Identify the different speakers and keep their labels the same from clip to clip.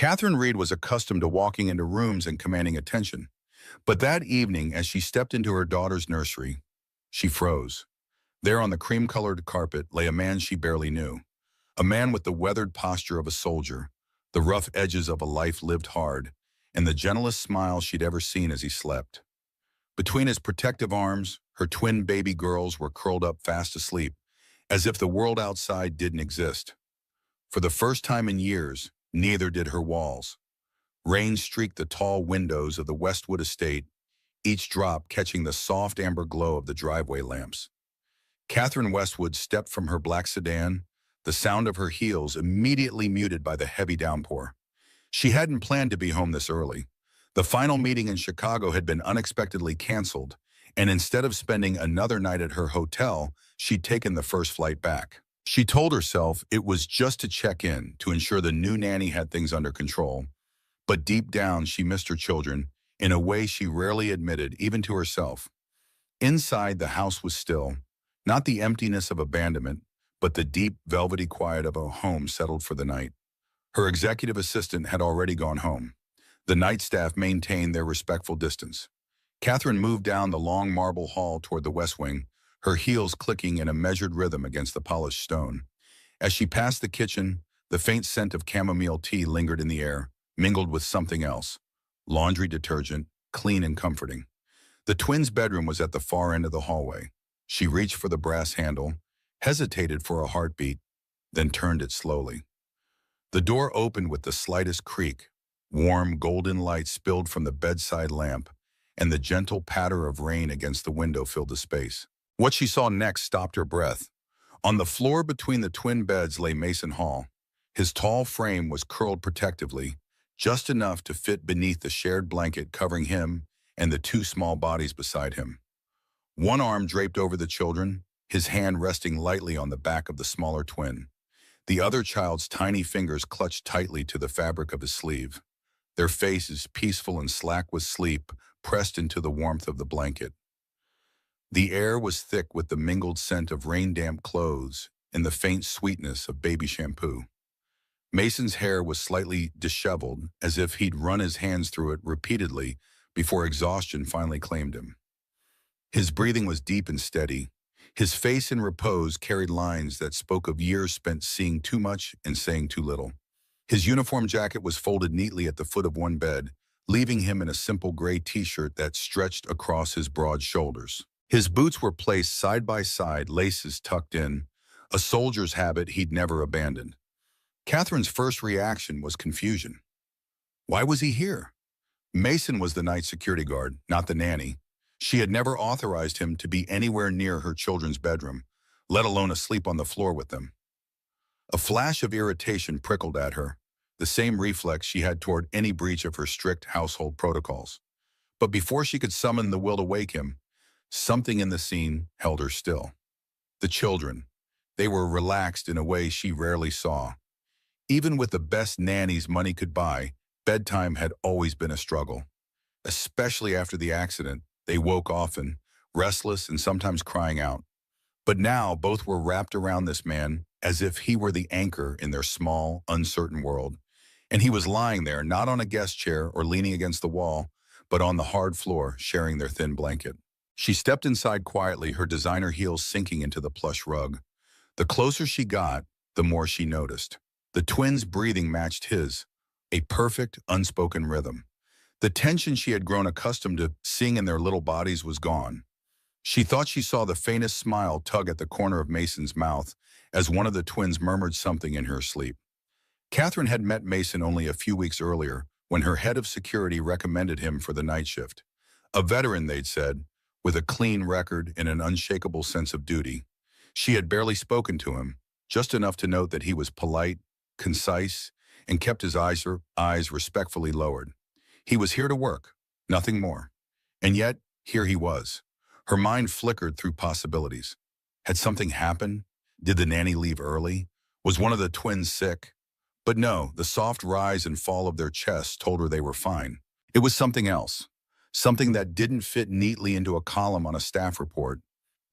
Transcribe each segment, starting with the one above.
Speaker 1: Catherine Reed was accustomed to walking into rooms and commanding attention. But that evening, as she stepped into her daughter's nursery, she froze. There on the cream-colored carpet lay a man she barely knew. A man with the weathered posture of a soldier, the rough edges of a life lived hard, and the gentlest smile she'd ever seen as he slept. Between his protective arms, her twin baby girls were curled up fast asleep, as if the world outside didn't exist. For the first time in years, neither did her walls. Rain streaked the tall windows of the Westwood estate, each drop catching the soft amber glow of the driveway lamps. Catherine Westwood stepped from her black sedan, the sound of her heels immediately muted by the heavy downpour. She hadn't planned to be home this early. The final meeting in Chicago had been unexpectedly canceled, and instead of spending another night at her hotel, she'd taken the first flight back. She told herself it was just to check in, to ensure the new nanny had things under control. But deep down, she missed her children in a way she rarely admitted, even to herself. Inside, the house was still, not the emptiness of abandonment, but the deep, velvety quiet of a home settled for the night. Her executive assistant had already gone home. The night staff maintained their respectful distance. Catherine moved down the long marble hall toward the west wing, her heels clicking in a measured rhythm against the polished stone. As she passed the kitchen, the faint scent of chamomile tea lingered in the air, mingled with something else. Laundry detergent, clean and comforting. The twins' bedroom was at the far end of the hallway. She reached for the brass handle, hesitated for a heartbeat, then turned it slowly. The door opened with the slightest creak. Warm, golden light spilled from the bedside lamp, and the gentle patter of rain against the window filled the space. What she saw next stopped her breath. On the floor between the twin beds lay Mason Hall. His tall frame was curled protectively, just enough to fit beneath the shared blanket covering him and the two small bodies beside him. One arm draped over the children, his hand resting lightly on the back of the smaller twin. The other child's tiny fingers clutched tightly to the fabric of his sleeve. Their faces, peaceful and slack with sleep, pressed into the warmth of the blanket. The air was thick with the mingled scent of rain-damp clothes and the faint sweetness of baby shampoo. Mason's hair was slightly disheveled, as if he'd run his hands through it repeatedly before exhaustion finally claimed him. His breathing was deep and steady. His face in repose carried lines that spoke of years spent seeing too much and saying too little. His uniform jacket was folded neatly at the foot of one bed, leaving him in a simple gray t-shirt that stretched across his broad shoulders. His boots were placed side by side, laces tucked in, a soldier's habit he'd never abandoned. Catherine's first reaction was confusion. Why was he here? Mason was the night security guard, not the nanny. She had never authorized him to be anywhere near her children's bedroom, let alone asleep on the floor with them. A flash of irritation prickled at her, the same reflex she had toward any breach of her strict household protocols. But before she could summon the will to wake him, something in the scene held her still. The children. They were relaxed in a way she rarely saw. Even with the best nannies money could buy, bedtime had always been a struggle. Especially after the accident, they woke often, restless and sometimes crying out. But now both were wrapped around this man as if he were the anchor in their small, uncertain world. And he was lying there, not on a guest chair or leaning against the wall, but on the hard floor, sharing their thin blanket. She stepped inside quietly, her designer heels sinking into the plush rug. The closer she got, the more she noticed. The twins' breathing matched his, a perfect, unspoken rhythm. The tension she had grown accustomed to seeing in their little bodies was gone. She thought she saw the faintest smile tug at the corner of Mason's mouth as one of the twins murmured something in her sleep. Catherine had met Mason only a few weeks earlier when her head of security recommended him for the night shift. A veteran, they'd said, with a clean record and an unshakable sense of duty. She had barely spoken to him, just enough to note that he was polite, concise, and kept his eyes respectfully lowered. He was here to work, nothing more. And yet, here he was. Her mind flickered through possibilities. Had something happened? Did the nanny leave early? Was one of the twins sick? But no, the soft rise and fall of their chests told her they were fine. It was something else. Something that didn't fit neatly into a column on a staff report,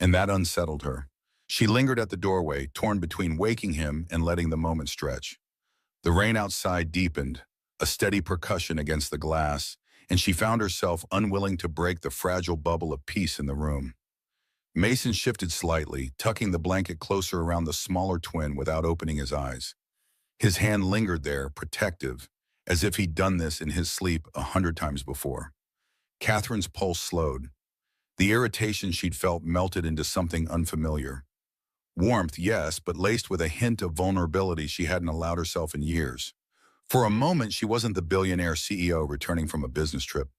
Speaker 1: and that unsettled her. She lingered at the doorway, torn between waking him and letting the moment stretch. The rain outside deepened, a steady percussion against the glass, and she found herself unwilling to break the fragile bubble of peace in the room. Mason shifted slightly, tucking the blanket closer around the smaller twin without opening his eyes. His hand lingered there, protective, as if he'd done this in his sleep 100 times before. Catherine's pulse slowed. The irritation she'd felt melted into something unfamiliar. Warmth, yes, but laced with a hint of vulnerability she hadn't allowed herself in years. For a moment, she wasn't the billionaire CEO returning from a business trip.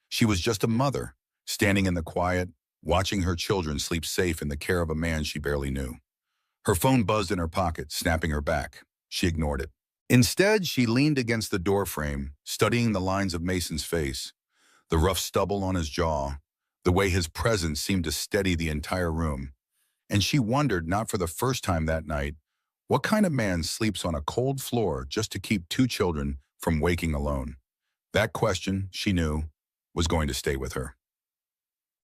Speaker 1: She was just a mother, standing in the quiet, watching her children sleep safe in the care of a man she barely knew. Her phone buzzed in her pocket, snapping her back. She ignored it. Instead, she leaned against the doorframe, studying the lines of Mason's face, the rough stubble on his jaw, the way his presence seemed to steady the entire room. And she wondered, not for the first time that night, what kind of man sleeps on a cold floor just to keep two children from waking alone? That question, she knew, was going to stay with her.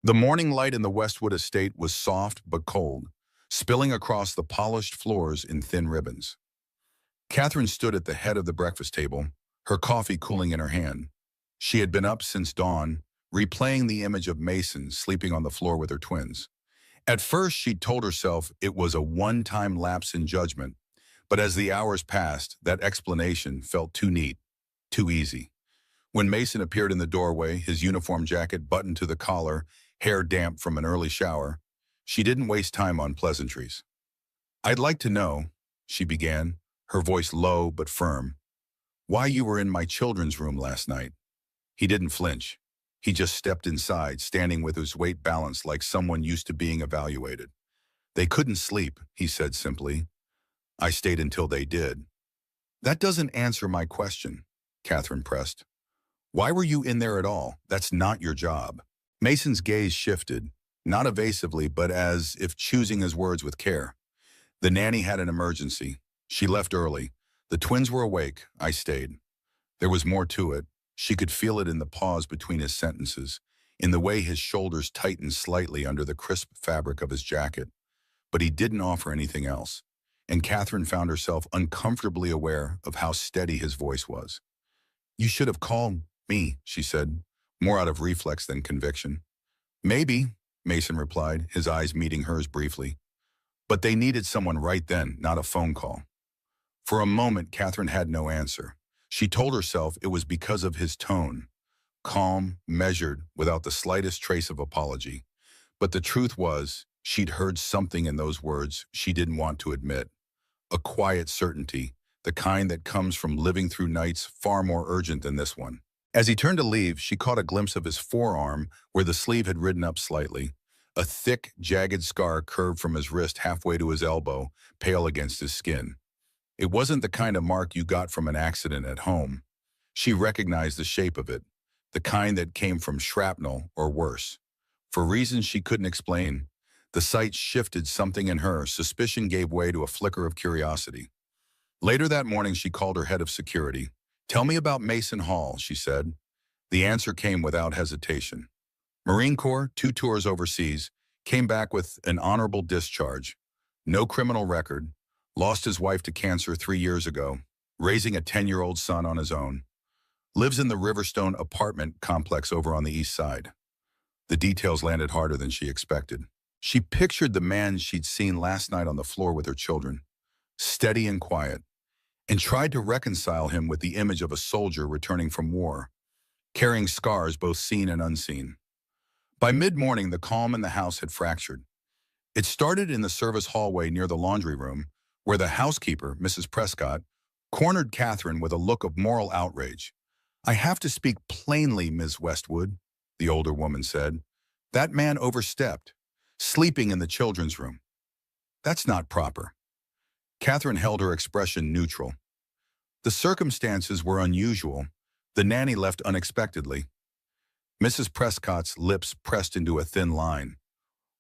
Speaker 1: The morning light in the Westwood estate was soft but cold, spilling across the polished floors in thin ribbons. Catherine stood at the head of the breakfast table, her coffee cooling in her hand. She had been up since dawn, replaying the image of Mason sleeping on the floor with her twins. At first, she'd told herself it was a one-time lapse in judgment, but as the hours passed, that explanation felt too neat, too easy. When Mason appeared in the doorway, his uniform jacket buttoned to the collar, hair damp from an early shower, she didn't waste time on pleasantries. "I'd like to know," she began, her voice low but firm, "why you were in my children's room last night." He didn't flinch. He just stepped inside, standing with his weight balanced like someone used to being evaluated. "They couldn't sleep," he said simply. "I stayed until they did." "That doesn't answer my question," Catherine pressed. "Why were you in there at all? That's not your job." Mason's gaze shifted, not evasively, but as if choosing his words with care. "The nanny had an emergency. She left early. The twins were awake. I stayed." There was more to it. She could feel it in the pause between his sentences, in the way his shoulders tightened slightly under the crisp fabric of his jacket. But he didn't offer anything else, and Catherine found herself uncomfortably aware of how steady his voice was. "You should have called me," she said, more out of reflex than conviction. "Maybe," Mason replied, his eyes meeting hers briefly. But they needed someone right then, not a phone call. For a moment, Catherine had no answer. She told herself it was because of his tone, calm, measured, without the slightest trace of apology. But the truth was, she'd heard something in those words she didn't want to admit. A quiet certainty, the kind that comes from living through nights far more urgent than this one. As he turned to leave, she caught a glimpse of his forearm where the sleeve had ridden up slightly. A thick, jagged scar curved from his wrist halfway to his elbow, pale against his skin. It wasn't the kind of mark you got from an accident at home. She recognized the shape of it, the kind that came from shrapnel or worse. For reasons she couldn't explain, the sight shifted something in her. Suspicion gave way to a flicker of curiosity. Later that morning, she called her head of security. "Tell me about Mason Hall," she said. The answer came without hesitation. Marine Corps, 2 tours overseas, came back with an honorable discharge. No criminal record. Lost his wife to cancer 3 years ago, raising a 10-year-old son on his own. Lives in the Riverstone apartment complex over on the east side. The details landed harder than she expected. She pictured the man she'd seen last night on the floor with her children, steady and quiet, and tried to reconcile him with the image of a soldier returning from war, carrying scars both seen and unseen. By mid-morning, the calm in the house had fractured. It started in the service hallway near the laundry room, where the housekeeper, Mrs. Prescott, cornered Catherine with a look of moral outrage. "I have to speak plainly, Ms. Westwood," the older woman said. "That man overstepped, sleeping in the children's room. That's not proper." Catherine held her expression neutral. "The circumstances were unusual. The nanny left unexpectedly." Mrs. Prescott's lips pressed into a thin line.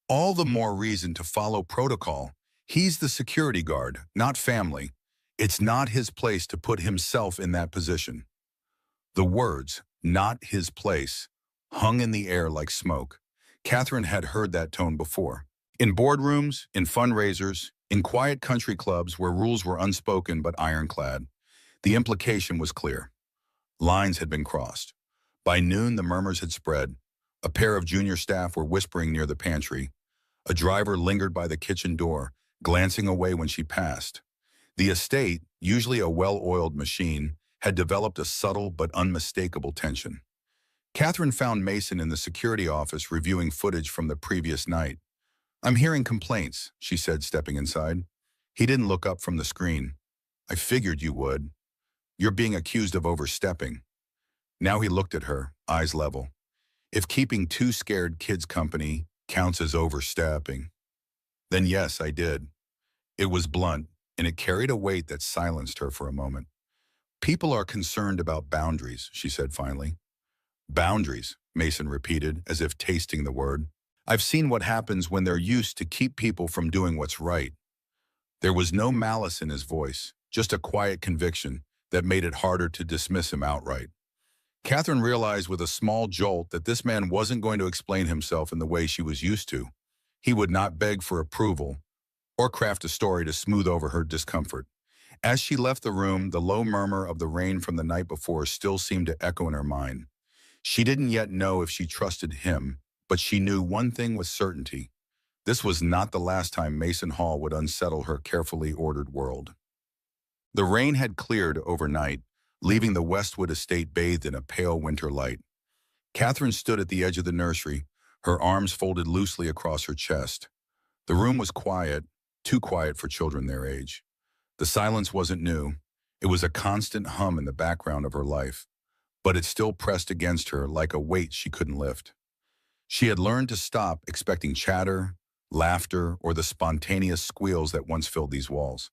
Speaker 1: "All the more reason to follow protocol. He's the security guard, not family. It's not his place to put himself in that position." The words, "not his place," hung in the air like smoke. Catherine had heard that tone before. In boardrooms, in fundraisers, in quiet country clubs where rules were unspoken but ironclad. The implication was clear. Lines had been crossed. By noon, the murmurs had spread. A pair of junior staff were whispering near the pantry. A driver lingered by the kitchen door, glancing away when she passed. The estate, usually a well-oiled machine, had developed a subtle but unmistakable tension. Catherine found Mason in the security office reviewing footage from the previous night. "I'm hearing complaints," she said, stepping inside. He didn't look up from the screen. "I figured you would. You're being accused of overstepping." Now he looked at her, eyes level. "If keeping two scared kids company counts as overstepping, then yes, I did." It was blunt, and it carried a weight that silenced her for a moment. "People are concerned about boundaries," she said finally. "Boundaries," Mason repeated, as if tasting the word. "I've seen what happens when they're used to keep people from doing what's right." There was no malice in his voice, just a quiet conviction that made it harder to dismiss him outright. Catherine realized with a small jolt that this man wasn't going to explain himself in the way she was used to. He would not beg for approval or craft a story to smooth over her discomfort. As she left the room, the low murmur of the rain from the night before still seemed to echo in her mind. She didn't yet know if she trusted him, but she knew one thing with certainty. This was not the last time Mason Hall would unsettle her carefully ordered world. The rain had cleared overnight, leaving the Westwood estate bathed in a pale winter light. Catherine stood at the edge of the nursery, her arms folded loosely across her chest. The room was quiet, too quiet for children their age. The silence wasn't new. It was a constant hum in the background of her life, but it still pressed against her like a weight she couldn't lift. She had learned to stop expecting chatter, laughter, or the spontaneous squeals that once filled these walls.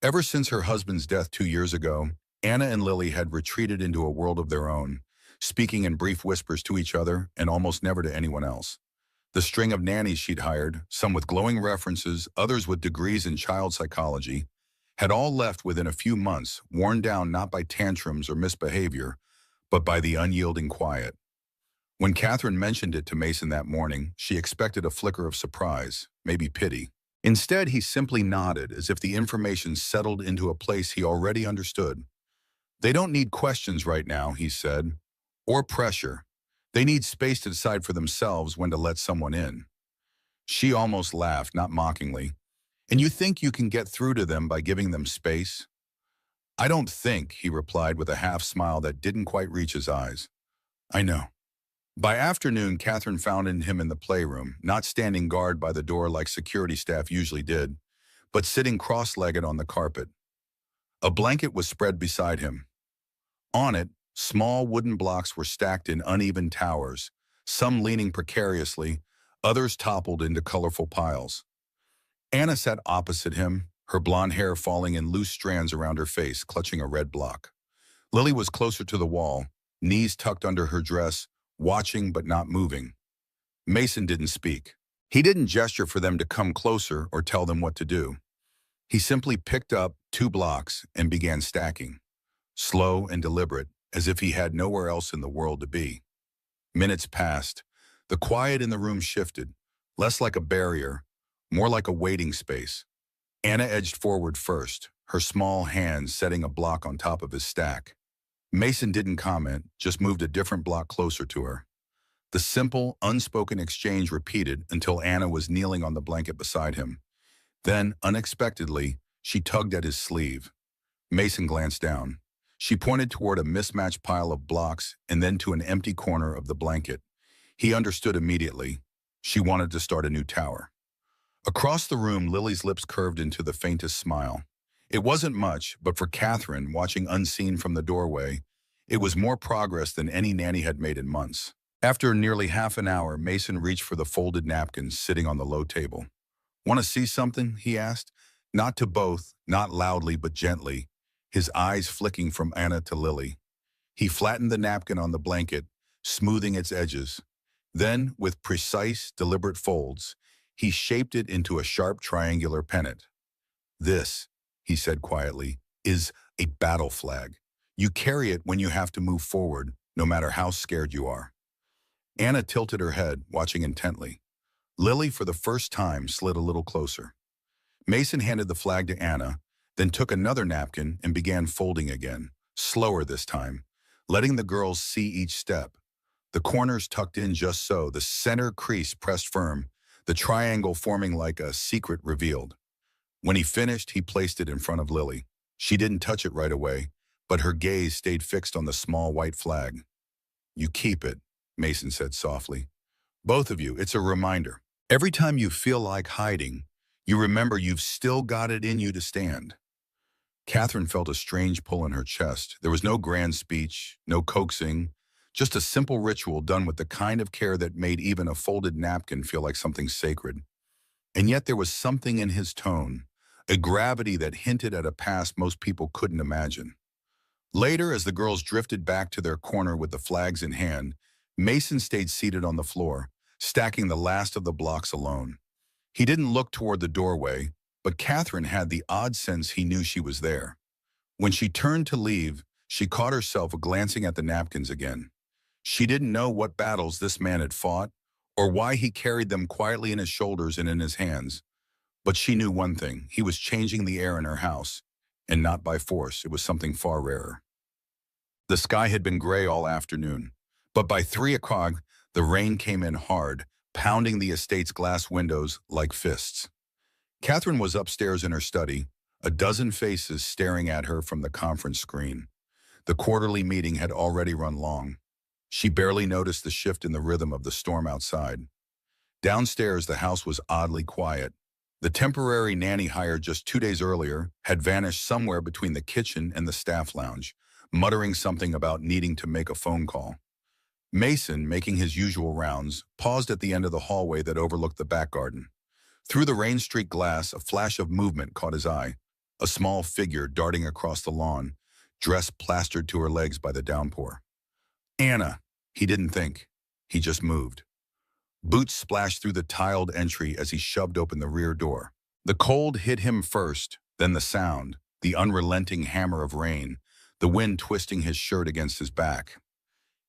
Speaker 1: Ever since her husband's death 2 years ago, Anna and Lily had retreated into a world of their own, speaking in brief whispers to each other and almost never to anyone else. The string of nannies she'd hired, some with glowing references, others with degrees in child psychology, had all left within a few months, worn down not by tantrums or misbehavior, but by the unyielding quiet. When Catherine mentioned it to Mason that morning, she expected a flicker of surprise, maybe pity. Instead, he simply nodded as if the information settled into a place he already understood. "They don't need questions right now," he said, "or pressure. They need space to decide for themselves when to let someone in." She almost laughed, not mockingly. "And you think you can get through to them by giving them space?" "I don't think," he replied with a half-smile that didn't quite reach his eyes. "I know." By afternoon, Catherine found him in the playroom, not standing guard by the door like security staff usually did, but sitting cross-legged on the carpet. A blanket was spread beside him. On it, small wooden blocks were stacked in uneven towers, some leaning precariously, others toppled into colorful piles. Anna sat opposite him, her blonde hair falling in loose strands around her face, clutching a red block. Lily was closer to the wall, knees tucked under her dress, watching but not moving. Mason didn't speak. He didn't gesture for them to come closer or tell them what to do. He simply picked up 2 blocks and began stacking, slow and deliberate, as if he had nowhere else in the world to be. Minutes passed. The quiet in the room shifted, less like a barrier, more like a waiting space. Anna edged forward first, her small hands setting a block on top of his stack. Mason didn't comment, just moved a different block closer to her. The simple, unspoken exchange repeated until Anna was kneeling on the blanket beside him. Then, unexpectedly, she tugged at his sleeve. Mason glanced down. She pointed toward a mismatched pile of blocks and then to an empty corner of the blanket. He understood immediately. She wanted to start a new tower. Across the room, Lily's lips curved into the faintest smile. It wasn't much, but for Catherine, watching unseen from the doorway, it was more progress than any nanny had made in months. After nearly half an hour, Mason reached for the folded napkins sitting on the low table. "Want to see something?" he asked. Not to both, not loudly but gently, his eyes flicking from Anna to Lily. He flattened the napkin on the blanket, smoothing its edges. Then, with precise, deliberate folds, he shaped it into a sharp triangular pennant. "This," he said quietly, "is a battle flag. You carry it when you have to move forward, no matter how scared you are." Anna tilted her head, watching intently. Lily, for the first time, slid a little closer. Mason handed the flag to Anna, then took another napkin and began folding again, slower this time, letting the girls see each step. The corners tucked in just so, the center crease pressed firm, the triangle forming like a secret revealed. When he finished, he placed it in front of Lily. She didn't touch it right away, but her gaze stayed fixed on the small white flag. "You keep it," Mason said softly. "Both of you, it's a reminder. Every time you feel like hiding, you remember you've still got it in you to stand." Catherine felt a strange pull in her chest. There was no grand speech, no coaxing, just a simple ritual done with the kind of care that made even a folded napkin feel like something sacred. And yet there was something in his tone, a gravity that hinted at a past most people couldn't imagine. Later, as the girls drifted back to their corner with the flags in hand, Mason stayed seated on the floor, stacking the last of the blocks alone. He didn't look toward the doorway, but Catherine had the odd sense he knew she was there. When she turned to leave, she caught herself glancing at the napkins again. She didn't know what battles this man had fought, or why he carried them quietly in his shoulders and in his hands. But she knew one thing: he was changing the air in her house, and not by force. It was something far rarer. The sky had been gray all afternoon, but by 3 o'clock, the rain came in hard, pounding the estate's glass windows like fists. Catherine was upstairs in her study, a dozen faces staring at her from the conference screen. The quarterly meeting had already run long. She barely noticed the shift in the rhythm of the storm outside. Downstairs, the house was oddly quiet. The temporary nanny hired just 2 days earlier had vanished somewhere between the kitchen and the staff lounge, muttering something about needing to make a phone call. Mason, making his usual rounds, paused at the end of the hallway that overlooked the back garden. Through the rain-streaked glass, a flash of movement caught his eye, a small figure darting across the lawn, dress plastered to her legs by the downpour. Anna. He didn't think. He just moved. Boots splashed through the tiled entry as he shoved open the rear door. The cold hit him first, then the sound, the unrelenting hammer of rain, the wind twisting his shirt against his back.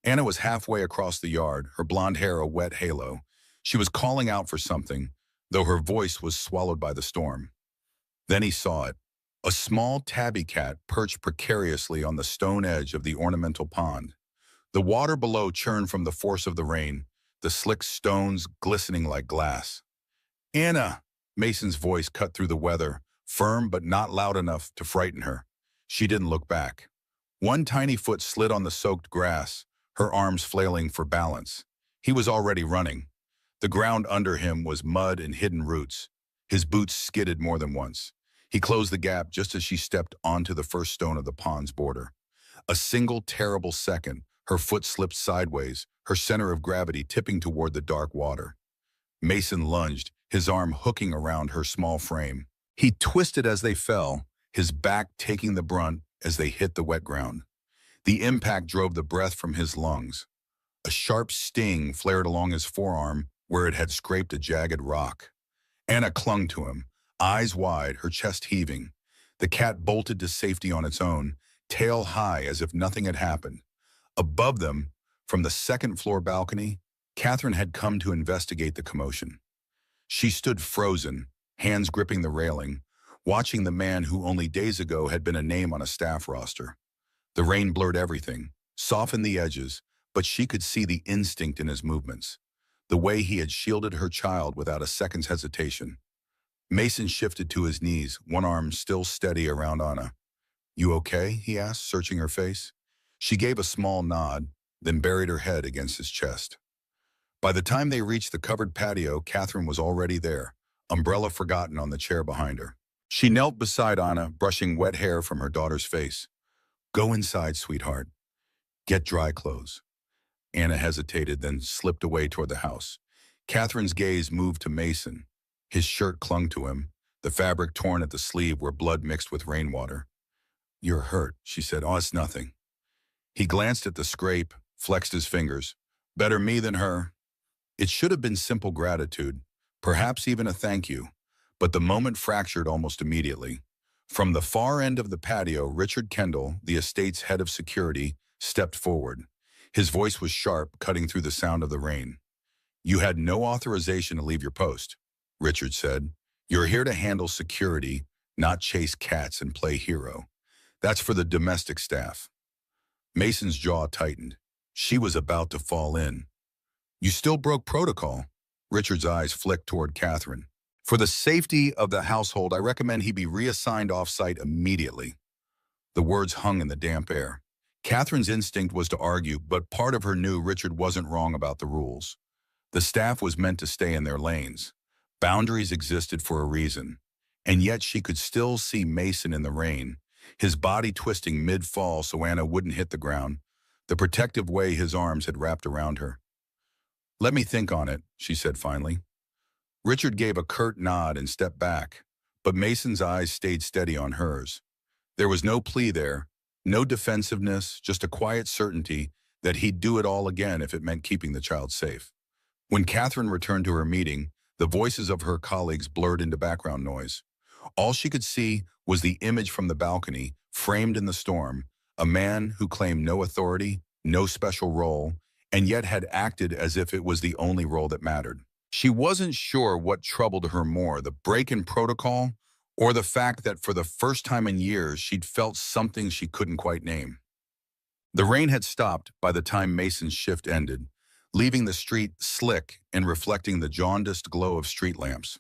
Speaker 1: Anna was halfway across the yard, her blonde hair a wet halo. She was calling out for something, though her voice was swallowed by the storm. Then he saw it. A small tabby cat perched precariously on the stone edge of the ornamental pond. The water below churned from the force of the rain, the slick stones glistening like glass. "Anna!" Mason's voice cut through the weather, firm but not loud enough to frighten her. She didn't look back. One tiny foot slid on the soaked grass, her arms flailing for balance. He was already running. The ground under him was mud and hidden roots. His boots skidded more than once. He closed the gap just as she stepped onto the first stone of the pond's border. A single terrible second, her foot slipped sideways, her center of gravity tipping toward the dark water. Mason lunged, his arm hooking around her small frame. He twisted as they fell, his back taking the brunt as they hit the wet ground. The impact drove the breath from his lungs. A sharp sting flared along his forearm where it had scraped a jagged rock. Anna clung to him, eyes wide, her chest heaving. The cat bolted to safety on its own, tail high as if nothing had happened. Above them, from the second-floor balcony, Catherine had come to investigate the commotion. She stood frozen, hands gripping the railing, watching the man who only days ago had been a name on a staff roster. The rain blurred everything, softened the edges, but she could see the instinct in his movements, the way he had shielded her child without a second's hesitation. Mason shifted to his knees, one arm still steady around Anna. "You okay?" he asked, searching her face. She gave a small nod, then buried her head against his chest. By the time they reached the covered patio, Catherine was already there, umbrella forgotten on the chair behind her. She knelt beside Anna, brushing wet hair from her daughter's face. "Go inside, sweetheart. Get dry clothes." Anna hesitated, then slipped away toward the house. Catherine's gaze moved to Mason. His shirt clung to him, the fabric torn at the sleeve where blood mixed with rainwater. "You're hurt," she said. "Oh, it's nothing." He glanced at the scrape, flexed his fingers. "Better me than her." It should have been simple gratitude, perhaps even a thank you, but the moment fractured almost immediately. From the far end of the patio, Richard Kendall, the estate's head of security, stepped forward. His voice was sharp, cutting through the sound of the rain. "You had no authorization to leave your post," Richard said. "You're here to handle security, not chase cats and play hero. That's for the domestic staff." Mason's jaw tightened. She was about to fall in. You still broke protocol. Richard's eyes flicked toward Catherine. For the safety of the household, I recommend he be reassigned off-site immediately. The words hung in the damp air. Catherine's instinct was to argue, but part of her knew Richard wasn't wrong about the rules. The staff was meant to stay in their lanes. Boundaries existed for a reason. And yet she could still see Mason in the rain, his body twisting mid-fall so Anna wouldn't hit the ground, the protective way his arms had wrapped around her. Let me think on it, she said finally. Richard gave a curt nod and stepped back, but Mason's eyes stayed steady on hers. There was no plea there, no defensiveness, just a quiet certainty that he'd do it all again if it meant keeping the child safe. When Catherine returned to her meeting, the voices of her colleagues blurred into background noise. All she could see was the image from the balcony, framed in the storm, a man who claimed no authority, no special role, and yet had acted as if it was the only role that mattered. She wasn't sure what troubled her more, the break in protocol or the fact that for the first time in years she'd felt something she couldn't quite name. The rain had stopped by the time Mason's shift ended, leaving the street slick and reflecting the jaundiced glow of street lamps.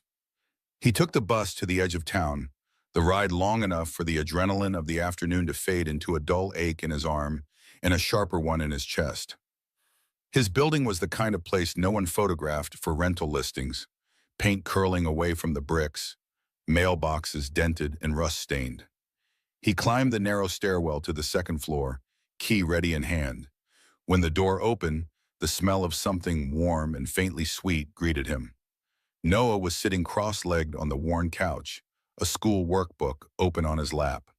Speaker 1: He took the bus to the edge of town, the ride long enough for the adrenaline of the afternoon to fade into a dull ache in his arm and a sharper one in his chest. His building was the kind of place no one photographed for rental listings, paint curling away from the bricks, mailboxes dented and rust-stained. He climbed the narrow stairwell to the second floor, key ready in hand. When the door opened, the smell of something warm and faintly sweet greeted him. Noah was sitting cross-legged on the worn couch, a school workbook open on his lap.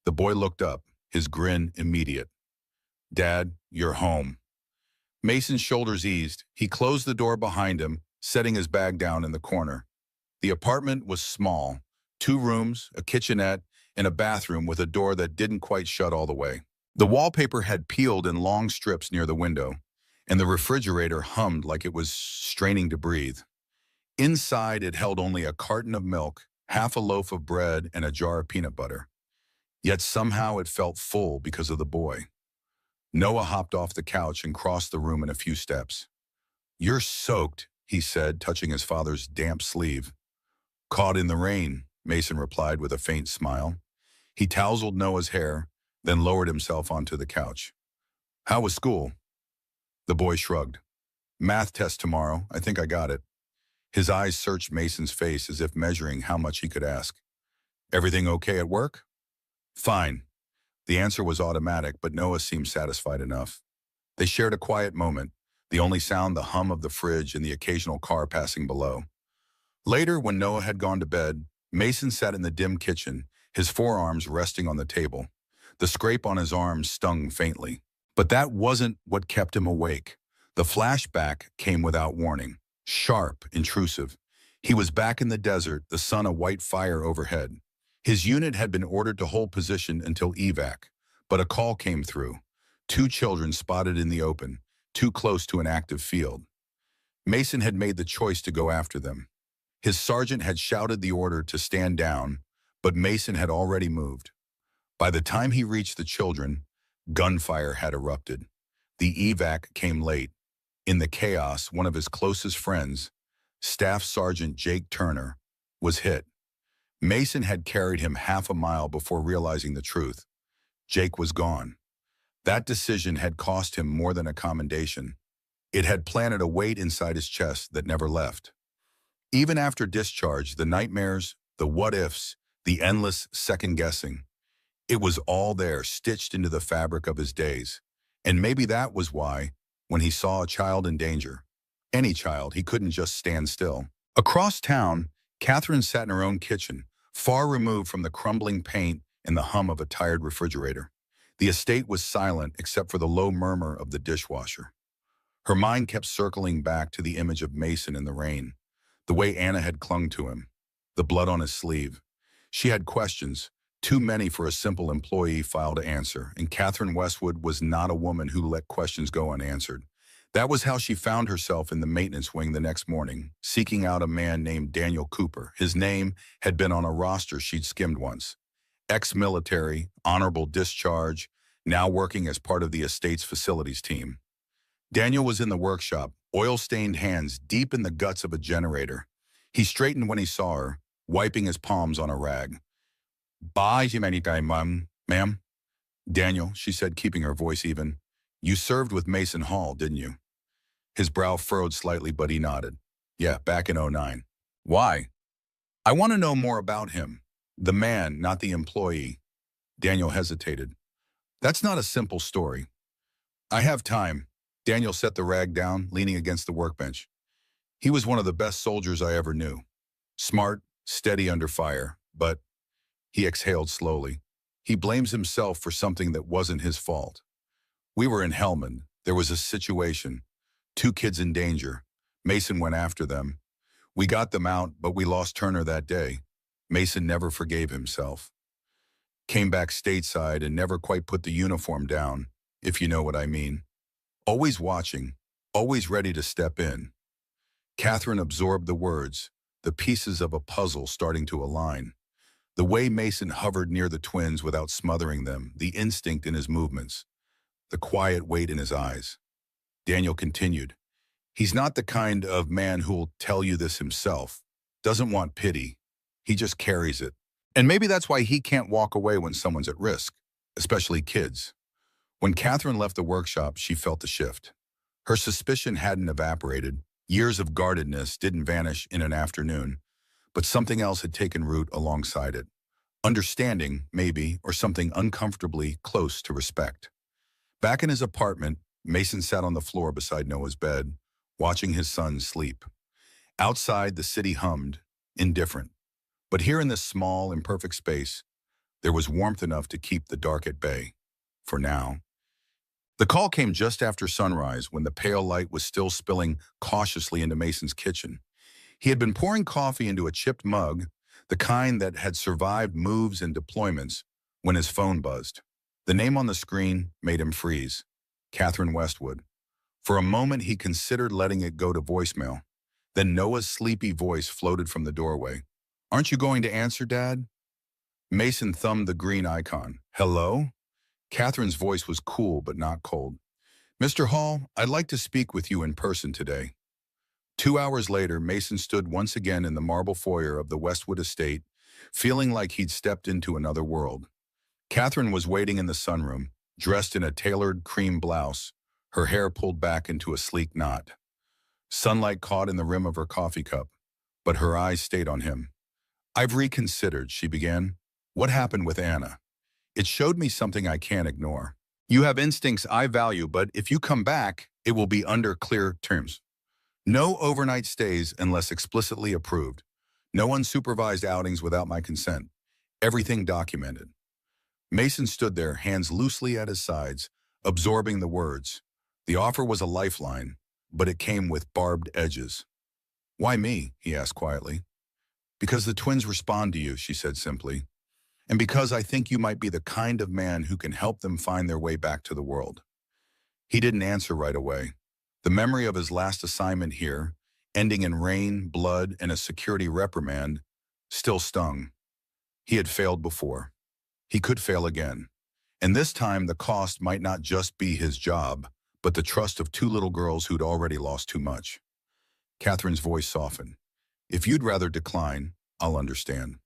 Speaker 1: The boy looked up, his grin immediate. "Dad, you're home." Mason's shoulders eased. He closed the door behind him, setting his bag down in the corner. The apartment was small, 2 rooms, a kitchenette, and a bathroom with a door that didn't quite shut all the way. The wallpaper had peeled in long strips near the window, and the refrigerator hummed like it was straining to breathe. Inside, it held only a carton of milk, half a loaf of bread, and a jar of peanut butter. Yet somehow it felt full because of the boy. Noah hopped off the couch and crossed the room in a few steps. "You're soaked," he said, touching his father's damp sleeve. "Caught in the rain," Mason replied with a faint smile. He tousled Noah's hair, then lowered himself onto the couch. "How was school?" The boy shrugged. "Math test tomorrow. I think I got it." His eyes searched Mason's face as if measuring how much he could ask. "Everything okay at work?" "Fine." The answer was automatic, but Noah seemed satisfied enough. They shared a quiet moment, the only sound the hum of the fridge and the occasional car passing below. Later, when Noah had gone to bed, Mason sat in the dim kitchen, his forearms resting on the table. The scrape on his arms stung faintly. But that wasn't what kept him awake. The flashback came without warning, sharp, intrusive. He was back in the desert, the sun a white fire overhead. His unit had been ordered to hold position until evac, but a call came through. 2 children spotted in the open, too close to an active field. Mason had made the choice to go after them. His sergeant had shouted the order to stand down, but Mason had already moved. By the time he reached the children, gunfire had erupted. The evac came late. In the chaos, one of his closest friends, Staff Sergeant Jake Turner, was hit. Mason had carried him half a mile before realizing the truth. Jake was gone. That decision had cost him more than a commendation. It had planted a weight inside his chest that never left. Even after discharge, the nightmares, the what-ifs, the endless second-guessing, it was all there, stitched into the fabric of his days. And maybe that was why, when he saw a child in danger, any child, he couldn't just stand still. Across town, Catherine sat in her own kitchen, far removed from the crumbling paint and the hum of a tired refrigerator. The estate was silent except for the low murmur of the dishwasher. Her mind kept circling back to the image of Mason in the rain, the way Anna had clung to him, the blood on his sleeve. She had questions, too many for a simple employee file to answer, and Catherine Westwood was not a woman who let questions go unanswered. That was how she found herself in the maintenance wing the next morning, seeking out a man named Daniel Cooper. His name had been on a roster she'd skimmed once. Ex-military, honorable discharge, now working as part of the estate's facilities team. Daniel was in the workshop, oil-stained hands deep in the guts of a generator. He straightened when he saw her, wiping his palms on a rag. Bye, humanity, ma'am. Daniel, she said, keeping her voice even. You served with Mason Hall, didn't you? His brow furrowed slightly, but he nodded. Yeah, back in '09. Why? I want to know more about him. The man, not the employee. Daniel hesitated. That's not a simple story. I have time. Daniel set the rag down, leaning against the workbench. He was one of the best soldiers I ever knew. Smart, steady under fire, but he exhaled slowly. He blames himself for something that wasn't his fault. We were in Helmand. There was a situation. 2 kids in danger. Mason went after them. We got them out, but we lost Turner that day. Mason never forgave himself. Came back stateside and never quite put the uniform down, if you know what I mean. Always watching, always ready to step in. Catherine absorbed the words, the pieces of a puzzle starting to align. The way Mason hovered near the twins without smothering them, the instinct in his movements, the quiet weight in his eyes. Daniel continued, he's not the kind of man who'll tell you this himself, doesn't want pity. He just carries it. And maybe that's why he can't walk away when someone's at risk, especially kids. When Catherine left the workshop, she felt the shift. Her suspicion hadn't evaporated. Years of guardedness didn't vanish in an afternoon, but something else had taken root alongside it. Understanding, maybe, or something uncomfortably close to respect. Back in his apartment, Mason sat on the floor beside Noah's bed, watching his son sleep. Outside, the city hummed, indifferent. But here in this small, imperfect space, there was warmth enough to keep the dark at bay. For now. The call came just after sunrise when the pale light was still spilling cautiously into Mason's kitchen. He had been pouring coffee into a chipped mug, the kind that had survived moves and deployments, when his phone buzzed. The name on the screen made him freeze. Catherine Westwood. For a moment, he considered letting it go to voicemail. Then Noah's sleepy voice floated from the doorway. Aren't you going to answer, Dad? Mason thumbed the green icon. Hello? Catherine's voice was cool but not cold. Mr. Hall, I'd like to speak with you in person today. 2 hours later, Mason stood once again in the marble foyer of the Westwood estate, feeling like he'd stepped into another world. Catherine was waiting in the sunroom, dressed in a tailored cream blouse, her hair pulled back into a sleek knot. Sunlight caught in the rim of her coffee cup, but her eyes stayed on him. I've reconsidered, she began. What happened with Anna? It showed me something I can't ignore. You have instincts I value, but if you come back, it will be under clear terms. No overnight stays unless explicitly approved. No unsupervised outings without my consent. Everything documented. Mason stood there, hands loosely at his sides, absorbing the words. The offer was a lifeline, but it came with barbed edges. Why me? He asked quietly. Because the twins respond to you, she said simply. And because I think you might be the kind of man who can help them find their way back to the world. He didn't answer right away. The memory of his last assignment here, ending in rain, blood, and a security reprimand, still stung. He had failed before. He could fail again. And this time the cost might not just be his job, but the trust of 2 little girls who'd already lost too much. Catherine's voice softened. If you'd rather decline, I'll understand.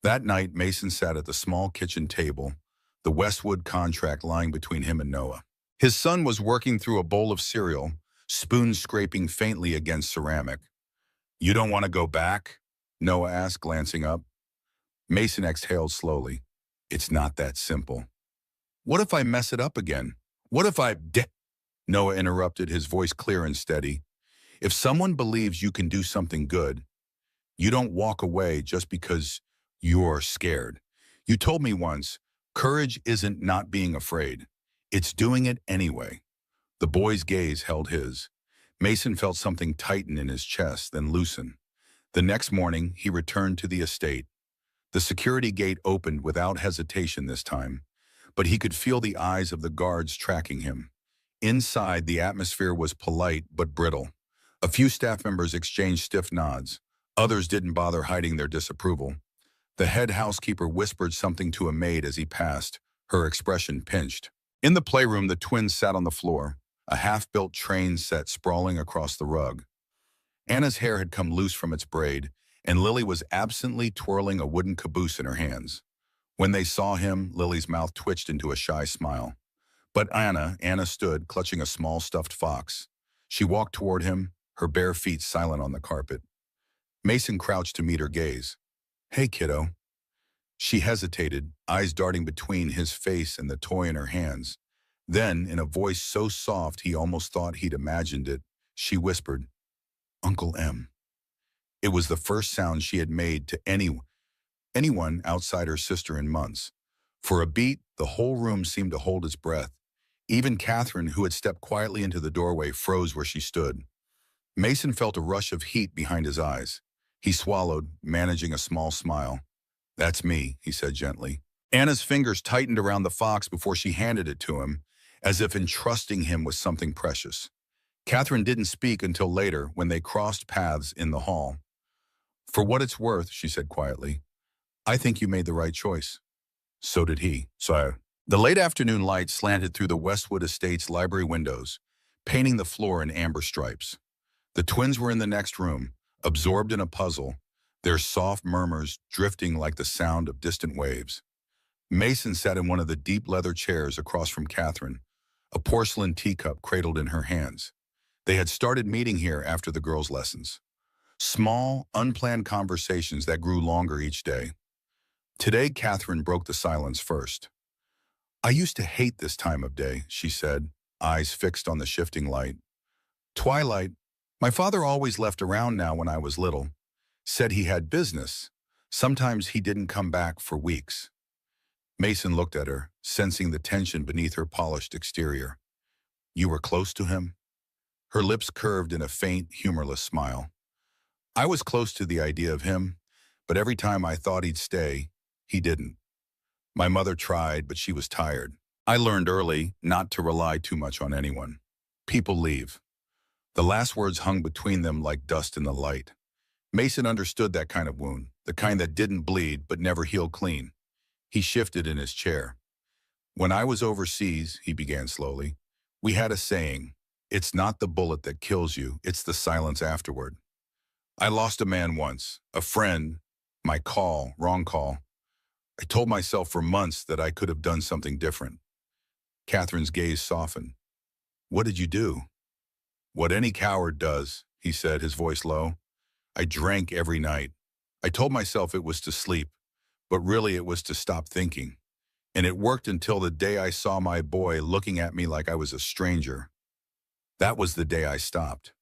Speaker 1: That night, Mason sat at the small kitchen table, the Westwood contract lying between him and Noah. His son was working through a bowl of cereal, spoons scraping faintly against ceramic. You don't want to go back? Noah asked, glancing up. Mason exhaled slowly. It's not that simple. What if I mess it up again? What if Noah interrupted, his voice clear and steady. If someone believes you can do something good, you don't walk away just because you're scared. You told me once, courage isn't not being afraid. It's doing it anyway. The boy's gaze held his. Mason felt something tighten in his chest, then loosen. The next morning, he returned to the estate. The security gate opened without hesitation this time, but he could feel the eyes of the guards tracking him. Inside, the atmosphere was polite but brittle. A few staff members exchanged stiff nods. Others didn't bother hiding their disapproval. The head housekeeper whispered something to a maid as he passed, her expression pinched. In the playroom, the twins sat on the floor, a half-built train set sprawling across the rug. Anna's hair had come loose from its braid, and Lily was absently twirling a wooden caboose in her hands. When they saw him, Lily's mouth twitched into a shy smile. But Anna stood, clutching a small stuffed fox. She walked toward him, her bare feet silent on the carpet. Mason crouched to meet her gaze. "Hey, kiddo." She hesitated, eyes darting between his face and the toy in her hands. Then, in a voice so soft he almost thought he'd imagined it, she whispered, "Uncle M." It was the first sound she had made to anyone outside her sister in months. For a beat, the whole room seemed to hold its breath. Even Catherine, who had stepped quietly into the doorway, froze where she stood. Mason felt a rush of heat behind his eyes. He swallowed, managing a small smile. "That's me," he said gently. Anna's fingers tightened around the fox before she handed it to him, as if entrusting him with something precious. Catherine didn't speak until later, when they crossed paths in the hall. "For what it's worth," she said quietly, "I think you made the right choice." So did he. The late afternoon light slanted through the Westwood Estates library windows, painting the floor in amber stripes. The twins were in the next room, absorbed in a puzzle, their soft murmurs drifting like the sound of distant waves. Mason sat in one of the deep leather chairs across from Catherine, a porcelain teacup cradled in her hands. They had started meeting here after the girls' lessons. Small, unplanned conversations that grew longer each day. Today, Catherine broke the silence first. "I used to hate this time of day," she said, eyes fixed on the shifting light. "Twilight. My father always left around now when I was little. Said he had business. Sometimes he didn't come back for weeks." Mason looked at her, sensing the tension beneath her polished exterior. "You were close to him?" Her lips curved in a faint, humorless smile. "I was close to the idea of him, but every time I thought he'd stay, he didn't. My mother tried, but she was tired. I learned early not to rely too much on anyone. People leave." The last words hung between them like dust in the light. Mason understood that kind of wound, the kind that didn't bleed but never healed clean. He shifted in his chair. "When I was overseas," he began slowly, "we had a saying, 'It's not the bullet that kills you, it's the silence afterward.' I lost a man once, a friend, wrong call. I told myself for months that I could have done something different." Catherine's gaze softened. "What did you do?" "What any coward does," he said, his voice low. "I drank every night. I told myself it was to sleep, but really it was to stop thinking. And it worked until the day I saw my boy looking at me like I was a stranger. That was the day I stopped."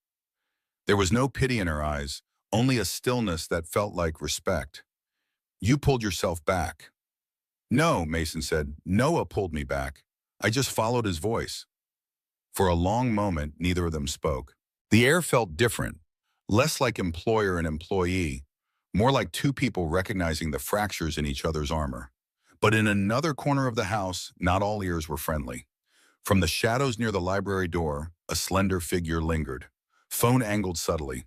Speaker 1: There was no pity in her eyes, only a stillness that felt like respect. "You pulled yourself back." "No," Mason said. "Noah pulled me back. I just followed his voice." For a long moment, neither of them spoke. The air felt different, less like employer and employee, more like two people recognizing the fractures in each other's armor. But in another corner of the house, not all ears were friendly. From the shadows near the library door, a slender figure lingered, phone angled subtly.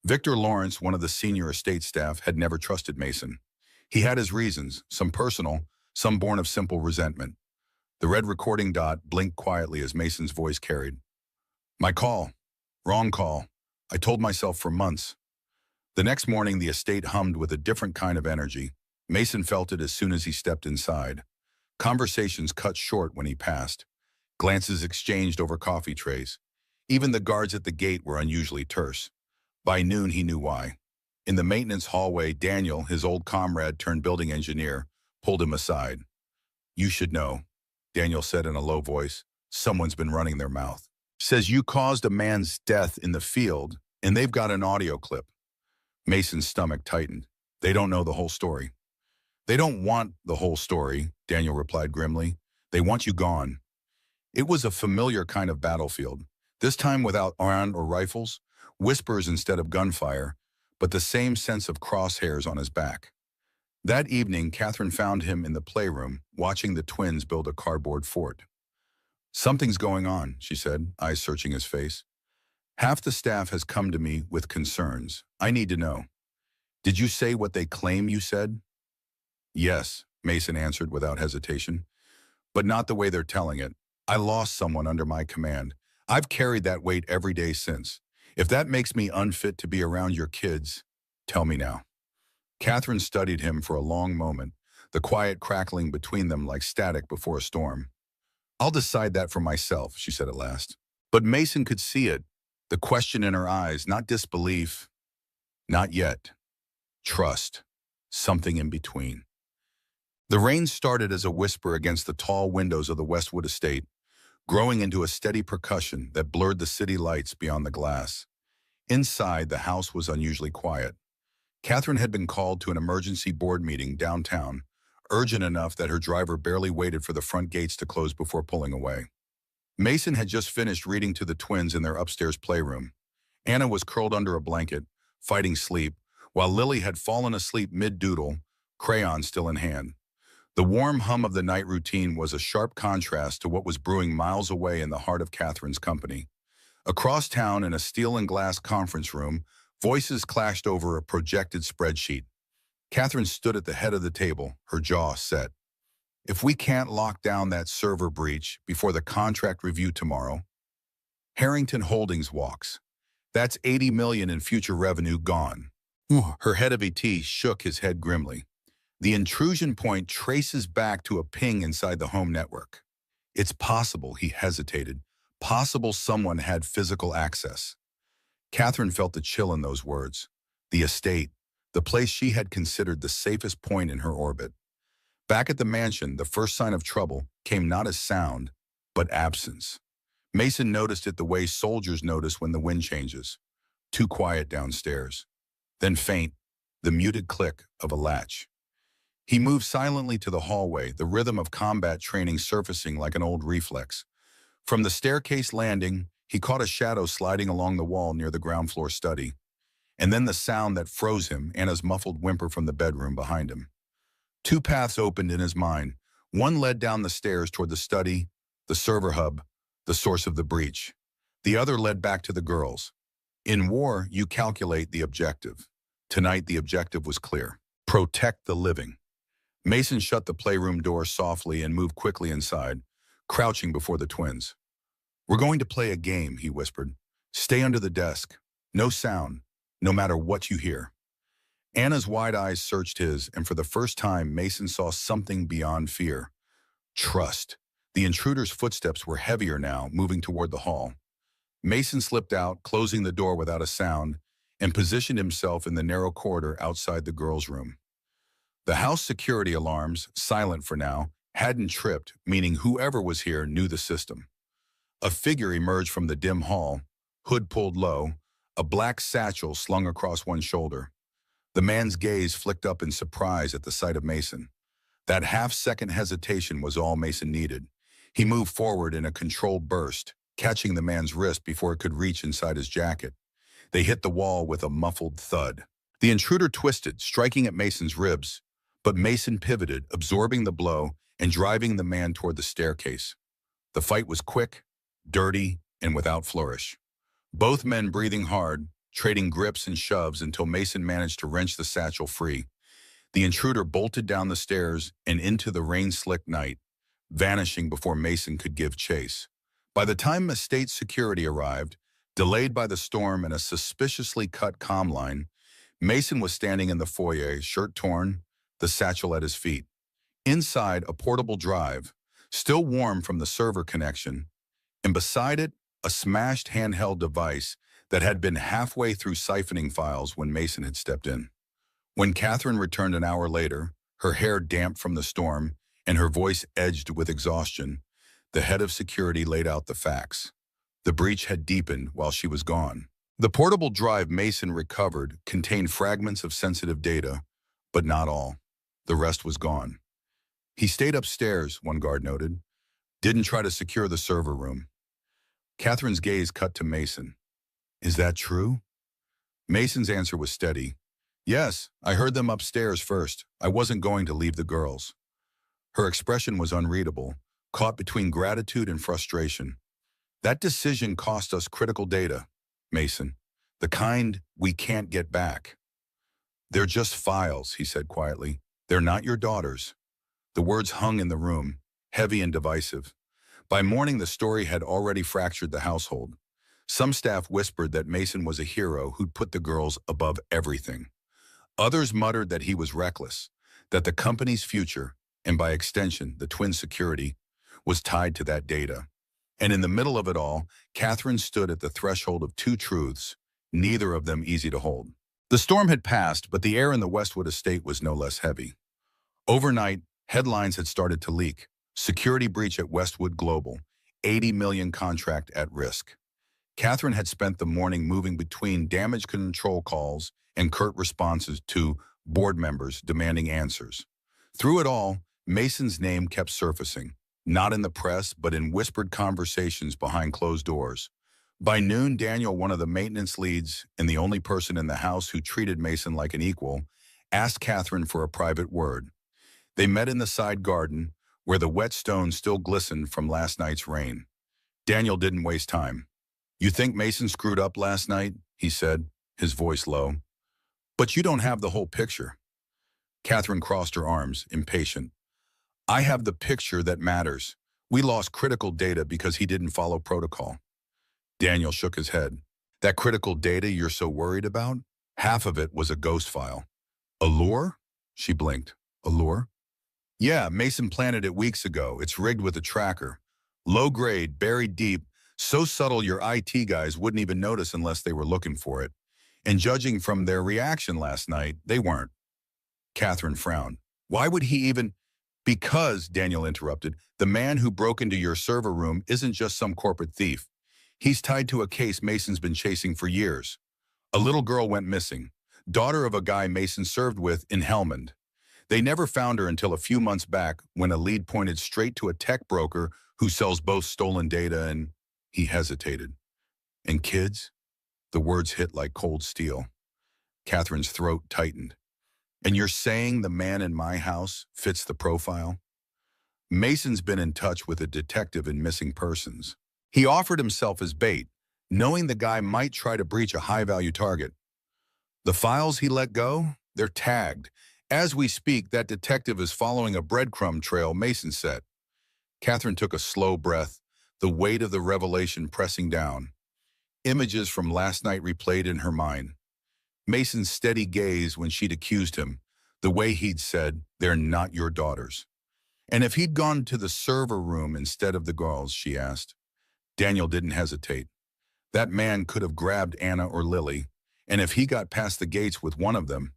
Speaker 1: Victor Lawrence, one of the senior estate staff, had never trusted Mason. He had his reasons, some personal, some born of simple resentment. The red recording dot blinked quietly as Mason's voice carried. "My call. Wrong call. I told myself for months." The next morning, the estate hummed with a different kind of energy. Mason felt it as soon as he stepped inside. Conversations cut short when he passed. Glances exchanged over coffee trays. Even the guards at the gate were unusually terse. By noon, he knew why. In the maintenance hallway, Daniel, his old comrade turned building engineer, pulled him aside. "You should know," Daniel said in a low voice. "Someone's been running their mouth. Says you caused a man's death in the field, and they've got an audio clip." Mason's stomach tightened. "They don't know the whole story." "They don't want the whole story," Daniel replied grimly. "They want you gone." It was a familiar kind of battlefield, this time without iron or rifles, whispers instead of gunfire, but the same sense of crosshairs on his back. That evening, Catherine found him in the playroom, watching the twins build a cardboard fort. "Something's going on," she said, eyes searching his face. "Half the staff has come to me with concerns. I need to know. Did you say what they claim you said?" "Yes," Mason answered without hesitation, "but not the way they're telling it. I lost someone under my command. I've carried that weight every day since. If that makes me unfit to be around your kids, tell me now. Catherine studied him for a long moment, the quiet crackling between them like static before a storm. I'll decide that for myself, she said at last. But Mason could see it, the question in her eyes, not disbelief, not yet, trust, something in between. The rain started as a whisper against the tall windows of the Westwood estate, growing into a steady percussion that blurred the city lights beyond the glass. Inside, the house was unusually quiet. Catherine had been called to an emergency board meeting downtown, urgent enough that her driver barely waited for the front gates to close before pulling away. Mason had just finished reading to the twins in their upstairs playroom. Anna was curled under a blanket, fighting sleep, while Lily had fallen asleep mid-doodle, crayon still in hand. The warm hum of the night routine was a sharp contrast to what was brewing miles away in the heart of Catherine's company. Across town in a steel and glass conference room, voices clashed over a projected spreadsheet. Catherine stood at the head of the table, her jaw set. If we can't lock down that server breach before the contract review tomorrow, Harrington Holdings walks. That's $80 million in future revenue gone. Her head of ET shook his head grimly. The intrusion point traces back to a ping inside the home network. It's possible, he hesitated. Possible someone had physical access. Catherine felt the chill in those words. The estate, the place she had considered the safest point in her orbit. Back at the mansion, the first sign of trouble came not as sound, but absence. Mason noticed it the way soldiers notice when the wind changes. Too quiet downstairs. Then faint, the muted click of a latch. He moved silently to the hallway, the rhythm of combat training surfacing like an old reflex. From the staircase landing, he caught a shadow sliding along the wall near the ground floor study. And then the sound that froze him, Anna's muffled whimper from the bedroom behind him. Two paths opened in his mind. One led down the stairs toward the study, the server hub, the source of the breach. The other led back to the girls. In war, you calculate the objective. Tonight, the objective was clear. Protect the living. Mason shut the playroom door softly and moved quickly inside, crouching before the twins. We're going to play a game, he whispered. Stay under the desk. No sound, no matter what you hear. Anna's wide eyes searched his, and for the first time, Mason saw something beyond fear. Trust. The intruder's footsteps were heavier now, moving toward the hall. Mason slipped out, closing the door without a sound, and positioned himself in the narrow corridor outside the girls' room. The house security alarms, silent for now, hadn't tripped, meaning whoever was here knew the system. A figure emerged from the dim hall, hood pulled low, a black satchel slung across one shoulder. The man's gaze flicked up in surprise at the sight of Mason. That half-second hesitation was all Mason needed. He moved forward in a controlled burst, catching the man's wrist before it could reach inside his jacket. They hit the wall with a muffled thud. The intruder twisted, striking at Mason's ribs, but Mason pivoted, absorbing the blow and driving the man toward the staircase. The fight was quick, dirty, and without flourish. Both men breathing hard, trading grips and shoves until Mason managed to wrench the satchel free. The intruder bolted down the stairs and into the rain-slicked night, vanishing before Mason could give chase. By the time estate security arrived, delayed by the storm and a suspiciously cut comm line, Mason was standing in the foyer, shirt torn, the satchel at his feet. Inside, a portable drive, still warm from the server connection, and beside it, a smashed handheld device that had been halfway through siphoning files when Mason had stepped in. When Catherine returned an hour later, her hair damp from the storm and her voice edged with exhaustion, the head of security laid out the facts. The breach had deepened while she was gone. The portable drive Mason recovered contained fragments of sensitive data, but not all. The rest was gone. He stayed upstairs, one guard noted. Didn't try to secure the server room. Catherine's gaze cut to Mason. Is that true? Mason's answer was steady. Yes, I heard them upstairs first. I wasn't going to leave the girls. Her expression was unreadable, caught between gratitude and frustration. That decision cost us critical data, Mason. The kind we can't get back. They're just files, he said quietly. They're not your daughters. The words hung in the room, heavy and divisive. By morning, the story had already fractured the household. Some staff whispered that Mason was a hero who'd put the girls above everything. Others muttered that he was reckless, that the company's future, and by extension, the twins' security, was tied to that data. And in the middle of it all, Catherine stood at the threshold of two truths, neither of them easy to hold. The storm had passed, but the air in the Westwood estate was no less heavy. Overnight, headlines had started to leak. Security breach at Westwood Global, 80 million contract at risk. Catherine had spent the morning moving between damage control calls and curt responses to board members demanding answers. Through it all, Mason's name kept surfacing, not in the press, but in whispered conversations behind closed doors. By noon, Daniel, one of the maintenance leads and the only person in the house who treated Mason like an equal, asked Catherine for a private word. They met in the side garden, where the wet stones still glistened from last night's rain. Daniel didn't waste time. "You think Mason screwed up last night?" he said, his voice low. "But you don't have the whole picture." Catherine crossed her arms, impatient. "I have the picture that matters. We lost critical data because he didn't follow protocol." Daniel shook his head. "That critical data you're so worried about? Half of it was a ghost file." "Allure?" She blinked. "Allure?" "Yeah, Mason planted it weeks ago. It's rigged with a tracker. Low grade, buried deep, so subtle your IT guys wouldn't even notice unless they were looking for it. And judging from their reaction last night, they weren't." Catherine frowned. "Why would he even—" "Because," Daniel interrupted, "the man who broke into your server room isn't just some corporate thief. He's tied to a case Mason's been chasing for years. A little girl went missing, daughter of a guy Mason served with in Helmand. They never found her until a few months back when a lead pointed straight to a tech broker who sells both stolen data and—" He hesitated. "And kids?" The words hit like cold steel. Catherine's throat tightened. "And you're saying the man in my house fits the profile?" "Mason's been in touch with a detective in missing persons. He offered himself as bait, knowing the guy might try to breach a high-value target. The files he let go? They're tagged. As we speak, that detective is following a breadcrumb trail Mason set." Catherine took a slow breath, the weight of the revelation pressing down. Images from last night replayed in her mind. Mason's steady gaze when she'd accused him, the way he'd said, "They're not your daughters." "And if he'd gone to the server room instead of the girls?" she asked. Daniel didn't hesitate. That man could have grabbed Anna or Lily, and if he got past the gates with one of them—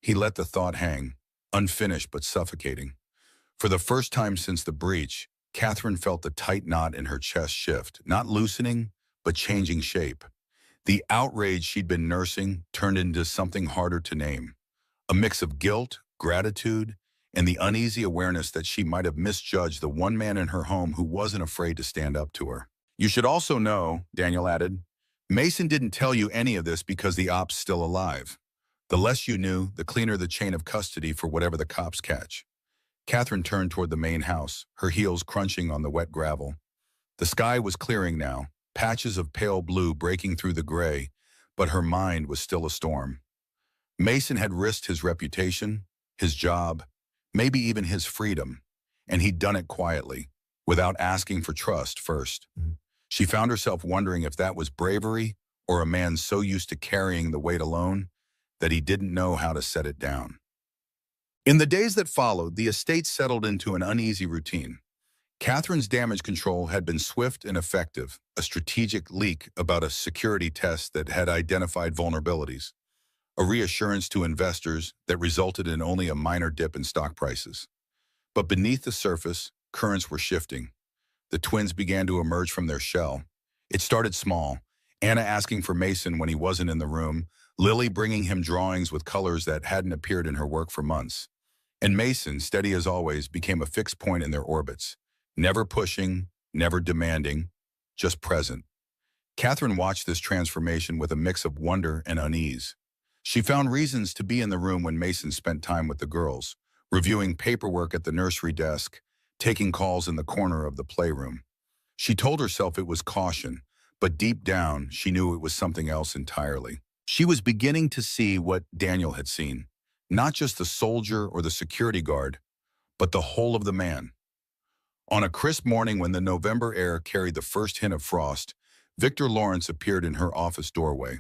Speaker 1: He let the thought hang, unfinished but suffocating. For the first time since the breach, Catherine felt the tight knot in her chest shift, not loosening, but changing shape. The outrage she'd been nursing turned into something harder to name, a mix of guilt, gratitude, and the uneasy awareness that she might have misjudged the one man in her home who wasn't afraid to stand up to her. "You should also know," Daniel added, "Mason didn't tell you any of this because the op's still alive. The less you knew, the cleaner the chain of custody for whatever the cops catch." Catherine turned toward the main house, her heels crunching on the wet gravel. The sky was clearing now, patches of pale blue breaking through the gray, but her mind was still a storm. Mason had risked his reputation, his job, maybe even his freedom, and he'd done it quietly, without asking for trust first. She found herself wondering if that was bravery or a man so used to carrying the weight alone that he didn't know how to set it down. In the days that followed, the estate settled into an uneasy routine. Catherine's damage control had been swift and effective, a strategic leak about a security test that had identified vulnerabilities, a reassurance to investors that resulted in only a minor dip in stock prices. But beneath the surface, currents were shifting. The twins began to emerge from their shell. It started small, Anna asking for Mason when he wasn't in the room, Lily bringing him drawings with colors that hadn't appeared in her work for months. And Mason, steady as always, became a fixed point in their orbits, never pushing, never demanding, just present. Catherine watched this transformation with a mix of wonder and unease. She found reasons to be in the room when Mason spent time with the girls, reviewing paperwork at the nursery desk, taking calls in the corner of the playroom. She told herself it was caution, but deep down, she knew it was something else entirely. She was beginning to see what Daniel had seen, not just the soldier or the security guard, but the whole of the man. On a crisp morning when the November air carried the first hint of frost, Victor Lawrence appeared in her office doorway.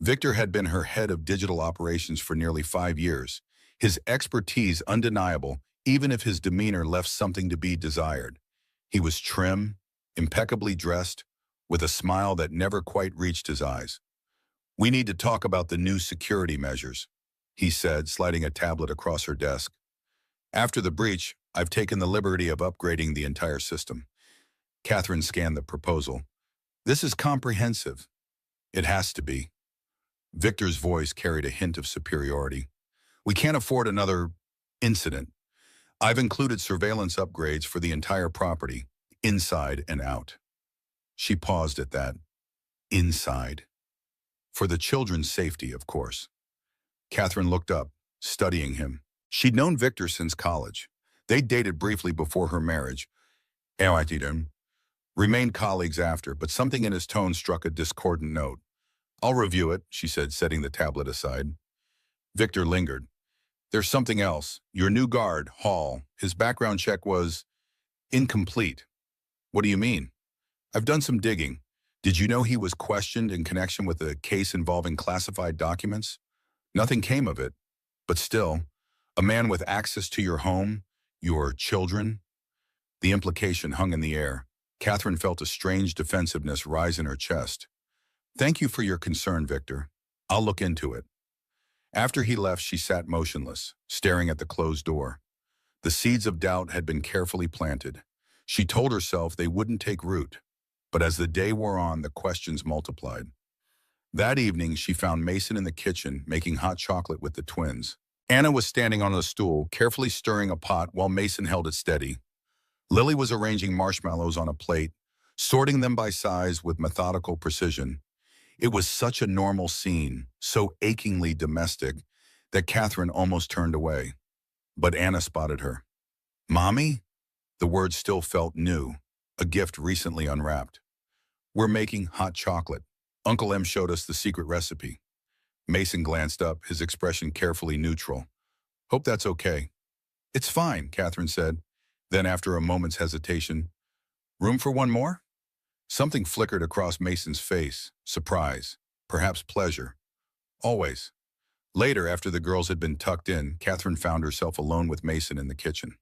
Speaker 1: Victor had been her head of digital operations for nearly 5 years, his expertise undeniable, even if his demeanor left something to be desired. He was trim, impeccably dressed, with a smile that never quite reached his eyes. "We need to talk about the new security measures," he said, sliding a tablet across her desk. "After the breach, I've taken the liberty of upgrading the entire system." Catherine scanned the proposal. "This is comprehensive." "It has to be." Victor's voice carried a hint of superiority. "We can't afford another incident. I've included surveillance upgrades for the entire property, inside and out." She paused at that. Inside. For the children's safety, of course. Catherine looked up, studying him. She'd known Victor since college. They'd dated briefly before her marriage. Him. Remained colleagues after, but something in his tone struck a discordant note. "I'll review it," she said, setting the tablet aside. Victor lingered. "There's something else. Your new guard, Hall, his background check was incomplete." "What do you mean?" "I've done some digging. Did you know he was questioned in connection with a case involving classified documents? Nothing came of it. But still, a man with access to your home, your children." The implication hung in the air. Catherine felt a strange defensiveness rise in her chest. "Thank you for your concern, Victor. I'll look into it." After he left, she sat motionless, staring at the closed door. The seeds of doubt had been carefully planted. She told herself they wouldn't take root. But as the day wore on, the questions multiplied. That evening, she found Mason in the kitchen making hot chocolate with the twins. Anna was standing on a stool, carefully stirring a pot while Mason held it steady. Lily was arranging marshmallows on a plate, sorting them by size with methodical precision. It was such a normal scene, so achingly domestic, that Catherine almost turned away. But Anna spotted her. "Mommy?" The word still felt new, a gift recently unwrapped. "We're making hot chocolate. Uncle M showed us the secret recipe." Mason glanced up, his expression carefully neutral. "Hope that's okay." "It's fine," Catherine said. Then, after a moment's hesitation, "Room for one more?" Something flickered across Mason's face. Surprise. Perhaps pleasure. "Always." Later, after the girls had been tucked in, Catherine found herself alone with Mason in the kitchen.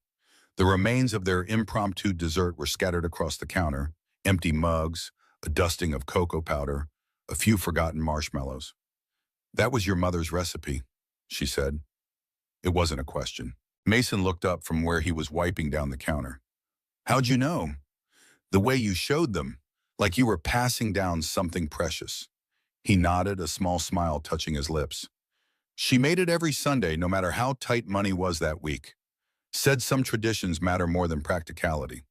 Speaker 1: The remains of their impromptu dessert were scattered across the counter, empty mugs, a dusting of cocoa powder, a few forgotten marshmallows. "That was your mother's recipe," she said. It wasn't a question. Mason looked up from where he was wiping down the counter. "How'd you know?" "The way you showed them, like you were passing down something precious." He nodded, a small smile touching his lips. "She made it every Sunday, no matter how tight money was that week. Said some traditions matter more than practicality."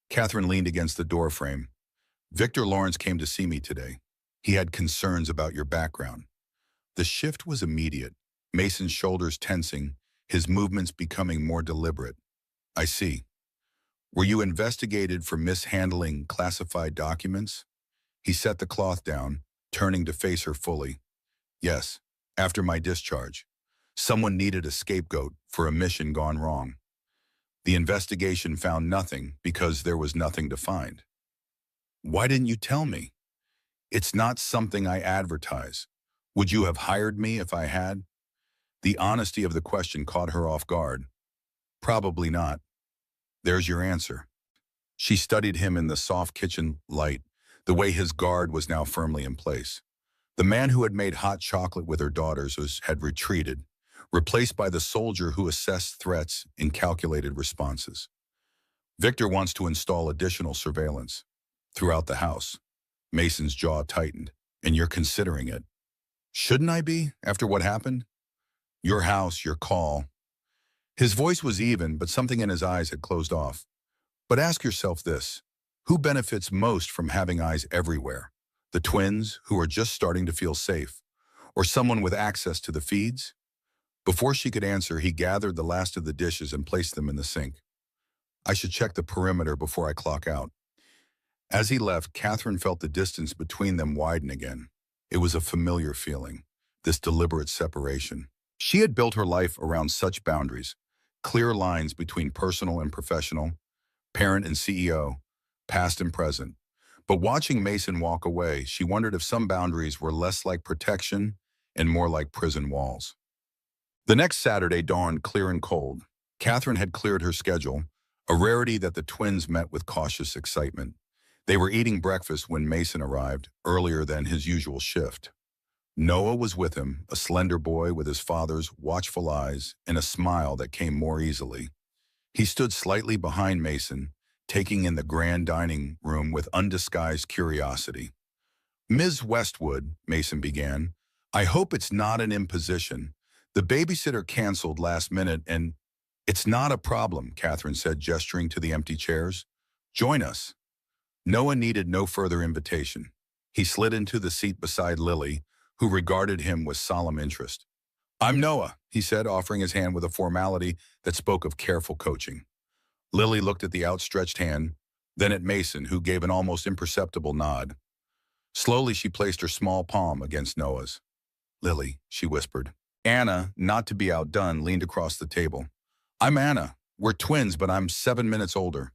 Speaker 1: Catherine leaned against the doorframe. "Victor Lawrence came to see me today. He had concerns about your background." The shift was immediate, Mason's shoulders tensing, his movements becoming more deliberate. "I see. Were you investigated for mishandling classified documents?" He set the cloth down, turning to face her fully. "Yes, after my discharge. Someone needed a scapegoat for a mission gone wrong. The investigation found nothing because there was nothing to find." "Why didn't you tell me?" "It's not something I advertise. Would you have hired me if I had?" The honesty of the question caught her off guard. "Probably not." "There's your answer." She studied him in the soft kitchen light, the way his guard was now firmly in place. The man who had made hot chocolate with her daughters had retreated, replaced by the soldier who assessed threats in calculated responses. "Victor wants to install additional surveillance throughout the house." Mason's jaw tightened. "And you're considering it." "Shouldn't I be, after what happened?" "Your house, your call." His voice was even, but something in his eyes had closed off. "But ask yourself this. Who benefits most from having eyes everywhere? The twins, who are just starting to feel safe, or someone with access to the feeds?" Before she could answer, he gathered the last of the dishes and placed them in the sink. "I should check the perimeter before I clock out." As he left, Catherine felt the distance between them widen again. It was a familiar feeling, this deliberate separation. She had built her life around such boundaries, clear lines between personal and professional, parent and CEO, past and present. But watching Mason walk away, she wondered if some boundaries were less like protection and more like prison walls. The next Saturday dawned clear and cold. Catherine had cleared her schedule, a rarity that the twins met with cautious excitement. They were eating breakfast when Mason arrived, earlier than his usual shift. Noah was with him, a slender boy with his father's watchful eyes and a smile that came more easily. He stood slightly behind Mason, taking in the grand dining room with undisguised curiosity. "Ms. Westwood," Mason began, "I hope it's not an imposition. The babysitter canceled last minute and—" "It's not a problem," Catherine said, gesturing to the empty chairs. "Join us." Noah needed no further invitation. He slid into the seat beside Lily, who regarded him with solemn interest. "I'm Noah," he said, offering his hand with a formality that spoke of careful coaching. Lily looked at the outstretched hand, then at Mason, who gave an almost imperceptible nod. Slowly, she placed her small palm against Noah's. "Lily," she whispered. Anna, not to be outdone, leaned across the table. "I'm Anna. We're twins, but I'm 7 minutes older."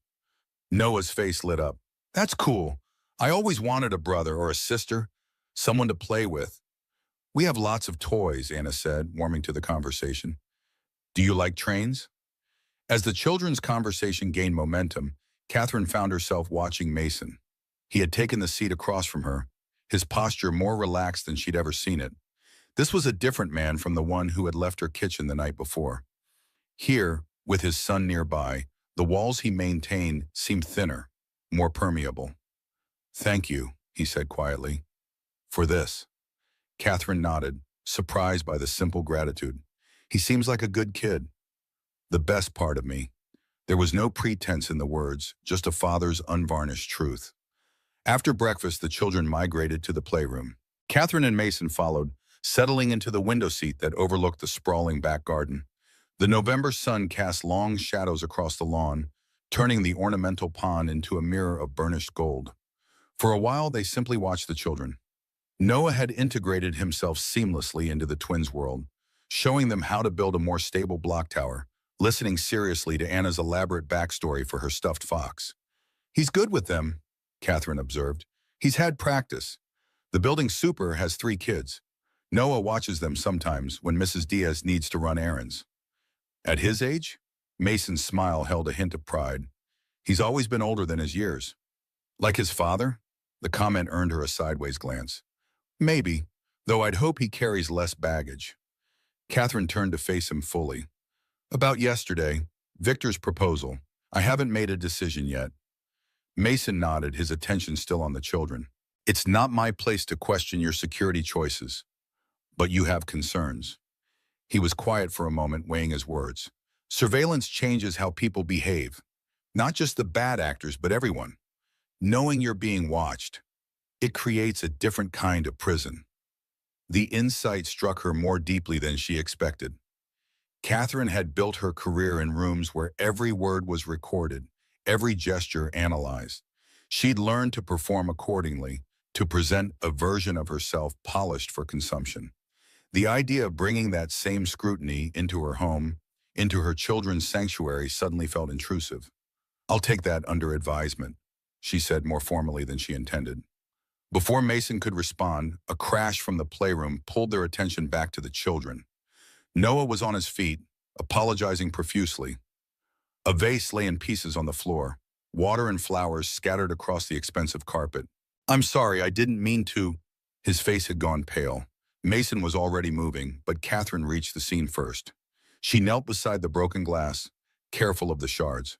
Speaker 1: Noah's face lit up. "That's cool. I always wanted a brother or a sister, someone to play with." "We have lots of toys," Anna said, warming to the conversation. "Do you like trains?" As the children's conversation gained momentum, Catherine found herself watching Mason. He had taken the seat across from her, his posture more relaxed than she'd ever seen it. This was a different man from the one who had left her kitchen the night before. Here, with his son nearby, the walls he maintained seemed thinner, more permeable. "Thank you," he said quietly. "For this." Catherine nodded, surprised by the simple gratitude. "He seems like a good kid." "The best part of me." There was no pretense in the words, just a father's unvarnished truth. After breakfast, the children migrated to the playroom. Catherine and Mason followed, settling into the window seat that overlooked the sprawling back garden. The November sun cast long shadows across the lawn, turning the ornamental pond into a mirror of burnished gold. For a while, they simply watched the children. Noah had integrated himself seamlessly into the twins' world, showing them how to build a more stable block tower, listening seriously to Anna's elaborate backstory for her stuffed fox. "He's good with them," Catherine observed. "He's had practice. The building super has 3 kids. Noah watches them sometimes when Mrs. Diaz needs to run errands." "At his age?" Mason's smile held a hint of pride. "He's always been older than his years." "Like his father?" The comment earned her a sideways glance. "Maybe, though I'd hope he carries less baggage." Catherine turned to face him fully. "About yesterday, Victor's proposal. I haven't made a decision yet." Mason nodded, his attention still on the children. "It's not my place to question your security choices, but you have concerns." He was quiet for a moment, weighing his words. "Surveillance changes how people behave. Not just the bad actors, but everyone. Knowing you're being watched, it creates a different kind of prison." The insight struck her more deeply than she expected. Catherine had built her career in rooms where every word was recorded, every gesture analyzed. She'd learned to perform accordingly, to present a version of herself polished for consumption. The idea of bringing that same scrutiny into her home, into her children's sanctuary, suddenly felt intrusive. "I'll take that under advisement," she said more formally than she intended. Before Mason could respond, a crash from the playroom pulled their attention back to the children. Noah was on his feet, apologizing profusely. A vase lay in pieces on the floor, water and flowers scattered across the expensive carpet. "I'm sorry, I didn't mean to." His face had gone pale. Mason was already moving, but Catherine reached the scene first. She knelt beside the broken glass, careful of the shards.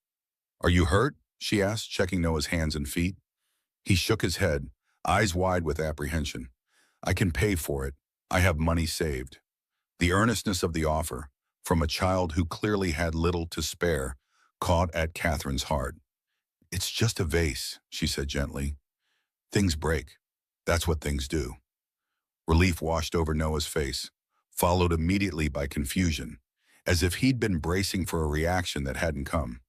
Speaker 1: "Are you hurt?" she asked, checking Noah's hands and feet. He shook his head, eyes wide with apprehension. "I can pay for it. I have money saved." The earnestness of the offer, from a child who clearly had little to spare, caught at Catherine's heart. "It's just a vase," she said gently. "Things break. That's what things do." Relief washed over Noah's face, followed immediately by confusion, as if he'd been bracing for a reaction that hadn't come.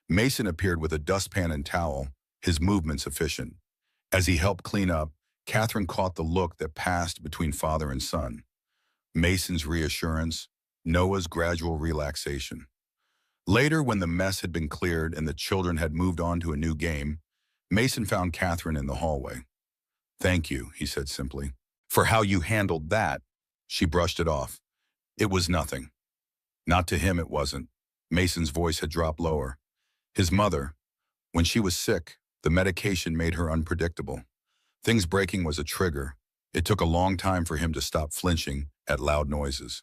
Speaker 1: Mason appeared with a dustpan and towel, his movements efficient. As he helped clean up, Catherine caught the look that passed between father and son. Mason's reassurance, Noah's gradual relaxation. Later, when the mess had been cleared and the children had moved on to a new game, Mason found Catherine in the hallway. "Thank you," he said simply. "For how you handled that." She brushed it off. "It was nothing." Not to him it wasn't. Mason's voice had dropped lower. His mother, when she was sick, the medication made her unpredictable. Things breaking was a trigger. It took a long time for him to stop flinching at loud noises.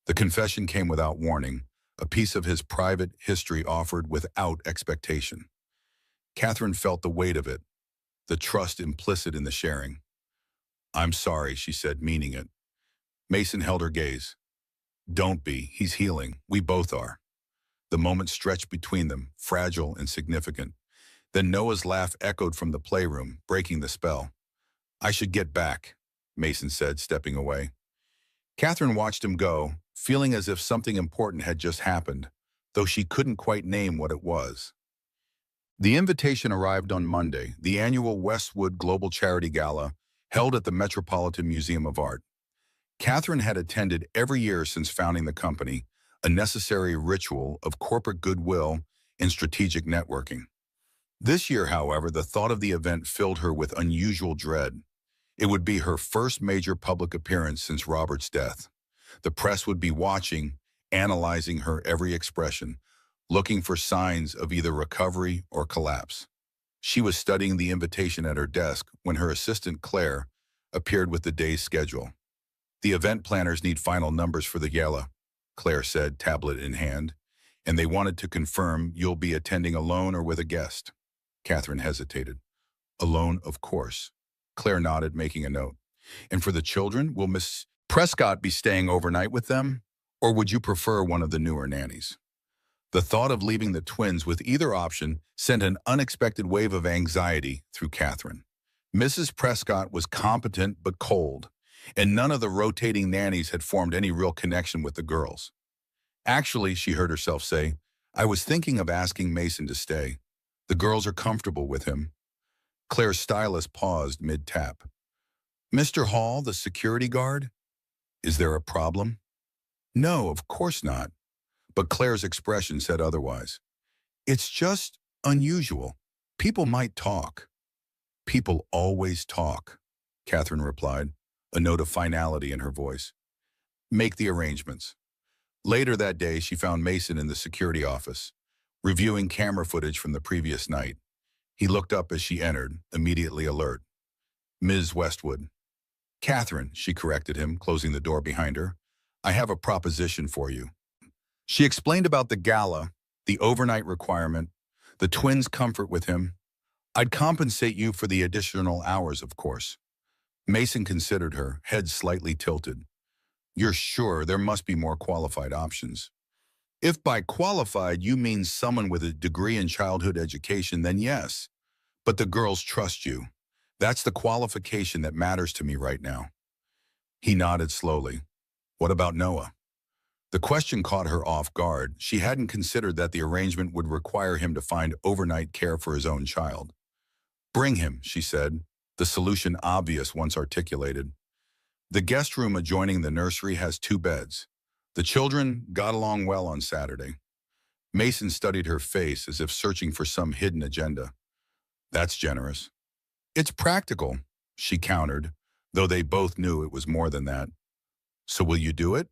Speaker 1: The confession came without warning, a piece of his private history offered without expectation. Catherine felt the weight of it, the trust implicit in the sharing. "I'm sorry," she said, meaning it. Mason held her gaze. "Don't be. He's healing. We both are." The moment stretched between them, fragile and significant. Then Noah's laugh echoed from the playroom, breaking the spell. "I should get back," Mason said, stepping away. Catherine watched him go, feeling as if something important had just happened, though she couldn't quite name what it was. The invitation arrived on Monday, the annual Westwood Global Charity Gala, held at the Metropolitan Museum of Art. Catherine had attended every year since founding the company, a necessary ritual of corporate goodwill and strategic networking. This year, however, the thought of the event filled her with unusual dread. It would be her first major public appearance since Robert's death. The press would be watching, analyzing her every expression, looking for signs of either recovery or collapse. She was studying the invitation at her desk when her assistant, Claire, appeared with the day's schedule. "The event planners need final numbers for the gala," Claire said, tablet in hand, "and they wanted to confirm you'll be attending alone or with a guest." Catherine hesitated. "Alone, of course." Claire nodded, making a note. "And for the children, will Miss Prescott be staying overnight with them? Or would you prefer one of the newer nannies?" The thought of leaving the twins with either option sent an unexpected wave of anxiety through Catherine. Mrs. Prescott was competent but cold, and none of the rotating nannies had formed any real connection with the girls. "Actually," she heard herself say, "I was thinking of asking Mason to stay. The girls are comfortable with him." Claire's stylist paused mid-tap. "Mr. Hall, the security guard? Is there a problem?" "No, of course not." But Claire's expression said otherwise. "It's just unusual. People might talk." "People always talk," Catherine replied, a note of finality in her voice. "Make the arrangements." Later that day, she found Mason in the security office, reviewing camera footage from the previous night. He looked up as she entered, immediately alert. "Ms. Westwood." "Catherine," she corrected him, closing the door behind her. "I have a proposition for you." She explained about the gala, the overnight requirement, the twins' comfort with him. "I'd compensate you for the additional hours, of course." Mason considered her, head slightly tilted. "You're sure there must be more qualified options?" "If by qualified you mean someone with a degree in childhood education, then yes. But the girls trust you. That's the qualification that matters to me right now." He nodded slowly. "What about Noah?" The question caught her off guard. She hadn't considered that the arrangement would require him to find overnight care for his own child. "Bring him," she said, the solution obvious once articulated. "The guest room adjoining the nursery has 2 beds. The children got along well on Saturday." Mason studied her face as if searching for some hidden agenda. "That's generous." "It's practical," she countered, though they both knew it was more than that. "So will you do it?"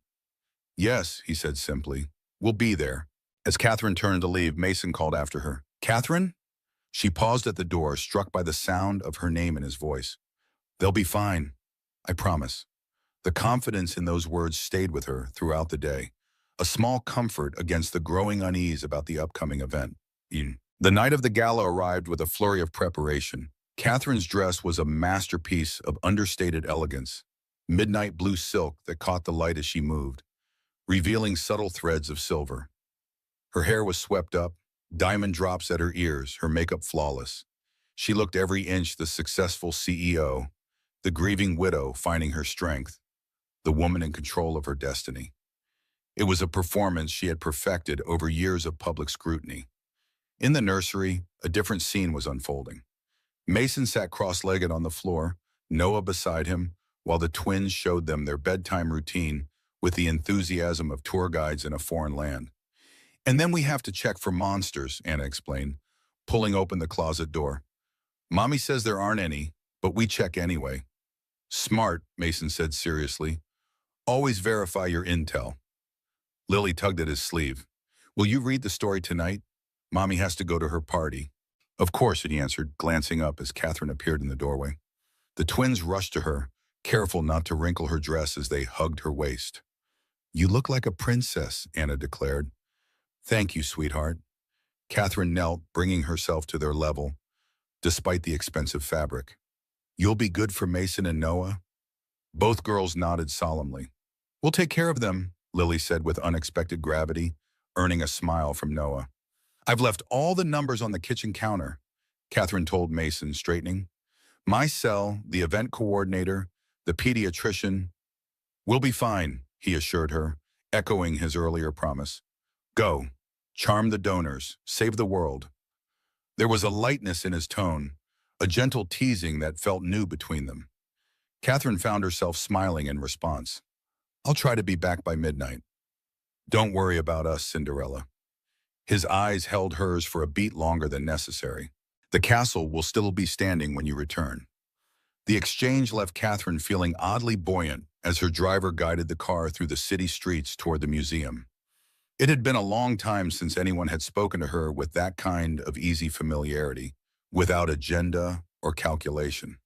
Speaker 1: "Yes," he said simply. "We'll be there." As Catherine turned to leave, Mason called after her. "Catherine?" She paused at the door, struck by the sound of her name in his voice. "They'll be fine. I promise." The confidence in those words stayed with her throughout the day, a small comfort against the growing unease about the upcoming event. The night of the gala arrived with a flurry of preparation. Catherine's dress was a masterpiece of understated elegance, midnight blue silk that caught the light as she moved, revealing subtle threads of silver. Her hair was swept up, diamond drops at her ears, her makeup flawless. She looked every inch the successful CEO, the grieving widow finding her strength, the woman in control of her destiny. It was a performance she had perfected over years of public scrutiny. In the nursery, a different scene was unfolding. Mason sat cross-legged on the floor, Noah beside him, while the twins showed them their bedtime routine with the enthusiasm of tour guides in a foreign land. And then we have to check for monsters, Anna explained, pulling open the closet door. Mommy says there aren't any, but we check anyway. Smart, Mason said seriously. Always verify your intel. Lily tugged at his sleeve. Will you read the story tonight? Mommy has to go to her party. Of course, he answered, glancing up as Catherine appeared in the doorway. The twins rushed to her, careful not to wrinkle her dress as they hugged her waist. You look like a princess, Anna declared. Thank you, sweetheart. Catherine knelt, bringing herself to their level, despite the expensive fabric. You'll be good for Mason and Noah? Both girls nodded solemnly. We'll take care of them, Lily said with unexpected gravity, earning a smile from Noah. I've left all the numbers on the kitchen counter, Catherine told Mason, straightening. My cell, the event coordinator, the pediatrician. We'll be fine, he assured her, echoing his earlier promise. Go. Charm the donors. Save the world. There was a lightness in his tone, a gentle teasing that felt new between them. Catherine found herself smiling in response. I'll try to be back by midnight. Don't worry about us, Cinderella. His eyes held hers for a beat longer than necessary. The castle will still be standing when you return. The exchange left Catherine feeling oddly buoyant as her driver guided the car through the city streets toward the museum. It had been a long time since anyone had spoken to her with that kind of easy familiarity, without agenda or calculation.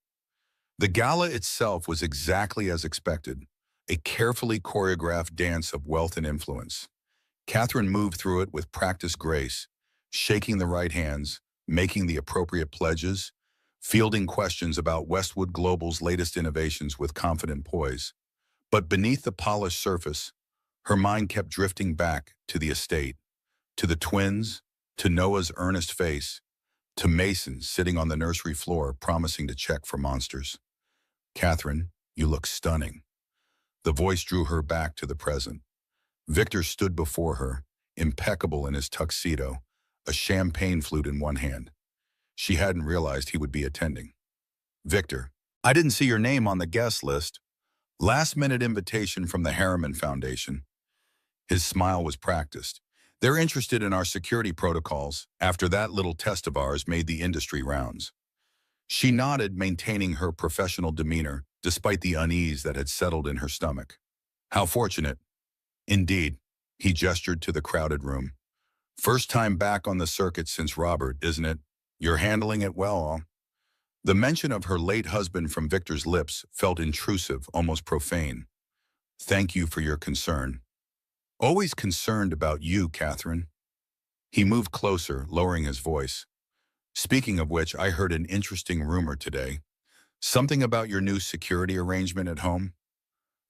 Speaker 1: The gala itself was exactly as expected, a carefully choreographed dance of wealth and influence. Catherine moved through it with practiced grace, shaking the right hands, making the appropriate pledges, fielding questions about Westwood Global's latest innovations with confident poise. But beneath the polished surface, her mind kept drifting back to the estate, to the twins, to Noah's earnest face, to Mason sitting on the nursery floor promising to check for monsters. Catherine, you look stunning. The voice drew her back to the present. Victor stood before her, impeccable in his tuxedo, a champagne flute in one hand. She hadn't realized he would be attending. Victor, I didn't see your name on the guest list. Last-minute invitation from the Harriman Foundation. His smile was practiced. They're interested in our security protocols after that little test of ours made the industry rounds. She nodded, maintaining her professional demeanor, despite the unease that had settled in her stomach. How fortunate. Indeed, he gestured to the crowded room. First time back on the circuit since Robert, isn't it? You're handling it well. The mention of her late husband from Victor's lips felt intrusive, almost profane. Thank you for your concern. Always concerned about you, Catherine. He moved closer, lowering his voice. Speaking of which, I heard an interesting rumor today. Something about your new security arrangement at home?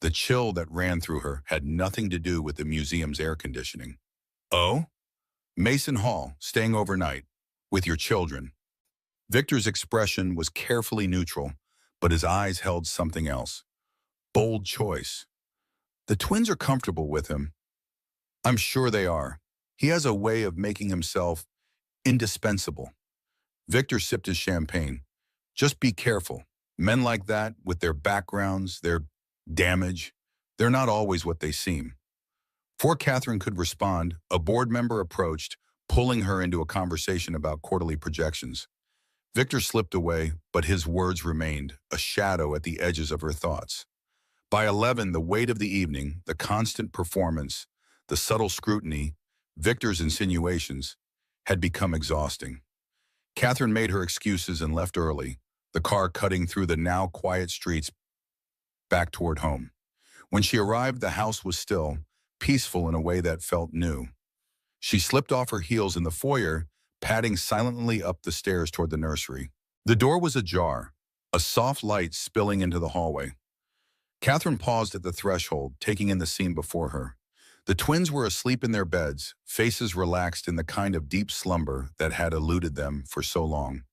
Speaker 1: The chill that ran through her had nothing to do with the museum's air conditioning. Oh? Mason Hall, staying overnight, with your children. Victor's expression was carefully neutral, but his eyes held something else. Bold choice. The twins are comfortable with him. I'm sure they are. He has a way of making himself indispensable. Victor sipped his champagne. Just be careful. Men like that, with their backgrounds, their damage, they're not always what they seem. Before Catherine could respond, a board member approached, pulling her into a conversation about quarterly projections. Victor slipped away, but his words remained, a shadow at the edges of her thoughts. By 11, the weight of the evening, the constant performance, the subtle scrutiny, Victor's insinuations, had become exhausting. Catherine made her excuses and left early, the car cutting through the now quiet streets back toward home. When she arrived, the house was still, peaceful in a way that felt new. She slipped off her heels in the foyer, padding silently up the stairs toward the nursery. The door was ajar, a soft light spilling into the hallway. Catherine paused at the threshold, taking in the scene before her. The twins were asleep in their beds, faces relaxed in the kind of deep slumber that had eluded them for so long.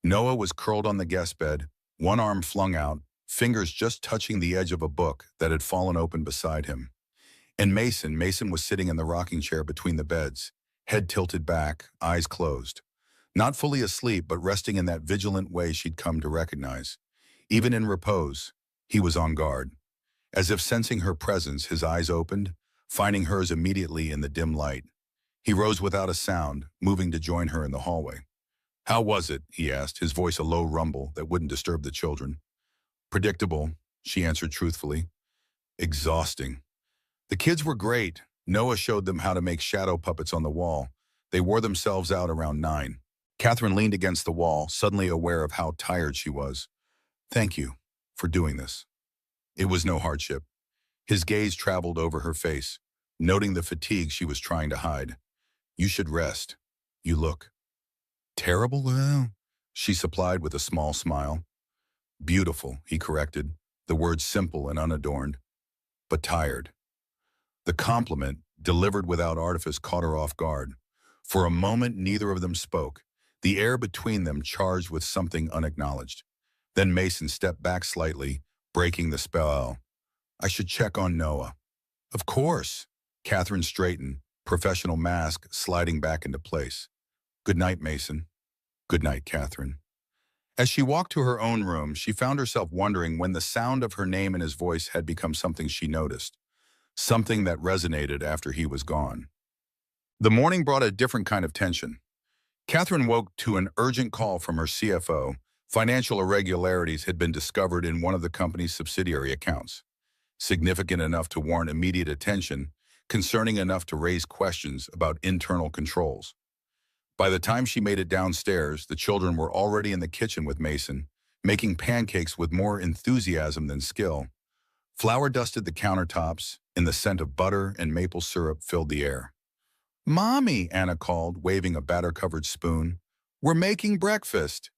Speaker 1: Noah was curled on the guest bed, one arm flung out, fingers just touching the edge of a book that had fallen open beside him. And Mason was sitting in the rocking chair between the beds, head tilted back, eyes closed. Not fully asleep, but resting in that vigilant way she'd come to recognize. Even in repose, he was on guard. As if sensing her presence, his eyes opened, finding hers immediately in the dim light. He rose without a sound, moving to join her in the hallway. "How was it?" he asked, his voice a low rumble that wouldn't disturb the children. "Predictable," she answered truthfully. "Exhausting." The kids were great. Noah showed them how to make shadow puppets on the wall. They wore themselves out around 9. Catherine leaned against the wall, suddenly aware of how tired she was. "Thank you for doing this." It was no hardship. His gaze traveled over her face, noting the fatigue she was trying to hide. "You should rest. You look terrible." She supplied with a small smile. "Beautiful," he corrected, the words simple and unadorned, but tired. The compliment, delivered without artifice, caught her off guard. For a moment, neither of them spoke, the air between them charged with something unacknowledged. Then Mason stepped back slightly, breaking the spell. "I should check on Noah." "Of course." Catherine straightened, professional mask sliding back into place. "Good night, Mason." "Good night, Catherine." As she walked to her own room, she found herself wondering when the sound of her name and his voice had become something she noticed, something that resonated after he was gone. The morning brought a different kind of tension. Catherine woke to an urgent call from her CFO. Financial irregularities had been discovered in one of the company's subsidiary accounts, significant enough to warrant immediate attention, concerning enough to raise questions about internal controls. By the time she made it downstairs, the children were already in the kitchen with Mason, making pancakes with more enthusiasm than skill. Flour dusted the countertops, and the scent of butter and maple syrup filled the air. "Mommy," Anna called, waving a batter-covered spoon. "We're making breakfast."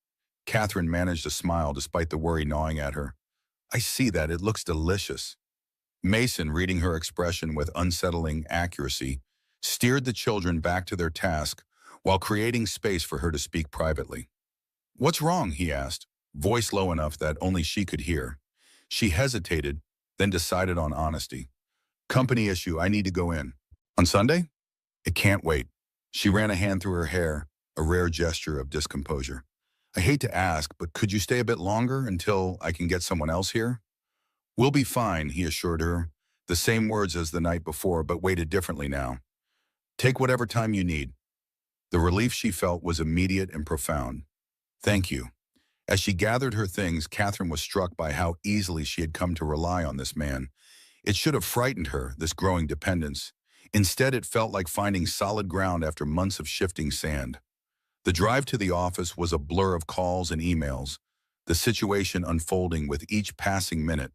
Speaker 1: Catherine managed a smile despite the worry gnawing at her. "I see that. It looks delicious." Mason, reading her expression with unsettling accuracy, steered the children back to their task while creating space for her to speak privately. "What's wrong?" he asked, voice low enough that only she could hear. She hesitated, then decided on honesty. "Company issue. I need to go in." "On Sunday?" "It can't wait." She ran a hand through her hair, a rare gesture of discomposure. "I hate to ask, but could you stay a bit longer until I can get someone else here?" "We'll be fine," he assured her, the same words as the night before, but weighted differently now. "Take whatever time you need." The relief she felt was immediate and profound. "Thank you." As she gathered her things, Catherine was struck by how easily she had come to rely on this man. It should have frightened her, this growing dependence. Instead, it felt like finding solid ground after months of shifting sand. The drive to the office was a blur of calls and emails, the situation unfolding with each passing minute.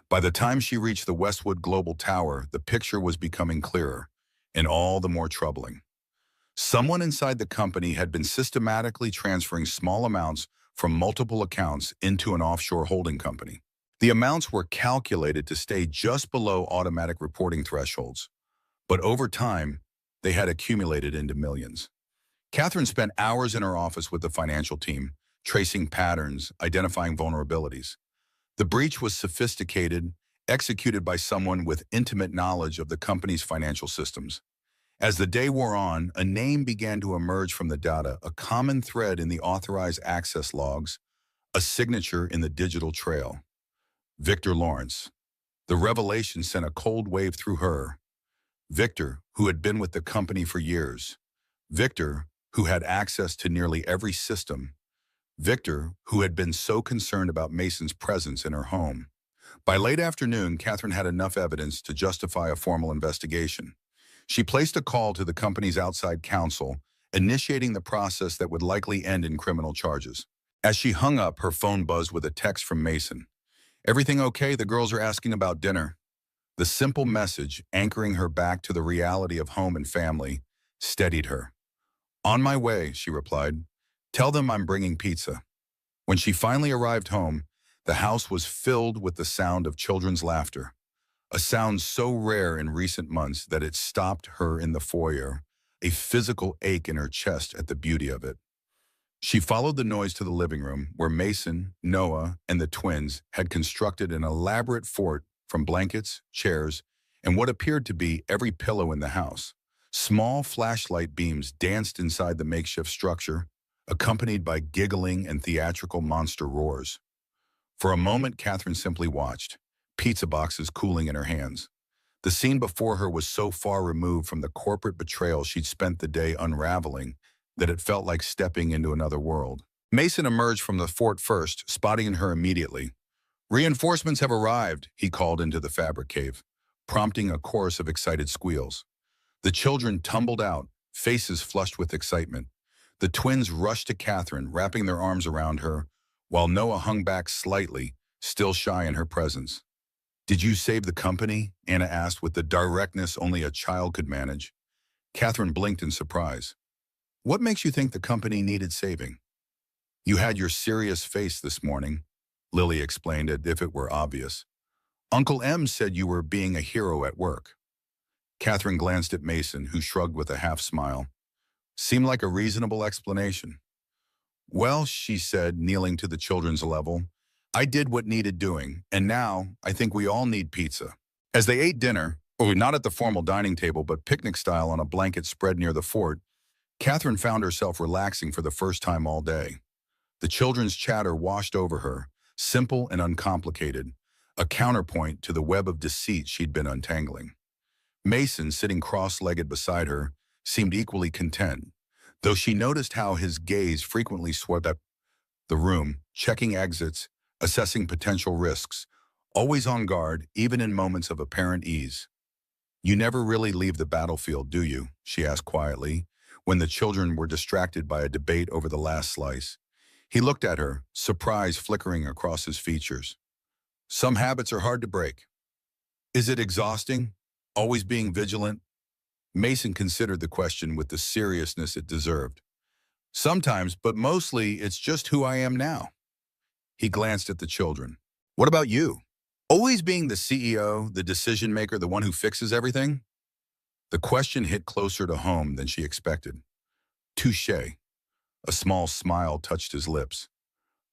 Speaker 1: By the time she reached the Westwood Global Tower, the picture was becoming clearer, and all the more troubling. Someone inside the company had been systematically transferring small amounts from multiple accounts into an offshore holding company. The amounts were calculated to stay just below automatic reporting thresholds, but over time, they had accumulated into millions. Catherine spent hours in her office with the financial team, tracing patterns, identifying vulnerabilities. The breach was sophisticated, executed by someone with intimate knowledge of the company's financial systems. As the day wore on, a name began to emerge from the data, a common thread in the authorized access logs, a signature in the digital trail. Victor Lawrence. The revelation sent a cold wave through her. Victor, who had been with the company for years. Victor, who had access to nearly every system. Victor, who had been so concerned about Mason's presence in her home. By late afternoon, Catherine had enough evidence to justify a formal investigation. She placed a call to the company's outside counsel, initiating the process that would likely end in criminal charges. As she hung up, her phone buzzed with a text from Mason. "Everything okay? The girls are asking about dinner." The simple message, anchoring her back to the reality of home and family, steadied her. "On my way," she replied. "Tell them I'm bringing pizza." When she finally arrived home, the house was filled with the sound of children's laughter, a sound so rare in recent months that it stopped her in the foyer, a physical ache in her chest at the beauty of it. She followed the noise to the living room, where Mason, Noah, and the twins had constructed an elaborate fort from blankets, chairs, and what appeared to be every pillow in the house. Small flashlight beams danced inside the makeshift structure, accompanied by giggling and theatrical monster roars. For a moment, Catherine simply watched, pizza boxes cooling in her hands. The scene before her was so far removed from the corporate betrayal she'd spent the day unraveling that it felt like stepping into another world. Mason emerged from the fort first, spotting her immediately. "Reinforcements have arrived," he called into the fabric cave, prompting a chorus of excited squeals. The children tumbled out, faces flushed with excitement. The twins rushed to Catherine, wrapping their arms around her, while Noah hung back slightly, still shy in her presence. "Did you save the company?" Anna asked with the directness only a child could manage. Catherine blinked in surprise. "What makes you think the company needed saving?" "You had your serious face this morning," Lily explained it if it were obvious. "Uncle M said you were being a hero at work." Catherine glanced at Mason, who shrugged with a half smile. Seemed like a reasonable explanation. "Well," she said, kneeling to the children's level, "I did what needed doing, and now I think we all need pizza." As they ate dinner, not at the formal dining table, but picnic style on a blanket spread near the fort, Catherine found herself relaxing for the first time all day. The children's chatter washed over her, simple and uncomplicated, a counterpoint to the web of deceit she'd been untangling. Mason, sitting cross-legged beside her, seemed equally content, though she noticed how his gaze frequently swept up the room, checking exits, assessing potential risks, always on guard, even in moments of apparent ease. "You never really leave the battlefield, do you?" she asked quietly, when the children were distracted by a debate over the last slice. He looked at her, surprise flickering across his features. "Some habits are hard to break." "Is it exhausting? Always being vigilant?" Mason considered the question with the seriousness it deserved. "Sometimes, but mostly it's just who I am now." He glanced at the children. "What about you? Always being the CEO, the decision maker, the one who fixes everything?" The question hit closer to home than she expected. "Touché." A small smile touched his lips.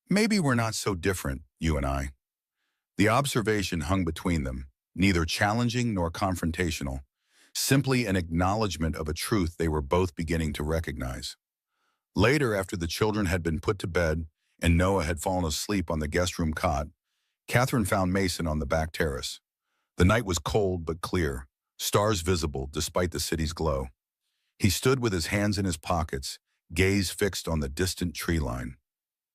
Speaker 1: "Maybe we're not so different, you and I." The observation hung between them, neither challenging nor confrontational, simply an acknowledgement of a truth they were both beginning to recognize. Later, after the children had been put to bed and Noah had fallen asleep on the guest room cot, Catherine found Mason on the back terrace. The night was cold but clear, stars visible despite the city's glow. He stood with his hands in his pockets, gaze fixed on the distant tree line.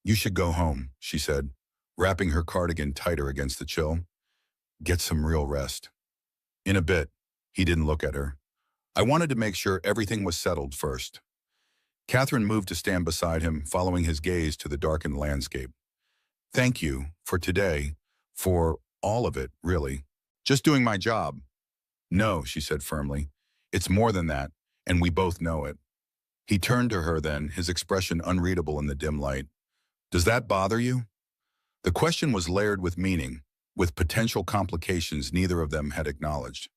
Speaker 1: "You should go home," she said, wrapping her cardigan tighter against the chill. "Get some real rest." "In a bit." He didn't look at her. "I wanted to make sure everything was settled first." Catherine moved to stand beside him, following his gaze to the darkened landscape. "Thank you for today, for all of it, really. Just doing my job." "No," she said firmly. "It's more than that, and we both know it." He turned to her then, his expression unreadable in the dim light. "Does that bother you?" The question was layered with meaning, with potential complications neither of them had acknowledged.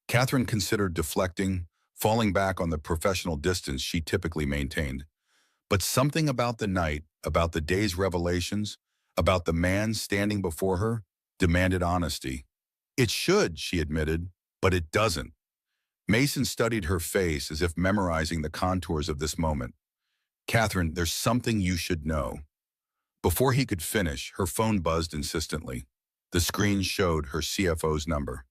Speaker 1: Catherine considered deflecting, falling back on the professional distance she typically maintained. But something about the night, about the day's revelations, about the man standing before her, demanded honesty. "It should," she admitted, "but it doesn't." Mason studied her face as if memorizing the contours of this moment. "Catherine, there's something you should know." Before he could finish, her phone buzzed insistently. The screen showed her CFO's number.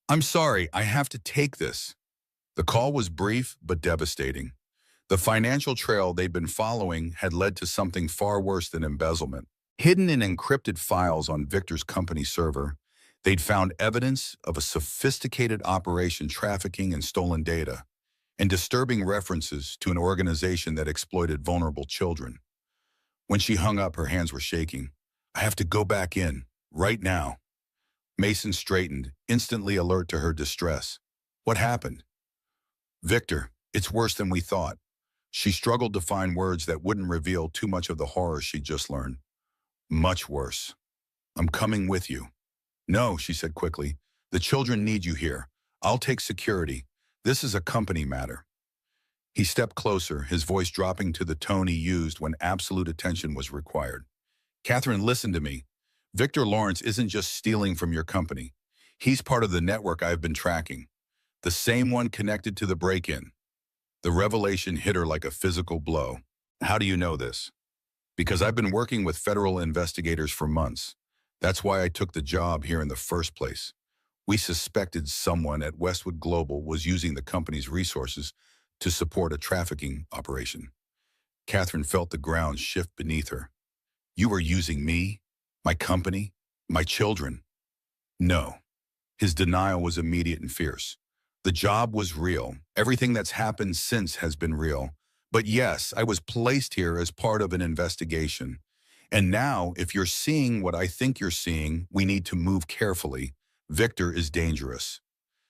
Speaker 1: "I'm sorry, I have to take this." The call was brief but devastating. The financial trail they'd been following had led to something far worse than embezzlement. Hidden in encrypted files on Victor's company server, they'd found evidence of a sophisticated operation trafficking in stolen data, and disturbing references to an organization that exploited vulnerable children. When she hung up, her hands were shaking. "I have to go back in, right now." Mason straightened, instantly alert to her distress. "What happened?" "Victor, it's worse than we thought." She struggled to find words that wouldn't reveal too much of the horror she'd just learned. "Much worse. I'm coming with you." "No," she said quickly. "The children need you here. I'll take security. This is a company matter." He stepped closer, his voice dropping to the tone he used when absolute attention was required. "Catherine, listen to me. Victor Lawrence isn't just stealing from your company. He's part of the network I've been tracking. The same one connected to the break-in." The revelation hit her like a physical blow. "How do you know this?" "Because I've been working with federal investigators for months. That's why I took the job here in the first place. We suspected someone at Westwood Global was using the company's resources to support a trafficking operation. Catherine felt the ground shift beneath her. You were using me, my company, my children. No. His denial was immediate and fierce. The job was real. Everything that's happened since has been real. But yes, I was placed here as part of an investigation. And now, if you're seeing what I think you're seeing, we need to move carefully. Victor is dangerous.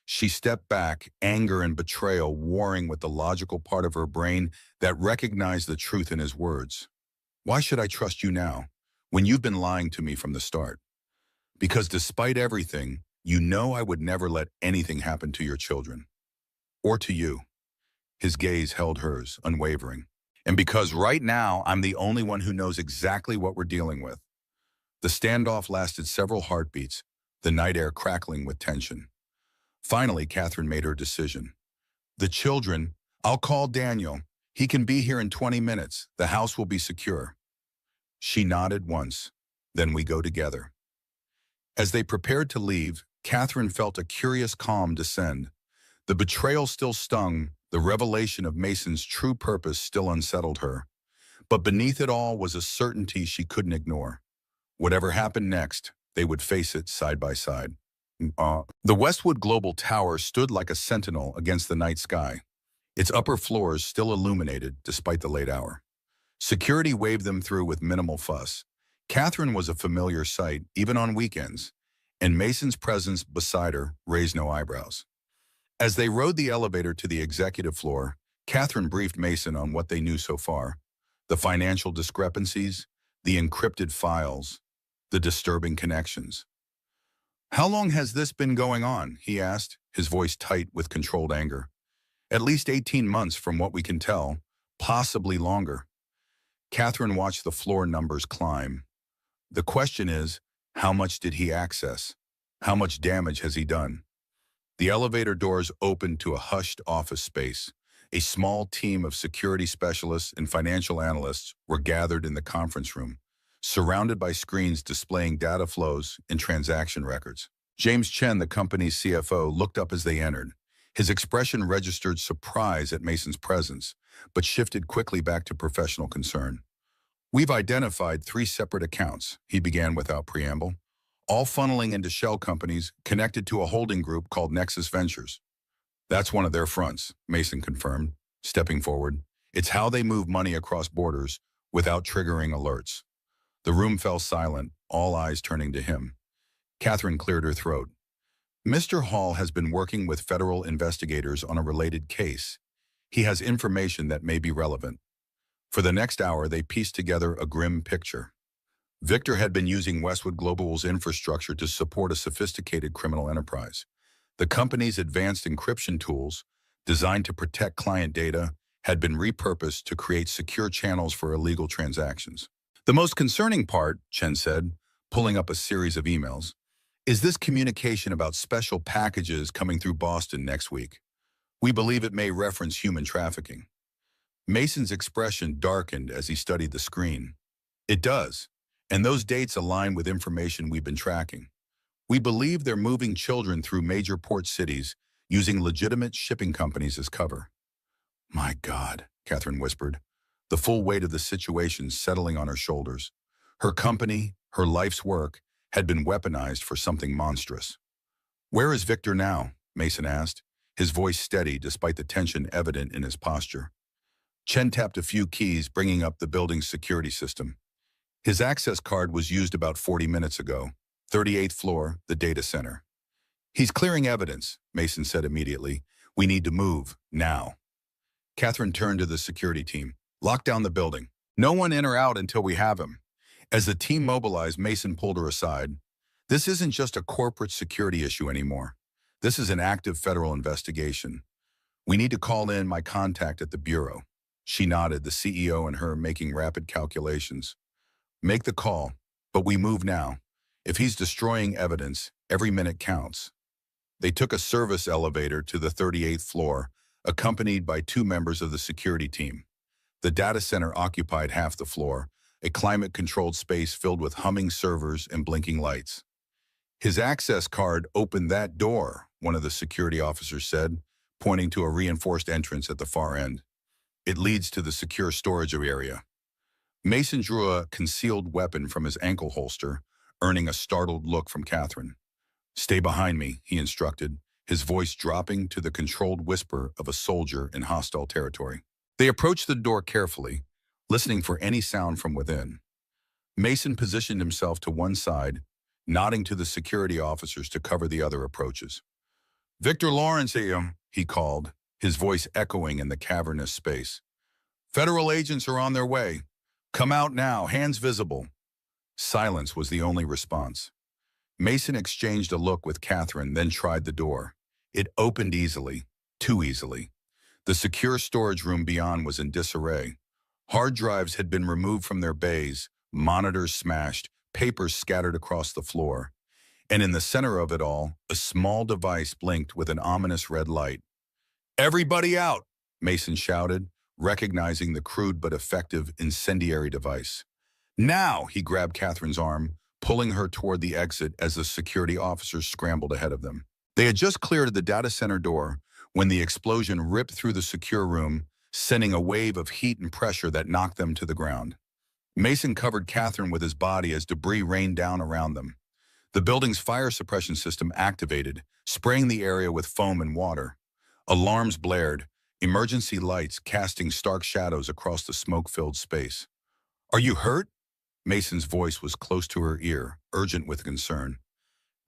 Speaker 1: She stepped back, anger and betrayal warring with the logical part of her brain that recognized the truth in his words. Why should I trust you now, when you've been lying to me from the start? Because despite everything, you know I would never let anything happen to your children. Or to you. His gaze held hers, unwavering. And because right now, I'm the only one who knows exactly what we're dealing with. The standoff lasted several heartbeats, the night air crackling with tension. Finally, Catherine made her decision. The children, I'll call Daniel. He can be here in 20 minutes. The house will be secure. She nodded once. Then we go together. As they prepared to leave, Catherine felt a curious calm descend. The betrayal still stung, the revelation of Mason's true purpose still unsettled her. But beneath it all was a certainty she couldn't ignore. Whatever happened next, they would face it side by side. The Westwood Global Tower stood like a sentinel against the night sky, its upper floors still illuminated despite the late hour. Security waved them through with minimal fuss. Catherine was a familiar sight, even on weekends, and Mason's presence beside her raised no eyebrows. As they rode the elevator to the executive floor, Catherine briefed Mason on what they knew so far: the financial discrepancies, the encrypted files, the disturbing connections. How long has this been going on? He asked, his voice tight with controlled anger. At least 18 months from what we can tell, possibly longer. Catherine watched the floor numbers climb. The question is, how much did he access? How much damage has he done? The elevator doors opened to a hushed office space. A small team of security specialists and financial analysts were gathered in the conference room, surrounded by screens displaying data flows and transaction records. James Chen, the company's CFO, looked up as they entered. His expression registered surprise at Mason's presence, but shifted quickly back to professional concern. We've identified 3 separate accounts, he began without preamble, all funneling into shell companies connected to a holding group called Nexus Ventures. That's one of their fronts, Mason confirmed, stepping forward. It's how they move money across borders without triggering alerts. The room fell silent, all eyes turning to him. Catherine cleared her throat. Mr. Hall has been working with federal investigators on a related case. He has information that may be relevant. For the next hour, they pieced together a grim picture. Victor had been using Westwood Global's infrastructure to support a sophisticated criminal enterprise. The company's advanced encryption tools, designed to protect client data, had been repurposed to create secure channels for illegal transactions. The most concerning part, Chen said, pulling up a series of emails, is this communication about special packages coming through Boston next week. We believe it may reference human trafficking. Mason's expression darkened as he studied the screen. It does, and those dates align with information we've been tracking. We believe they're moving children through major port cities using legitimate shipping companies as cover. My God, Catherine whispered, the full weight of the situation settling on her shoulders. Her company, her life's work, had been weaponized for something monstrous. Where is Victor now? Mason asked, his voice steady despite the tension evident in his posture. Chen tapped a few keys, bringing up the building's security system. His access card was used about 40 minutes ago. 38th floor, the data center. He's clearing evidence, Mason said immediately. We need to move, now. Catherine turned to the security team. Lock down the building. No one in or out until we have him. As the team mobilized, Mason pulled her aside. This isn't just a corporate security issue anymore. This is an active federal investigation. We need to call in my contact at the Bureau. She nodded, the CEO and her making rapid calculations. Make the call, but we move now. If he's destroying evidence, every minute counts. They took a service elevator to the 38th floor, accompanied by 2 members of the security team. The data center occupied half the floor, a climate-controlled space filled with humming servers and blinking lights. His access card opened that door, one of the security officers said, pointing to a reinforced entrance at the far end. It leads to the secure storage area. Mason drew a concealed weapon from his ankle holster, earning a startled look from Catherine. "Stay behind me," he instructed, his voice dropping to the controlled whisper of a soldier in hostile territory. They approached the door carefully, listening for any sound from within. Mason positioned himself to one side, nodding to the security officers to cover the other approaches. "Victor Lawrence here," he called, his voice echoing in the cavernous space. "Federal agents are on their way. Come out now, hands visible." Silence was the only response. Mason exchanged a look with Catherine, then tried the door. It opened easily, too easily. The secure storage room beyond was in disarray. Hard drives had been removed from their bays, monitors smashed, papers scattered across the floor. And in the center of it all, a small device blinked with an ominous red light. "Everybody out!" Mason shouted, recognizing the crude but effective incendiary device. "Now!" He grabbed Catherine's arm, pulling her toward the exit as the security officers scrambled ahead of them. They had just cleared the data center door when the explosion ripped through the secure room, sending a wave of heat and pressure that knocked them to the ground. Mason covered Catherine with his body as debris rained down around them. The building's fire suppression system activated, spraying the area with foam and water. Alarms blared, emergency lights casting stark shadows across the smoke-filled space. "Are you hurt?" Mason's voice was close to her ear, urgent with concern.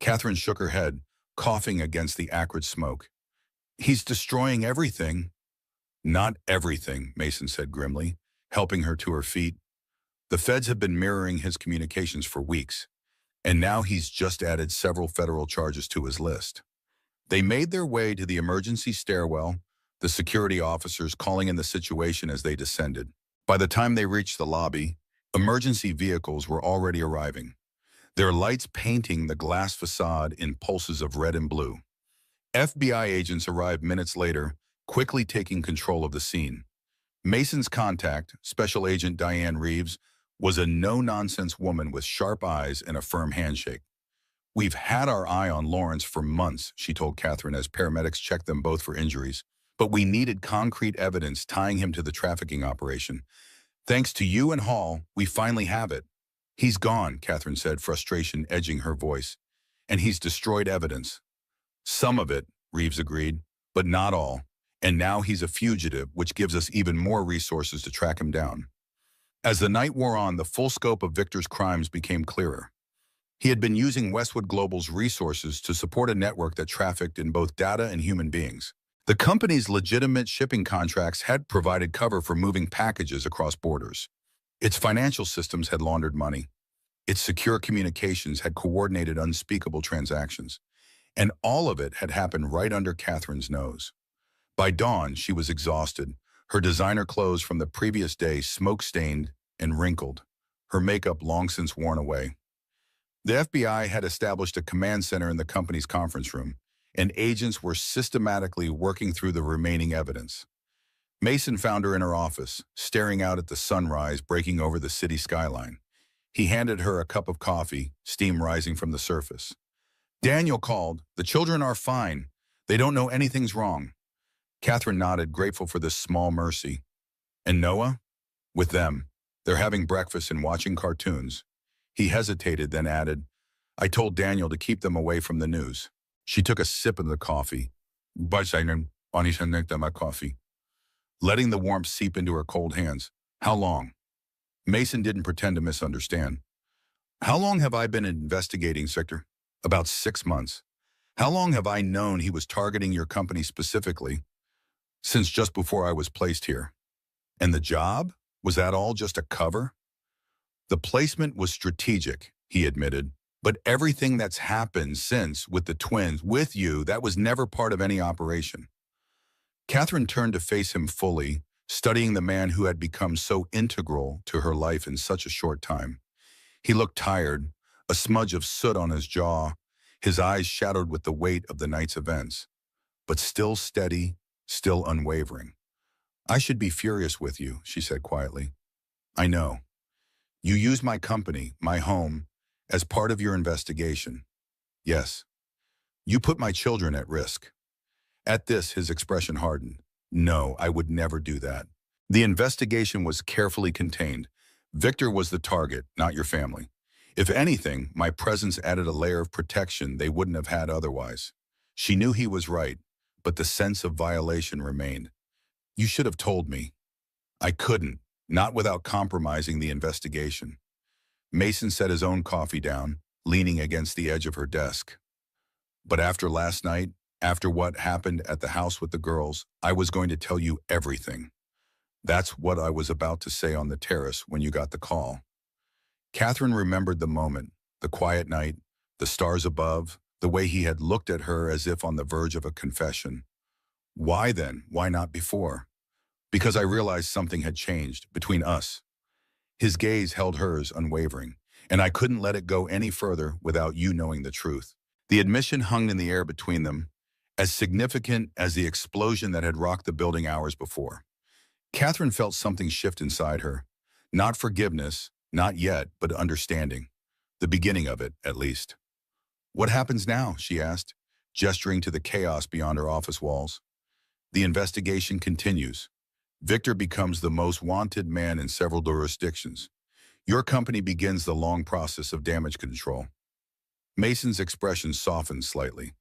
Speaker 1: Catherine shook her head, coughing against the acrid smoke. "He's destroying everything." "Not everything," Mason said grimly, helping her to her feet. "The feds have been mirroring his communications for weeks, and now he's just added several federal charges to his list." They made their way to the emergency stairwell, the security officers calling in the situation as they descended. By the time they reached the lobby, emergency vehicles were already arriving, their lights painting the glass facade in pulses of red and blue. FBI agents arrived minutes later, quickly taking control of the scene. Mason's contact, Special Agent Diane Reeves, was a no-nonsense woman with sharp eyes and a firm handshake. "We've had our eye on Lawrence for months," she told Catherine as paramedics checked them both for injuries. "But we needed concrete evidence tying him to the trafficking operation. Thanks to you and Hall, we finally have it." "He's gone," Catherine said, frustration edging her voice. "And he's destroyed evidence." "Some of it," Reeves agreed, "but not all. And now he's a fugitive, which gives us even more resources to track him down." As the night wore on, the full scope of Victor's crimes became clearer. He had been using Westwood Global's resources to support a network that trafficked in both data and human beings. The company's legitimate shipping contracts had provided cover for moving packages across borders. Its financial systems had laundered money. Its secure communications had coordinated unspeakable transactions. And all of it had happened right under Catherine's nose. By dawn, she was exhausted, her designer clothes from the previous day smoke-stained and wrinkled, her makeup long since worn away. The FBI had established a command center in the company's conference room, and agents were systematically working through the remaining evidence. Mason found her in her office, staring out at the sunrise breaking over the city skyline. He handed her a cup of coffee, steam rising from the surface. "Daniel called. The children are fine. They don't know anything's wrong." Catherine nodded, grateful for this small mercy. "And Noah?" "With them. They're having breakfast and watching cartoons." He hesitated, then added, "I told Daniel to keep them away from the news." She took a sip of the coffee, letting the warmth seep into her cold hands. "How long?" Mason didn't pretend to misunderstand. "How long have I been investigating, Sector?" "About 6 months." "How long have I known he was targeting your company specifically?" "Since just before I was placed here." "And the job? Was that all just a cover?" "The placement was strategic," he admitted. "But everything that's happened since, with the twins, with you, that was never part of any operation." Catherine turned to face him fully, studying the man who had become so integral to her life in such a short time. He looked tired, a smudge of soot on his jaw, his eyes shadowed with the weight of the night's events, but still steady, still unwavering. "I should be furious with you," she said quietly. "I know. You used my company, my home, as part of your investigation. Yes. You put my children at risk. At this, his expression hardened. No, I would never do that. The investigation was carefully contained. Victor was the target, not your family. If anything, my presence added a layer of protection they wouldn't have had otherwise. She knew he was right, but the sense of violation remained. You should have told me. I couldn't, not without compromising the investigation. Mason set his own coffee down, leaning against the edge of her desk. But after last night, after what happened at the house with the girls, I was going to tell you everything. That's what I was about to say on the terrace when you got the call. Catherine remembered the moment, the quiet night, the stars above, the way he had looked at her as if on the verge of a confession. Why then? Why not before? Because I realized something had changed between us. His gaze held hers unwavering, and I couldn't let it go any further without you knowing the truth. The admission hung in the air between them, as significant as the explosion that had rocked the building hours before. Catherine felt something shift inside her. Not forgiveness, not yet, but understanding. The beginning of it, at least. What happens now? She asked, gesturing to the chaos beyond her office walls. The investigation continues. Victor becomes the most wanted man in several jurisdictions. Your company begins the long process of damage control. Mason's expression softened slightly.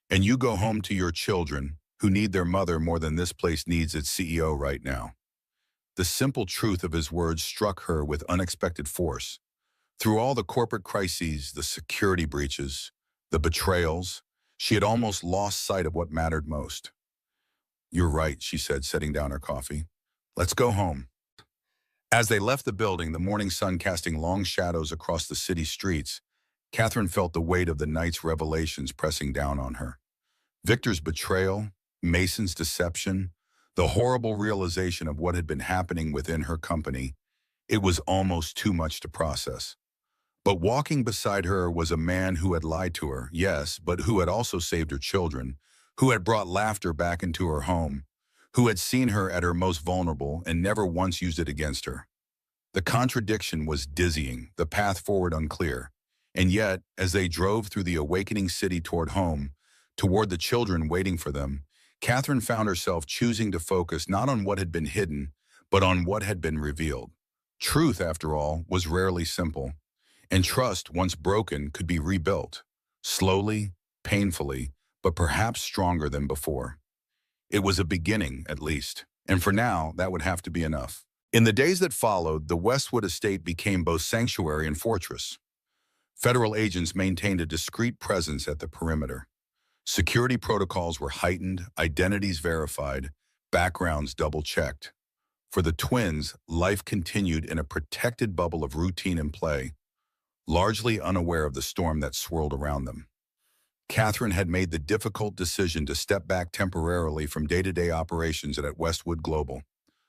Speaker 1: And you go home to your children, who need their mother more than this place needs its CEO right now. The simple truth of his words struck her with unexpected force. Through all the corporate crises, the security breaches, the betrayals, she had almost lost sight of what mattered most. You're right, she said, setting down her coffee. Let's go home. As they left the building, the morning sun casting long shadows across the city streets, Catherine felt the weight of the night's revelations pressing down on her. Victor's betrayal, Mason's deception, the horrible realization of what had been happening within her company, it was almost too much to process. But walking beside her was a man who had lied to her, yes, but who had also saved her children, who had brought laughter back into her home, who had seen her at her most vulnerable and never once used it against her. The contradiction was dizzying, the path forward unclear. And yet, as they drove through the awakening city toward home, toward the children waiting for them, Catherine found herself choosing to focus not on what had been hidden, but on what had been revealed. Truth, after all, was rarely simple, and trust, once broken, could be rebuilt. Slowly, painfully, but perhaps stronger than before. It was a beginning, at least, and for now, that would have to be enough. In the days that followed, the Westwood estate became both sanctuary and fortress. Federal agents maintained a discreet presence at the perimeter. Security protocols were heightened, identities verified, backgrounds double-checked. For the twins, life continued in a protected bubble of routine and play, largely unaware of the storm that swirled around them. Catherine had made the difficult decision to step back temporarily from day-to-day operations at Westwood Global.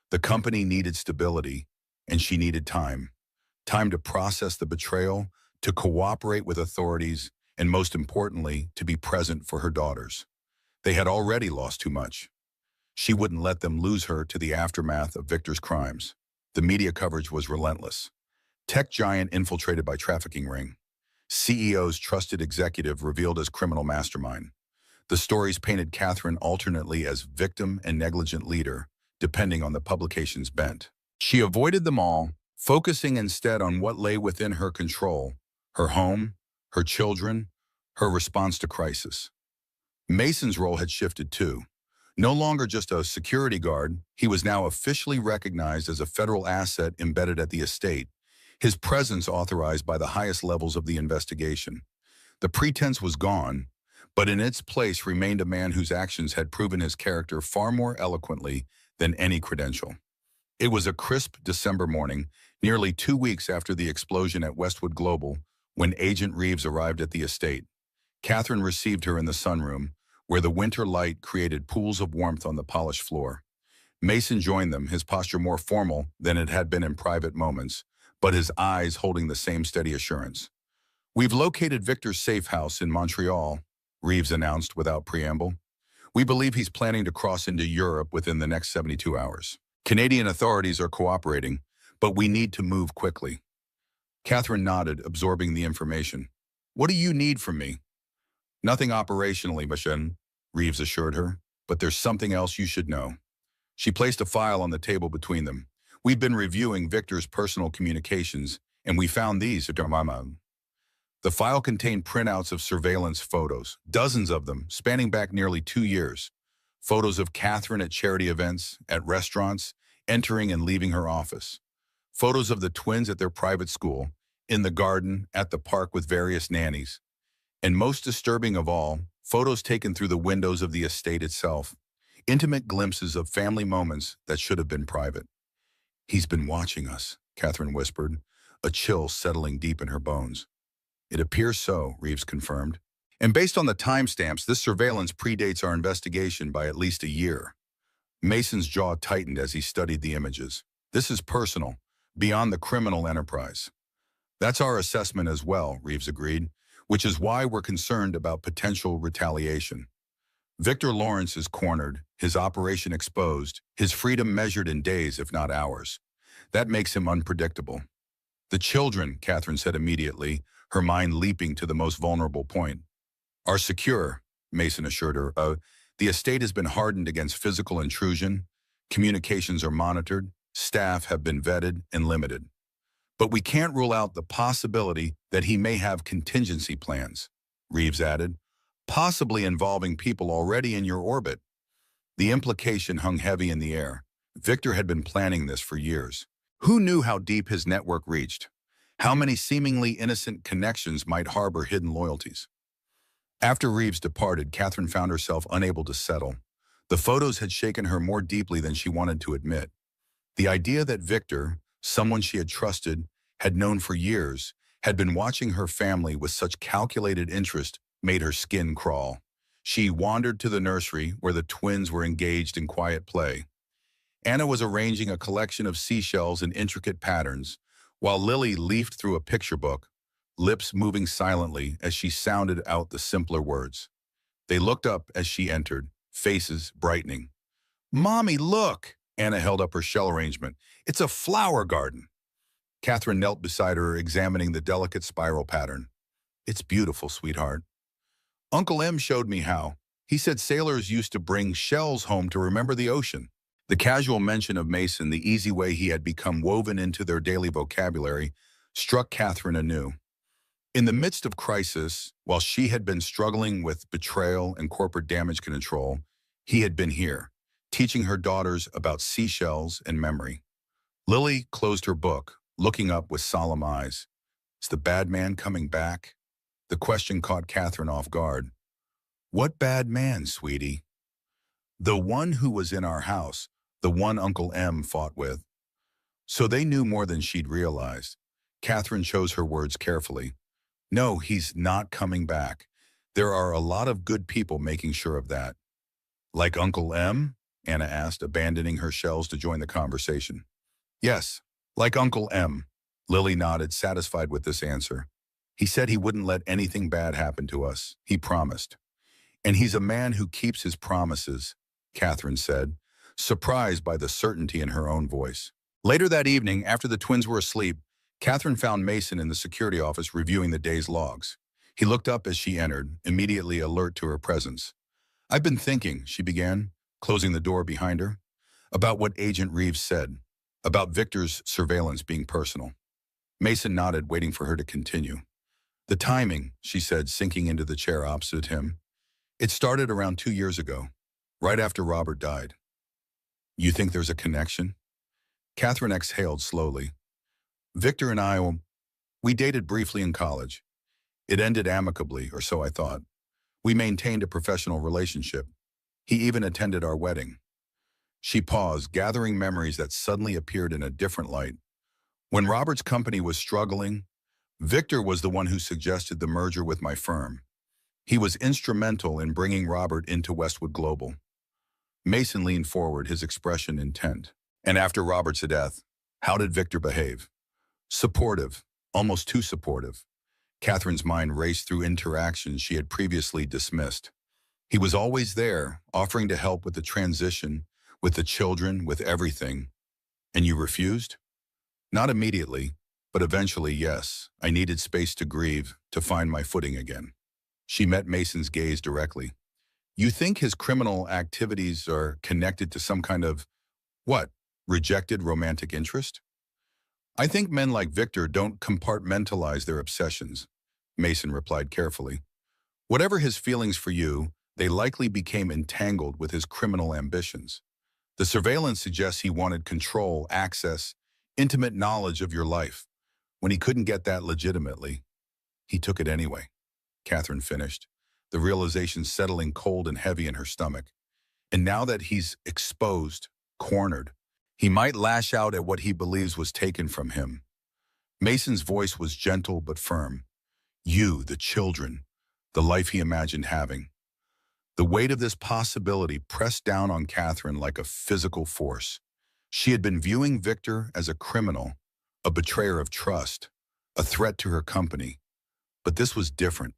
Speaker 1: The company needed stability, and she needed time. Time to process the betrayal, to cooperate with authorities, and most importantly, to be present for her daughters. They had already lost too much. She wouldn't let them lose her to the aftermath of Victor's crimes. The media coverage was relentless. Tech giant infiltrated by trafficking ring. CEO's trusted executive revealed as criminal mastermind. The stories painted Catherine alternately as victim and negligent leader, depending on the publication's bent. She avoided them all, focusing instead on what lay within her control: her home, her children, her response to crisis. Mason's role had shifted too. No longer just a security guard, he was now officially recognized as a federal asset embedded at the estate, his presence authorized by the highest levels of the investigation. The pretense was gone, but in its place remained a man whose actions had proven his character far more eloquently than any credential. It was a crisp December morning, nearly 2 weeks after the explosion at Westwood Global, when Agent Reeves arrived at the estate. Catherine received her in the sunroom, where the winter light created pools of warmth on the polished floor. Mason joined them, his posture more formal than it had been in private moments, but his eyes holding the same steady assurance. "We've located Victor's safe house in Montreal," Reeves announced without preamble. "We believe he's planning to cross into Europe within the next 72 hours. Canadian authorities are cooperating, but we need to move quickly." Catherine nodded, absorbing the information. "What do you need from me?" Nothing operationally, Bashan, Reeves assured her, but there's something else you should know. She placed a file on the table between them. We've been reviewing Victor's personal communications, and we found these. The file contained printouts of surveillance photos, dozens of them, spanning back nearly 2 years. Photos of Catherine at charity events, at restaurants, entering and leaving her office. Photos of the twins at their private school, in the garden, at the park with various nannies. And most disturbing of all, photos taken through the windows of the estate itself. Intimate glimpses of family moments that should have been private. He's been watching us, Catherine whispered, a chill settling deep in her bones. It appears so, Reeves confirmed. And based on the timestamps, this surveillance predates our investigation by at least a year. Mason's jaw tightened as he studied the images. This is personal, beyond the criminal enterprise. That's our assessment as well, Reeves agreed, which is why we're concerned about potential retaliation. Victor Lawrence is cornered, his operation exposed, his freedom measured in days if not hours. That makes him unpredictable. The children, Catherine said immediately, her mind leaping to the most vulnerable point. Are secure, Mason assured her. The estate has been hardened against physical intrusion, communications are monitored, staff have been vetted and limited. But we can't rule out the possibility that he may have contingency plans, Reeves added, possibly involving people already in your orbit. The implication hung heavy in the air. Victor had been planning this for years. Who knew how deep his network reached? How many seemingly innocent connections might harbor hidden loyalties? After Reeves departed, Catherine found herself unable to settle. The photos had shaken her more deeply than she wanted to admit. The idea that Victor, someone she had trusted, had known for years, had been watching her family with such calculated interest made her skin crawl. She wandered to the nursery where the twins were engaged in quiet play. Anna was arranging a collection of seashells in intricate patterns, while Lily leafed through a picture book, lips moving silently as she sounded out the simpler words. They looked up as she entered, faces brightening. "Mommy, look!" Anna held up her shell arrangement. "It's a flower garden." Catherine knelt beside her, examining the delicate spiral pattern. "It's beautiful, sweetheart. Uncle M showed me how. He said sailors used to bring shells home to remember the ocean." The casual mention of Mason, the easy way he had become woven into their daily vocabulary, struck Catherine anew. In the midst of crisis, while she had been struggling with betrayal and corporate damage control, he had been here, teaching her daughters about seashells and memory. Lily closed her book, looking up with solemn eyes. Is the bad man coming back? The question caught Catherine off guard. What bad man, sweetie? The one who was in our house, the one Uncle M fought with. So they knew more than she'd realized. Catherine chose her words carefully. No, he's not coming back. There are a lot of good people making sure of that. Like Uncle M? Anna asked, abandoning her shells to join the conversation. Yes, like Uncle M. Lily nodded, satisfied with this answer. He said he wouldn't let anything bad happen to us. He promised. And he's a man who keeps his promises, Catherine said, surprised by the certainty in her own voice. Later that evening, after the twins were asleep, Catherine found Mason in the security office reviewing the day's logs. He looked up as she entered, immediately alert to her presence. I've been thinking, she began, closing the door behind her, about what Agent Reeves said, about Victor's surveillance being personal. Mason nodded, waiting for her to continue. The timing, she said, sinking into the chair opposite him. It started around 2 years ago, right after Robert died. You think there's a connection? Catherine exhaled slowly. Victor and I, we dated briefly in college. It ended amicably, or so I thought. We maintained a professional relationship. He even attended our wedding. She paused, gathering memories that suddenly appeared in a different light. When Robert's company was struggling, Victor was the one who suggested the merger with my firm. He was instrumental in bringing Robert into Westwood Global. Mason leaned forward, his expression intent. And after Robert's death, how did Victor behave? Supportive, almost too supportive. Catherine's mind raced through interactions she had previously dismissed. He was always there, offering to help with the transition, with the children, with everything. And you refused? Not immediately, but eventually, yes. I needed space to grieve, to find my footing again. She met Mason's gaze directly. You think his criminal activities are connected to some kind of, what, rejected romantic interest? I think men like Victor don't compartmentalize their obsessions, Mason replied carefully. Whatever his feelings for you, they likely became entangled with his criminal ambitions. The surveillance suggests he wanted control, access, intimate knowledge of your life. When he couldn't get that legitimately, he took it anyway. Catherine finished, the realization settling cold and heavy in her stomach. And now that he's exposed, cornered, he might lash out at what he believes was taken from him. Mason's voice was gentle but firm. You, the children, the life he imagined having. The weight of this possibility pressed down on Catherine like a physical force. She had been viewing Victor as a criminal, a betrayer of trust, a threat to her company. But this was different,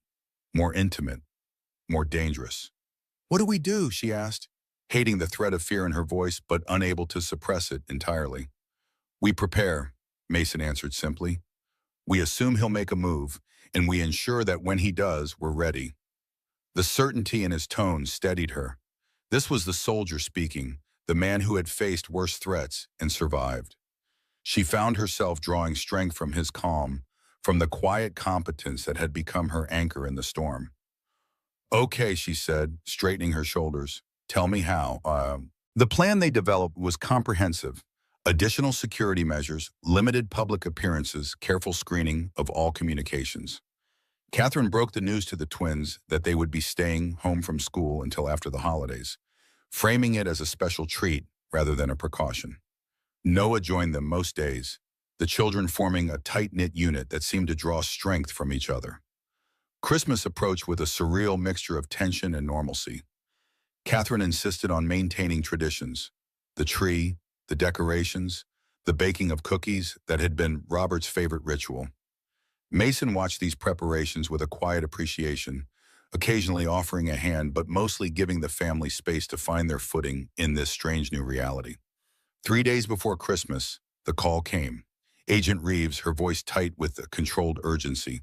Speaker 1: more intimate, more dangerous. What do we do? She asked, hating the threat of fear in her voice but unable to suppress it entirely. We prepare, Mason answered simply. We assume he'll make a move, and we ensure that when he does, we're ready. The certainty in his tone steadied her. This was the soldier speaking, the man who had faced worse threats and survived. She found herself drawing strength from his calm, from the quiet competence that had become her anchor in the storm. Okay, she said, straightening her shoulders. Tell me how. The plan they developed was comprehensive. Additional security measures, limited public appearances, careful screening of all communications. Catherine broke the news to the twins that they would be staying home from school until after the holidays, framing it as a special treat rather than a precaution. Noah joined them most days, the children forming a tight-knit unit that seemed to draw strength from each other. Christmas approached with a surreal mixture of tension and normalcy. Catherine insisted on maintaining traditions, the tree, the decorations, the baking of cookies that had been Robert's favorite ritual. Mason watched these preparations with a quiet appreciation, occasionally offering a hand but mostly giving the family space to find their footing in this strange new reality. 3 days before Christmas, the call came. Agent Reeves, her voice tight with a controlled urgency.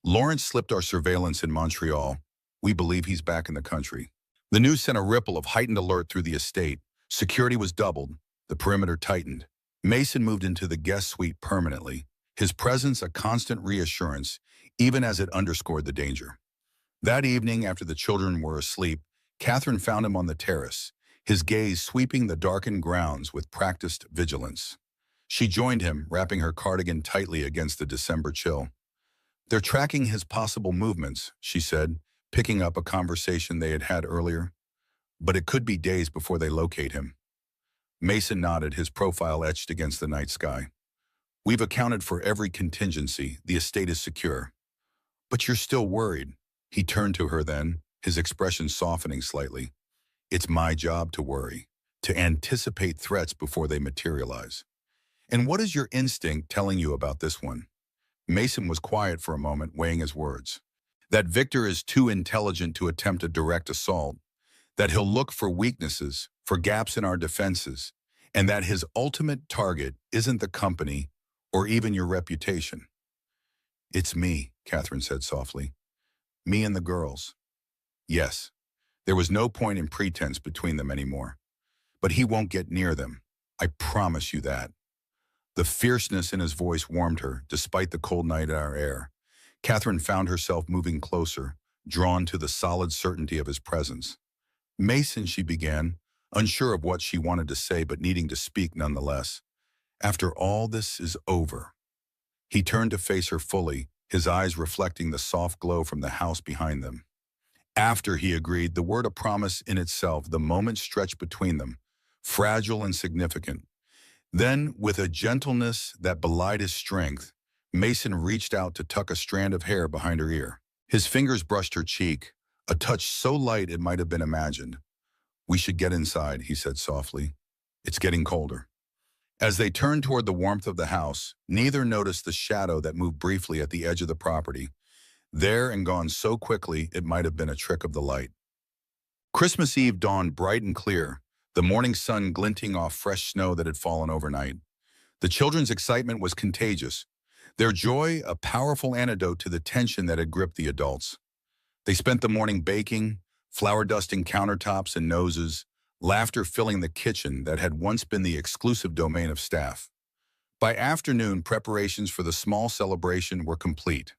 Speaker 1: Lawrence slipped our surveillance in Montreal. We believe he's back in the country. The news sent a ripple of heightened alert through the estate. Security was doubled. The perimeter tightened. Mason moved into the guest suite permanently, his presence a constant reassurance, even as it underscored the danger. That evening, after the children were asleep, Catherine found him on the terrace, his gaze sweeping the darkened grounds with practiced vigilance. She joined him, wrapping her cardigan tightly against the December chill. They're tracking his possible movements, she said, picking up a conversation they had had earlier. But it could be days before they locate him. Mason nodded, his profile etched against the night sky. We've accounted for every contingency. The estate is secure. But you're still worried. He turned to her then, his expression softening slightly. It's my job to worry, to anticipate threats before they materialize. And what is your instinct telling you about this one? Mason was quiet for a moment, weighing his words. That Victor is too intelligent to attempt a direct assault, that he'll look for weaknesses, for gaps in our defenses, and that his ultimate target isn't the company or even your reputation. It's me, Catherine said softly. Me and the girls. Yes, there was no point in pretense between them anymore. But he won't get near them. I promise you that. The fierceness in his voice warmed her, despite the cold night in our air. Catherine found herself moving closer, drawn to the solid certainty of his presence. Mason, she began, unsure of what she wanted to say but needing to speak nonetheless. After all this is over. He turned to face her fully, his eyes reflecting the soft glow from the house behind them. After, he agreed, the word a promise in itself, the moment stretched between them, fragile and significant. Then, with a gentleness that belied his strength, Mason reached out to tuck a strand of hair behind her ear. His fingers brushed her cheek, a touch so light it might have been imagined. We should get inside, he said softly. It's getting colder. As they turned toward the warmth of the house, neither noticed the shadow that moved briefly at the edge of the property, there and gone so quickly it might have been a trick of the light. Christmas Eve dawned bright and clear, the morning sun glinting off fresh snow that had fallen overnight. The children's excitement was contagious, their joy a powerful antidote to the tension that had gripped the adults. They spent the morning baking, flour dusting countertops and noses, laughter filling the kitchen that had once been the exclusive domain of staff. By afternoon, preparations for the small celebration were complete.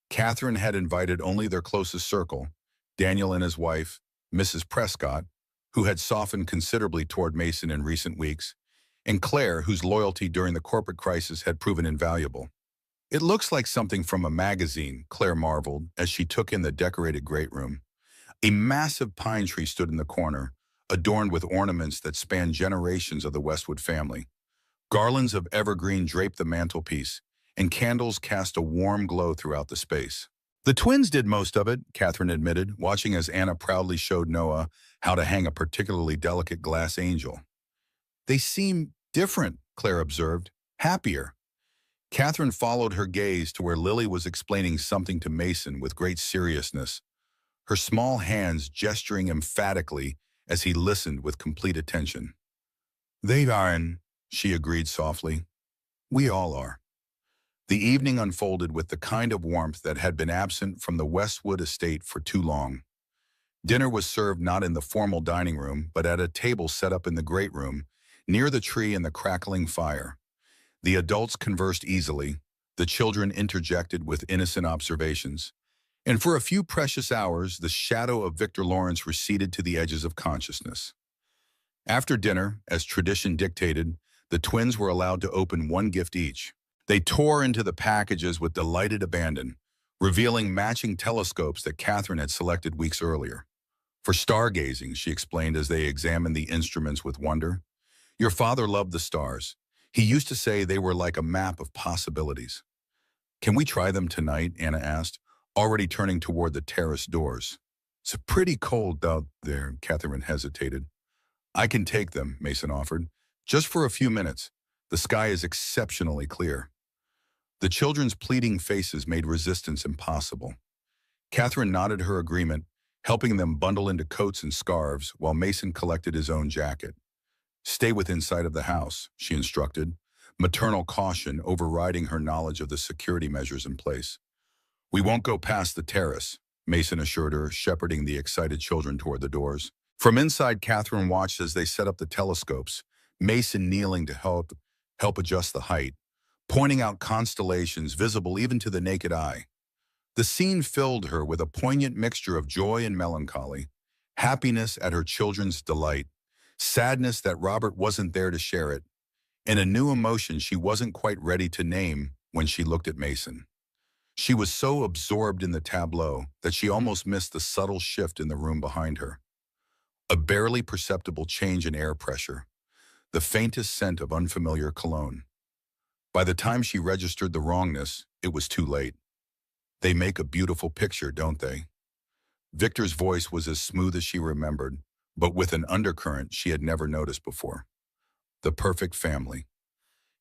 Speaker 1: Catherine had invited only their closest circle, Daniel and his wife, Mrs. Prescott, who had softened considerably toward Mason in recent weeks, and Claire, whose loyalty during the corporate crisis had proven invaluable. "It looks like something from a magazine," Claire marveled as she took in the decorated great room. A massive pine tree stood in the corner, adorned with ornaments that spanned generations of the Westwood family. Garlands of evergreen draped the mantelpiece, and candles cast a warm glow throughout the space. "The twins did most of it," Catherine admitted, watching as Anna proudly showed Noah how to hang a particularly delicate glass angel. "They seem different," Claire observed, "happier." Catherine followed her gaze to where Lily was explaining something to Mason with great seriousness, her small hands gesturing emphatically as he listened with complete attention. "They are," she agreed softly. "We all are." The evening unfolded with the kind of warmth that had been absent from the Westwood estate for too long. Dinner was served not in the formal dining room, but at a table set up in the great room, near the tree and the crackling fire. The adults conversed easily, the children interjected with innocent observations, and for a few precious hours the shadow of Victor Lawrence receded to the edges of consciousness. After dinner, as tradition dictated, the twins were allowed to open one gift each. They tore into the packages with delighted abandon, revealing matching telescopes that Catherine had selected weeks earlier. "For stargazing," she explained as they examined the instruments with wonder. "Your father loved the stars. He used to say they were like a map of possibilities." "Can we try them tonight?" Anna asked, already turning toward the terrace doors. "It's pretty cold out there," Catherine hesitated. "I can take them," Mason offered. "Just for a few minutes. The sky is exceptionally clear." The children's pleading faces made resistance impossible. Catherine nodded her agreement, helping them bundle into coats and scarves while Mason collected his own jacket. "Stay within sight of the house," she instructed, maternal caution overriding her knowledge of the security measures in place. "We won't go past the terrace," Mason assured her, shepherding the excited children toward the doors. From inside, Catherine watched as they set up the telescopes, Mason kneeling to help adjust the height, pointing out constellations visible even to the naked eye. The scene filled her with a poignant mixture of joy and melancholy, happiness at her children's delight, sadness that Robert wasn't there to share it, and a new emotion she wasn't quite ready to name when she looked at Mason. She was so absorbed in the tableau that she almost missed the subtle shift in the room behind her. A barely perceptible change in air pressure, the faintest scent of unfamiliar cologne. By the time she registered the wrongness, it was too late. "They make a beautiful picture, don't they?" Victor's voice was as smooth as she remembered, but with an undercurrent she had never noticed before. The perfect family.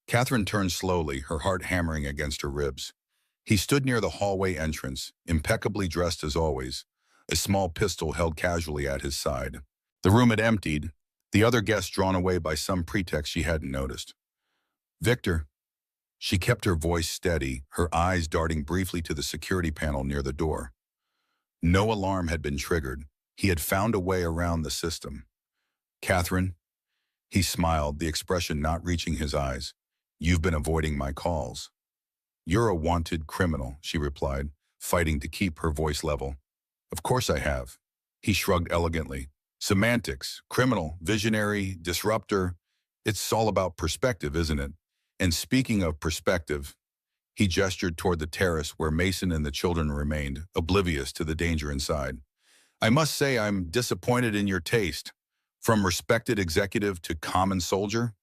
Speaker 1: Catherine turned slowly, her heart hammering against her ribs. He stood near the hallway entrance, impeccably dressed as always, a small pistol held casually at his side. The room had emptied, the other guests drawn away by some pretext she hadn't noticed. "Victor." She kept her voice steady, her eyes darting briefly to the security panel near the door. No alarm had been triggered. He had found a way around the system. "Catherine." He smiled, the expression not reaching his eyes. "You've been avoiding my calls." "You're a wanted criminal," she replied, fighting to keep her voice level. "Of course I have." He shrugged elegantly. "Semantics, criminal, visionary, disruptor. It's all about perspective, isn't it? And speaking of perspective," he gestured toward the terrace where Mason and the children remained, oblivious to the danger inside. "I must say I'm disappointed in your taste. From respected executive to common soldier?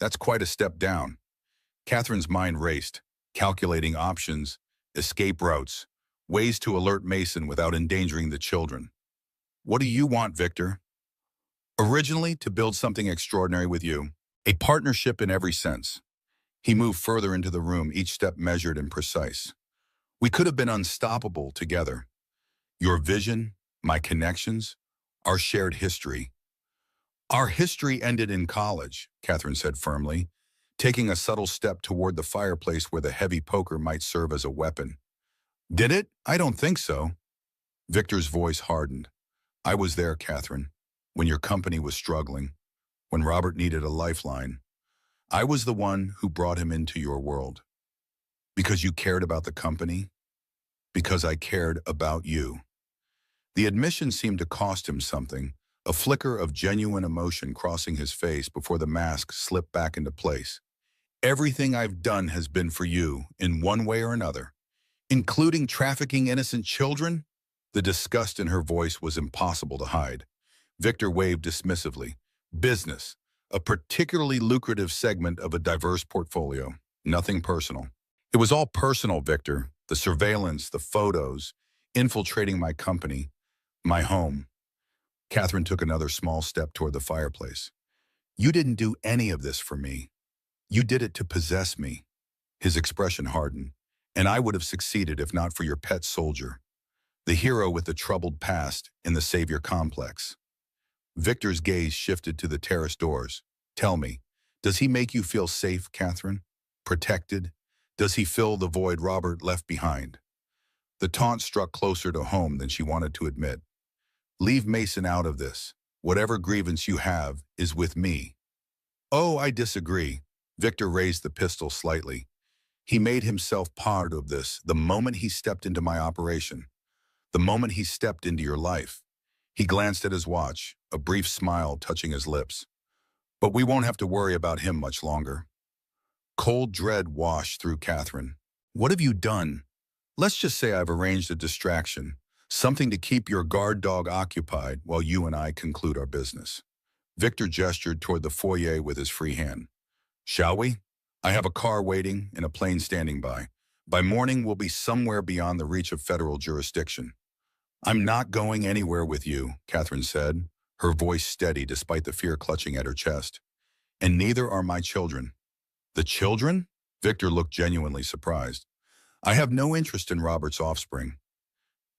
Speaker 1: That's quite a step down." Catherine's mind raced, calculating options, escape routes, ways to alert Mason without endangering the children. "What do you want, Victor?" "Originally, to build something extraordinary with you. A partnership in every sense." He moved further into the room, each step measured and precise. "We could have been unstoppable together. Your vision, my connections, our shared history." "Our history ended in college," Catherine said firmly, taking a subtle step toward the fireplace where the heavy poker might serve as a weapon. "Did it? I don't think so." Victor's voice hardened. I was there, Catherine, when your company was struggling, when Robert needed a lifeline. I was the one who brought him into your world. Because you cared about the company, because I cared about you. The admission seemed to cost him something, a flicker of genuine emotion crossing his face before the mask slipped back into place. Everything I've done has been for you, in one way or another, including trafficking innocent children? The disgust in her voice was impossible to hide. Victor waved dismissively. Business, a particularly lucrative segment of a diverse portfolio. Nothing personal. It was all personal, Victor. The surveillance, the photos, infiltrating my company, my home. Catherine took another small step toward the fireplace. You didn't do any of this for me. You did it to possess me. His expression hardened. And I would have succeeded if not for your pet soldier, the hero with the troubled past in the savior complex. Victor's gaze shifted to the terrace doors. Tell me, does he make you feel safe, Catherine? Protected? Does he fill the void Robert left behind? The taunt struck closer to home than she wanted to admit. Leave Mason out of this. Whatever grievance you have is with me. Oh, I disagree. Victor raised the pistol slightly. He made himself part of this the moment he stepped into my operation, the moment he stepped into your life. He glanced at his watch, a brief smile touching his lips. But we won't have to worry about him much longer. Cold dread washed through Catherine. What have you done? Let's just say I've arranged a distraction, something to keep your guard dog occupied while you and I conclude our business. Victor gestured toward the foyer with his free hand. Shall we? I have a car waiting and a plane standing by. By morning, we'll be somewhere beyond the reach of federal jurisdiction. I'm not going anywhere with you, Catherine said, her voice steady despite the fear clutching at her chest. And neither are my children. The children? Victor looked genuinely surprised. I have no interest in Robert's offspring.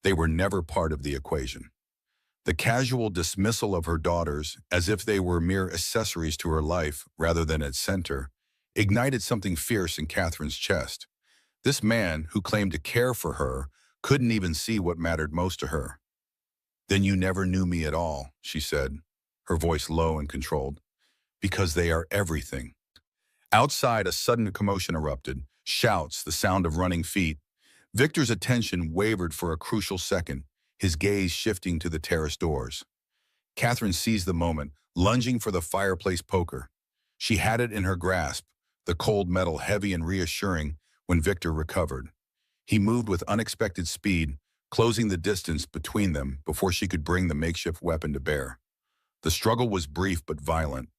Speaker 1: They were never part of the equation. The casual dismissal of her daughters, as if they were mere accessories to her life rather than its center, ignited something fierce in Catherine's chest. This man, who claimed to care for her, couldn't even see what mattered most to her. Then you never knew me at all, she said, her voice low and controlled. Because they are everything. Outside, a sudden commotion erupted. Shouts, the sound of running feet. Victor's attention wavered for a crucial second, his gaze shifting to the terrace doors. Catherine seized the moment, lunging for the fireplace poker. She had it in her grasp, the cold metal heavy and reassuring when Victor recovered. He moved with unexpected speed, closing the distance between them before she could bring the makeshift weapon to bear. The struggle was brief but violent.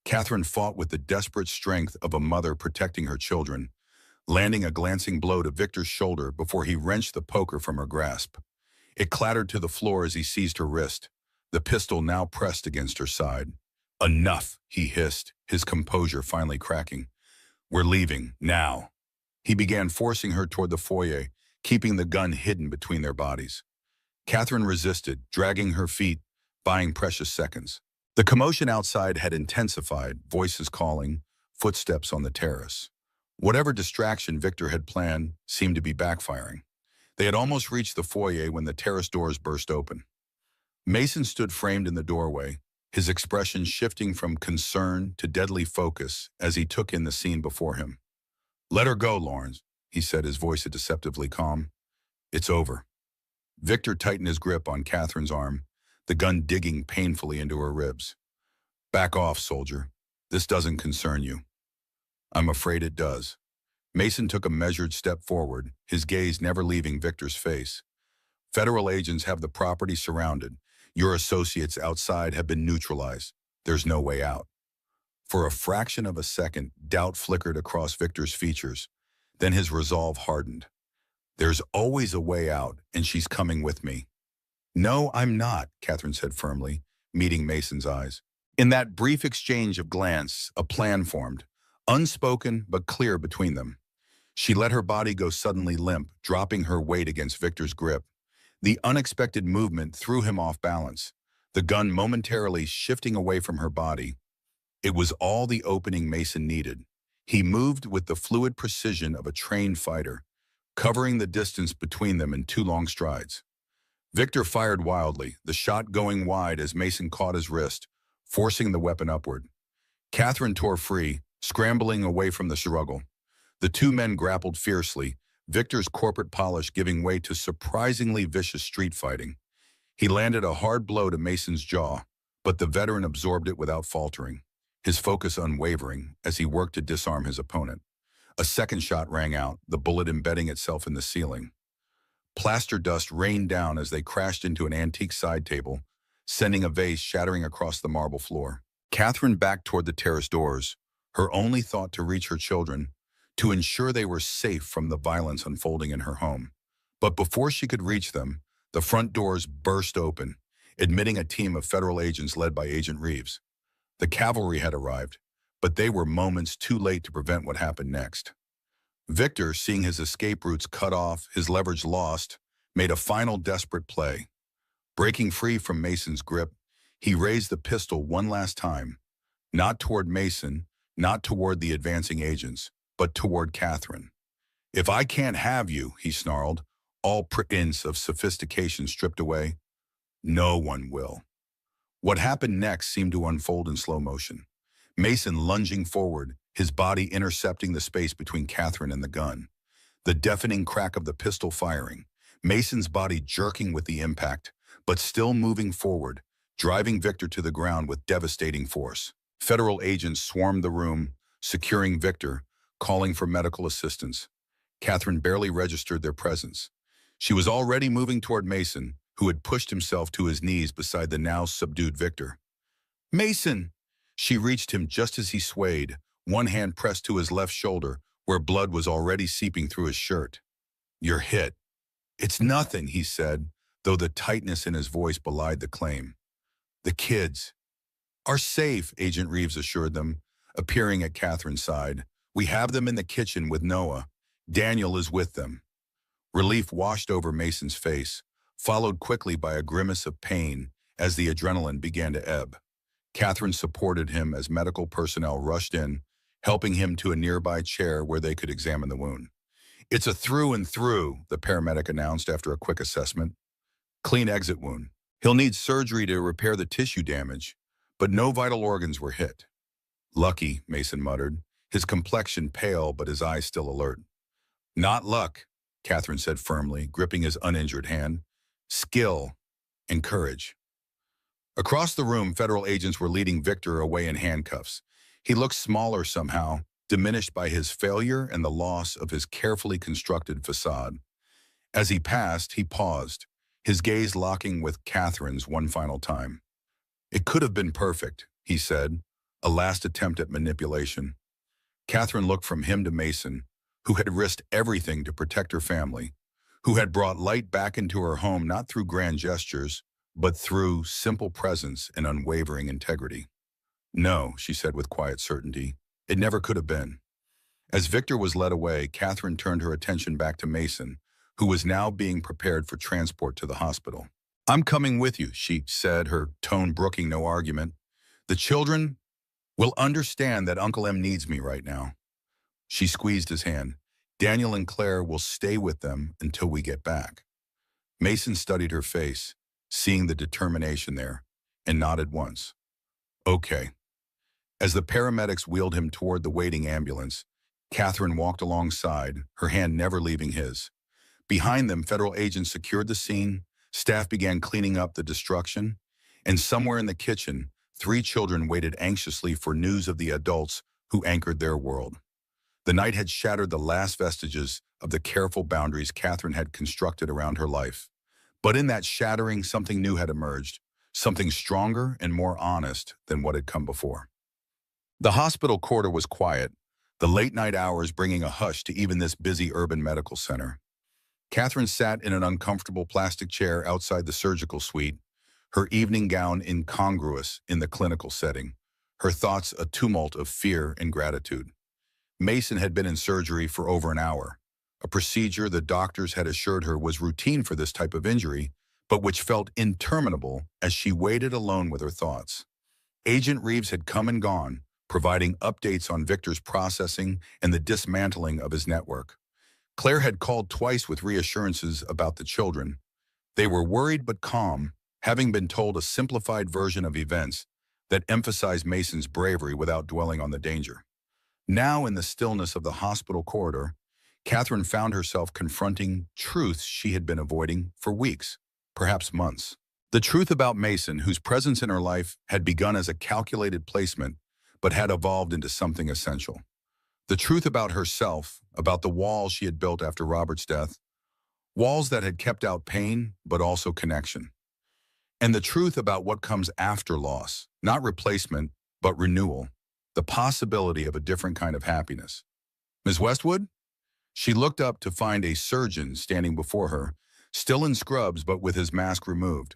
Speaker 1: Catherine fought with the desperate strength of a mother protecting her children, landing a glancing blow to Victor's shoulder before he wrenched the poker from her grasp. It clattered to the floor as he seized her wrist, the pistol now pressed against her side. Enough, he hissed, his composure finally cracking. We're leaving, now. He began forcing her toward the foyer, keeping the gun hidden between their bodies. Catherine resisted, dragging her feet, buying precious seconds. The commotion outside had intensified, voices calling, footsteps on the terrace. Whatever distraction Victor had planned seemed to be backfiring. They had almost reached the foyer when the terrace doors burst open. Mason stood framed in the doorway, his expression shifting from concern to deadly focus as he took in the scene before him. Let her go, Lawrence, he said, his voice deceptively calm. It's over. Victor tightened his grip on Catherine's arm, the gun digging painfully into her ribs. Back off, soldier. This doesn't concern you. I'm afraid it does. Mason took a measured step forward, his gaze never leaving Victor's face. Federal agents have the property surrounded. Your associates outside have been neutralized. There's no way out. For a fraction of a second, doubt flickered across Victor's features. Then his resolve hardened. There's always a way out, and she's coming with me. No, I'm not, Catherine said firmly, meeting Mason's eyes. In that brief exchange of glance, a plan formed, unspoken but clear between them. She let her body go suddenly limp, dropping her weight against Victor's grip. The unexpected movement threw him off balance, the gun momentarily shifting away from her body. It was all the opening Mason needed. He moved with the fluid precision of a trained fighter, covering the distance between them in 2 long strides. Victor fired wildly, the shot going wide as Mason caught his wrist, forcing the weapon upward. Catherine tore free, scrambling away from the struggle. The two men grappled fiercely, Victor's corporate polish giving way to surprisingly vicious street fighting. He landed a hard blow to Mason's jaw, but the veteran absorbed it without faltering, his focus unwavering as he worked to disarm his opponent. A second shot rang out, the bullet embedding itself in the ceiling. Plaster dust rained down as they crashed into an antique side table, sending a vase shattering across the marble floor. Catherine backed toward the terrace doors, her only thought to reach her children, to ensure they were safe from the violence unfolding in her home. But before she could reach them, the front doors burst open, admitting a team of federal agents led by Agent Reeves. The cavalry had arrived, but they were moments too late to prevent what happened next. Victor, seeing his escape routes cut off, his leverage lost, made a final desperate play. Breaking free from Mason's grip, he raised the pistol one last time, not toward Mason, not toward the advancing agents, but toward Catherine. "If I can't have you," he snarled, all pretense of sophistication stripped away, "no one will." What happened next seemed to unfold in slow motion. Mason lunging forward, his body intercepting the space between Catherine and the gun. The deafening crack of the pistol firing, Mason's body jerking with the impact, but still moving forward, driving Victor to the ground with devastating force. Federal agents swarmed the room, securing Victor, calling for medical assistance. Catherine barely registered their presence. She was already moving toward Mason, who had pushed himself to his knees beside the now subdued Victor. "Mason!" She reached him just as he swayed, one hand pressed to his left shoulder, where blood was already seeping through his shirt. "You're hit." "It's nothing," he said, though the tightness in his voice belied the claim. "The kids are safe," Agent Reeves assured them, appearing at Catherine's side. "We have them in the kitchen with Noah. Daniel is with them." Relief washed over Mason's face, followed quickly by a grimace of pain as the adrenaline began to ebb. Catherine supported him as medical personnel rushed in, helping him to a nearby chair where they could examine the wound. "It's a through and through," the paramedic announced after a quick assessment. "Clean exit wound. He'll need surgery to repair the tissue damage, but no vital organs were hit." "Lucky," Mason muttered, his complexion pale but his eyes still alert. "Not luck," Catherine said firmly, gripping his uninjured hand. "Skill and courage." Across the room, federal agents were leading Victor away in handcuffs. He looked smaller somehow, diminished by his failure and the loss of his carefully constructed facade. As he passed, he paused, his gaze locking with Catherine's one final time. "It could have been perfect," he said, a last attempt at manipulation. Catherine looked from him to Mason, who had risked everything to protect her family, who had brought light back into her home not through grand gestures, but through simple presence and unwavering integrity. "No," she said with quiet certainty, "it never could have been." As Victor was led away, Catherine turned her attention back to Mason, who was now being prepared for transport to the hospital. "I'm coming with you," she said, her tone brooking no argument. "The children will understand that Uncle M needs me right now." She squeezed his hand. "Daniel and Claire will stay with them until we get back." Mason studied her face, seeing the determination there, and nodded once. "Okay." As the paramedics wheeled him toward the waiting ambulance, Catherine walked alongside, her hand never leaving his. Behind them, federal agents secured the scene, staff began cleaning up the destruction, and somewhere in the kitchen, 3 children waited anxiously for news of the adults who anchored their world. The night had shattered the last vestiges of the careful boundaries Catherine had constructed around her life. But in that shattering, something new had emerged, something stronger and more honest than what had come before. The hospital corridor was quiet, the late-night hours bringing a hush to even this busy urban medical center. Catherine sat in an uncomfortable plastic chair outside the surgical suite, her evening gown incongruous in the clinical setting, her thoughts a tumult of fear and gratitude. Mason had been in surgery for over an hour, a procedure the doctors had assured her was routine for this type of injury, but which felt interminable as she waited alone with her thoughts. Agent Reeves had come and gone, providing updates on Victor's processing and the dismantling of his network. Claire had called twice with reassurances about the children. They were worried but calm, having been told a simplified version of events that emphasized Mason's bravery without dwelling on the danger. Now, in the stillness of the hospital corridor, Catherine found herself confronting truths she had been avoiding for weeks, perhaps months. The truth about Mason, whose presence in her life had begun as a calculated placement, but had evolved into something essential. The truth about herself, about the walls she had built after Robert's death, walls that had kept out pain, but also connection. And the truth about what comes after loss, not replacement, but renewal, the possibility of a different kind of happiness. Ms. Westwood? She looked up to find a surgeon standing before her, still in scrubs but with his mask removed.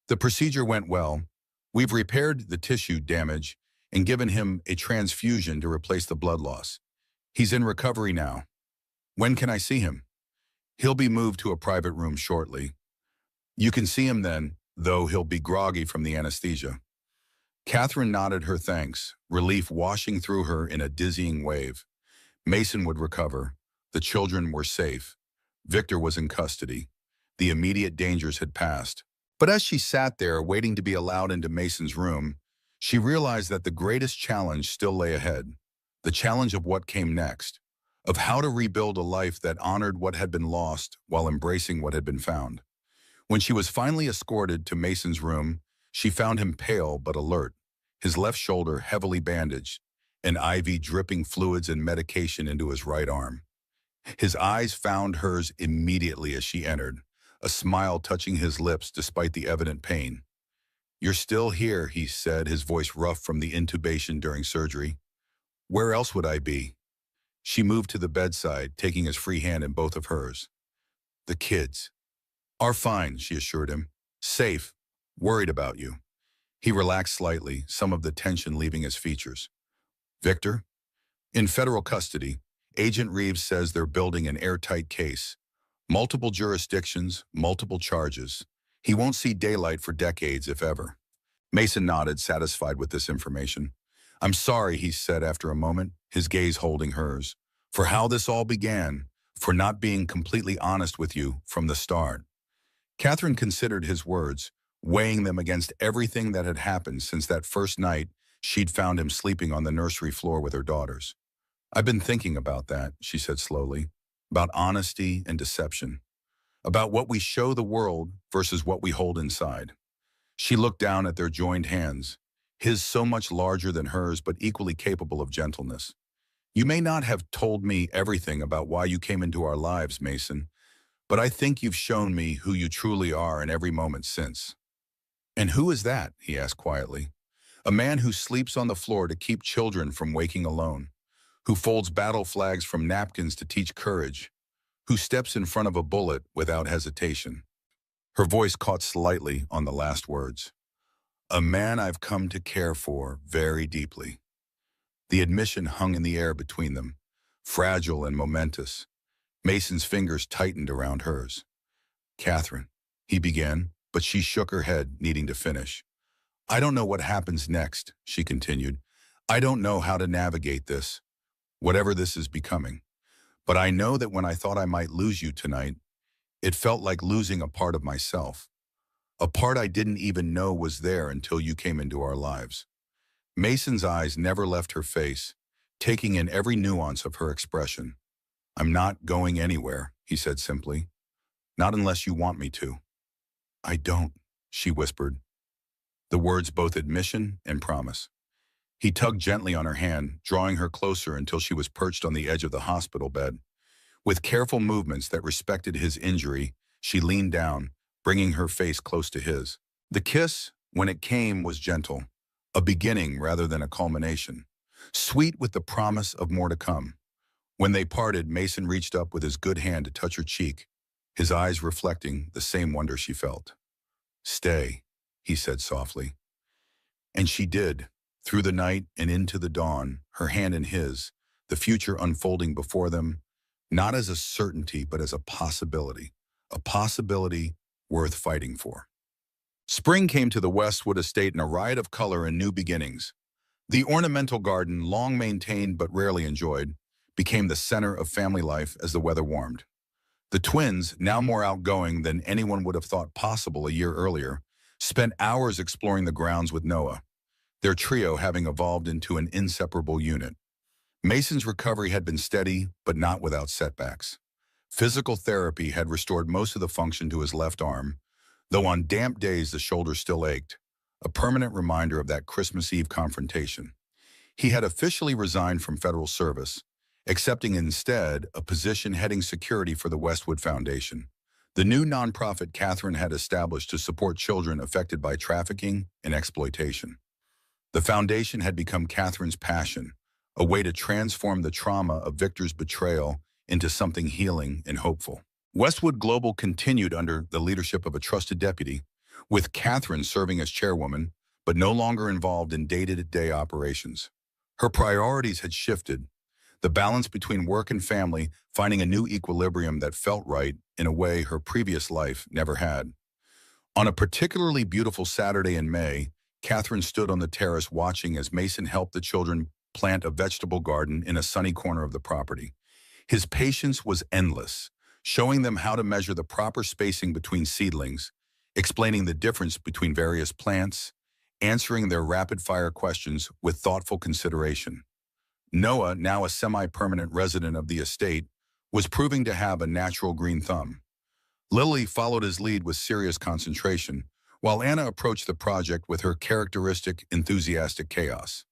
Speaker 1: The procedure went well. We've repaired the tissue damage and given him a transfusion to replace the blood loss. He's in recovery now. When can I see him? He'll be moved to a private room shortly. You can see him then, though he'll be groggy from the anesthesia. Catherine nodded her thanks, relief washing through her in a dizzying wave. Mason would recover. The children were safe. Victor was in custody. The immediate dangers had passed. But as she sat there waiting to be allowed into Mason's room, she realized that the greatest challenge still lay ahead. The challenge of what came next, of how to rebuild a life that honored what had been lost while embracing what had been found. When she was finally escorted to Mason's room, she found him pale but alert, his left shoulder heavily bandaged, an IV dripping fluids and medication into his right arm. His eyes found hers immediately as she entered, a smile touching his lips despite the evident pain. "You're still here," he said, his voice rough from the intubation during surgery. "Where else would I be?" She moved to the bedside, taking his free hand in both of hers. "The kids are fine," she assured him. "Safe, worried about you." He relaxed slightly, some of the tension leaving his features. "Victor?" "In federal custody. Agent Reeves says they're building an airtight case. Multiple jurisdictions, multiple charges. He won't see daylight for decades, if ever." Mason nodded, satisfied with this information. "I'm sorry," he said after a moment, his gaze holding hers, "for how this all began, for not being completely honest with you from the start." Catherine considered his words, weighing them against everything that had happened since that first night she'd found him sleeping on the nursery floor with her daughters. "I've been thinking about that," she said slowly, "about honesty and deception, about what we show the world versus what we hold inside." She looked down at their joined hands, his so much larger than hers but equally capable of gentleness. "You may not have told me everything about why you came into our lives, Mason, but I think you've shown me who you truly are in every moment since." "And who is that?" he asked quietly. "A man who sleeps on the floor to keep children from waking alone, who folds battle flags from napkins to teach courage, who steps in front of a bullet without hesitation." Her voice caught slightly on the last words. "A man I've come to care for very deeply." The admission hung in the air between them, fragile and momentous. Mason's fingers tightened around hers. "Catherine," he began, but she shook her head, needing to finish. "I don't know what happens next," she continued. "I don't know how to navigate this, whatever this is becoming. But I know that when I thought I might lose you tonight, it felt like losing a part of myself, a part I didn't even know was there until you came into our lives." Mason's eyes never left her face, taking in every nuance of her expression. "I'm not going anywhere," he said simply. "Not unless you want me to." "I don't," she whispered, the words both admission and promise. He tugged gently on her hand, drawing her closer until she was perched on the edge of the hospital bed. With careful movements that respected his injury, she leaned down, bringing her face close to his. The kiss, when it came, was gentle, a beginning rather than a culmination, sweet with the promise of more to come. When they parted, Mason reached up with his good hand to touch her cheek, his eyes reflecting the same wonder she felt. "Stay," he said softly. And she did, through the night and into the dawn, her hand in his, the future unfolding before them, not as a certainty but as a possibility worth fighting for. Spring came to the Westwood estate in a riot of color and new beginnings. The ornamental garden, long maintained but rarely enjoyed, became the center of family life as the weather warmed. The twins, now more outgoing than anyone would have thought possible a year earlier, spent hours exploring the grounds with Noah, their trio having evolved into an inseparable unit. Mason's recovery had been steady, but not without setbacks. Physical therapy had restored most of the function to his left arm, though on damp days the shoulder still ached, a permanent reminder of that Christmas Eve confrontation. He had officially resigned from federal service, accepting instead a position heading security for the Westwood Foundation, the new nonprofit Catherine had established to support children affected by trafficking and exploitation. The foundation had become Catherine's passion, a way to transform the trauma of Victor's betrayal into something healing and hopeful. Westwood Global continued under the leadership of a trusted deputy, with Catherine serving as chairwoman, but no longer involved in day-to-day operations. Her priorities had shifted, the balance between work and family finding a new equilibrium that felt right in a way her previous life never had. On a particularly beautiful Saturday in May, Catherine stood on the terrace watching as Mason helped the children plant a vegetable garden in a sunny corner of the property. His patience was endless, showing them how to measure the proper spacing between seedlings, explaining the difference between various plants, answering their rapid-fire questions with thoughtful consideration. Noah, now a semi-permanent resident of the estate, was proving to have a natural green thumb. Lily followed his lead with serious concentration, while Anna approached the project with her characteristic enthusiastic chaos.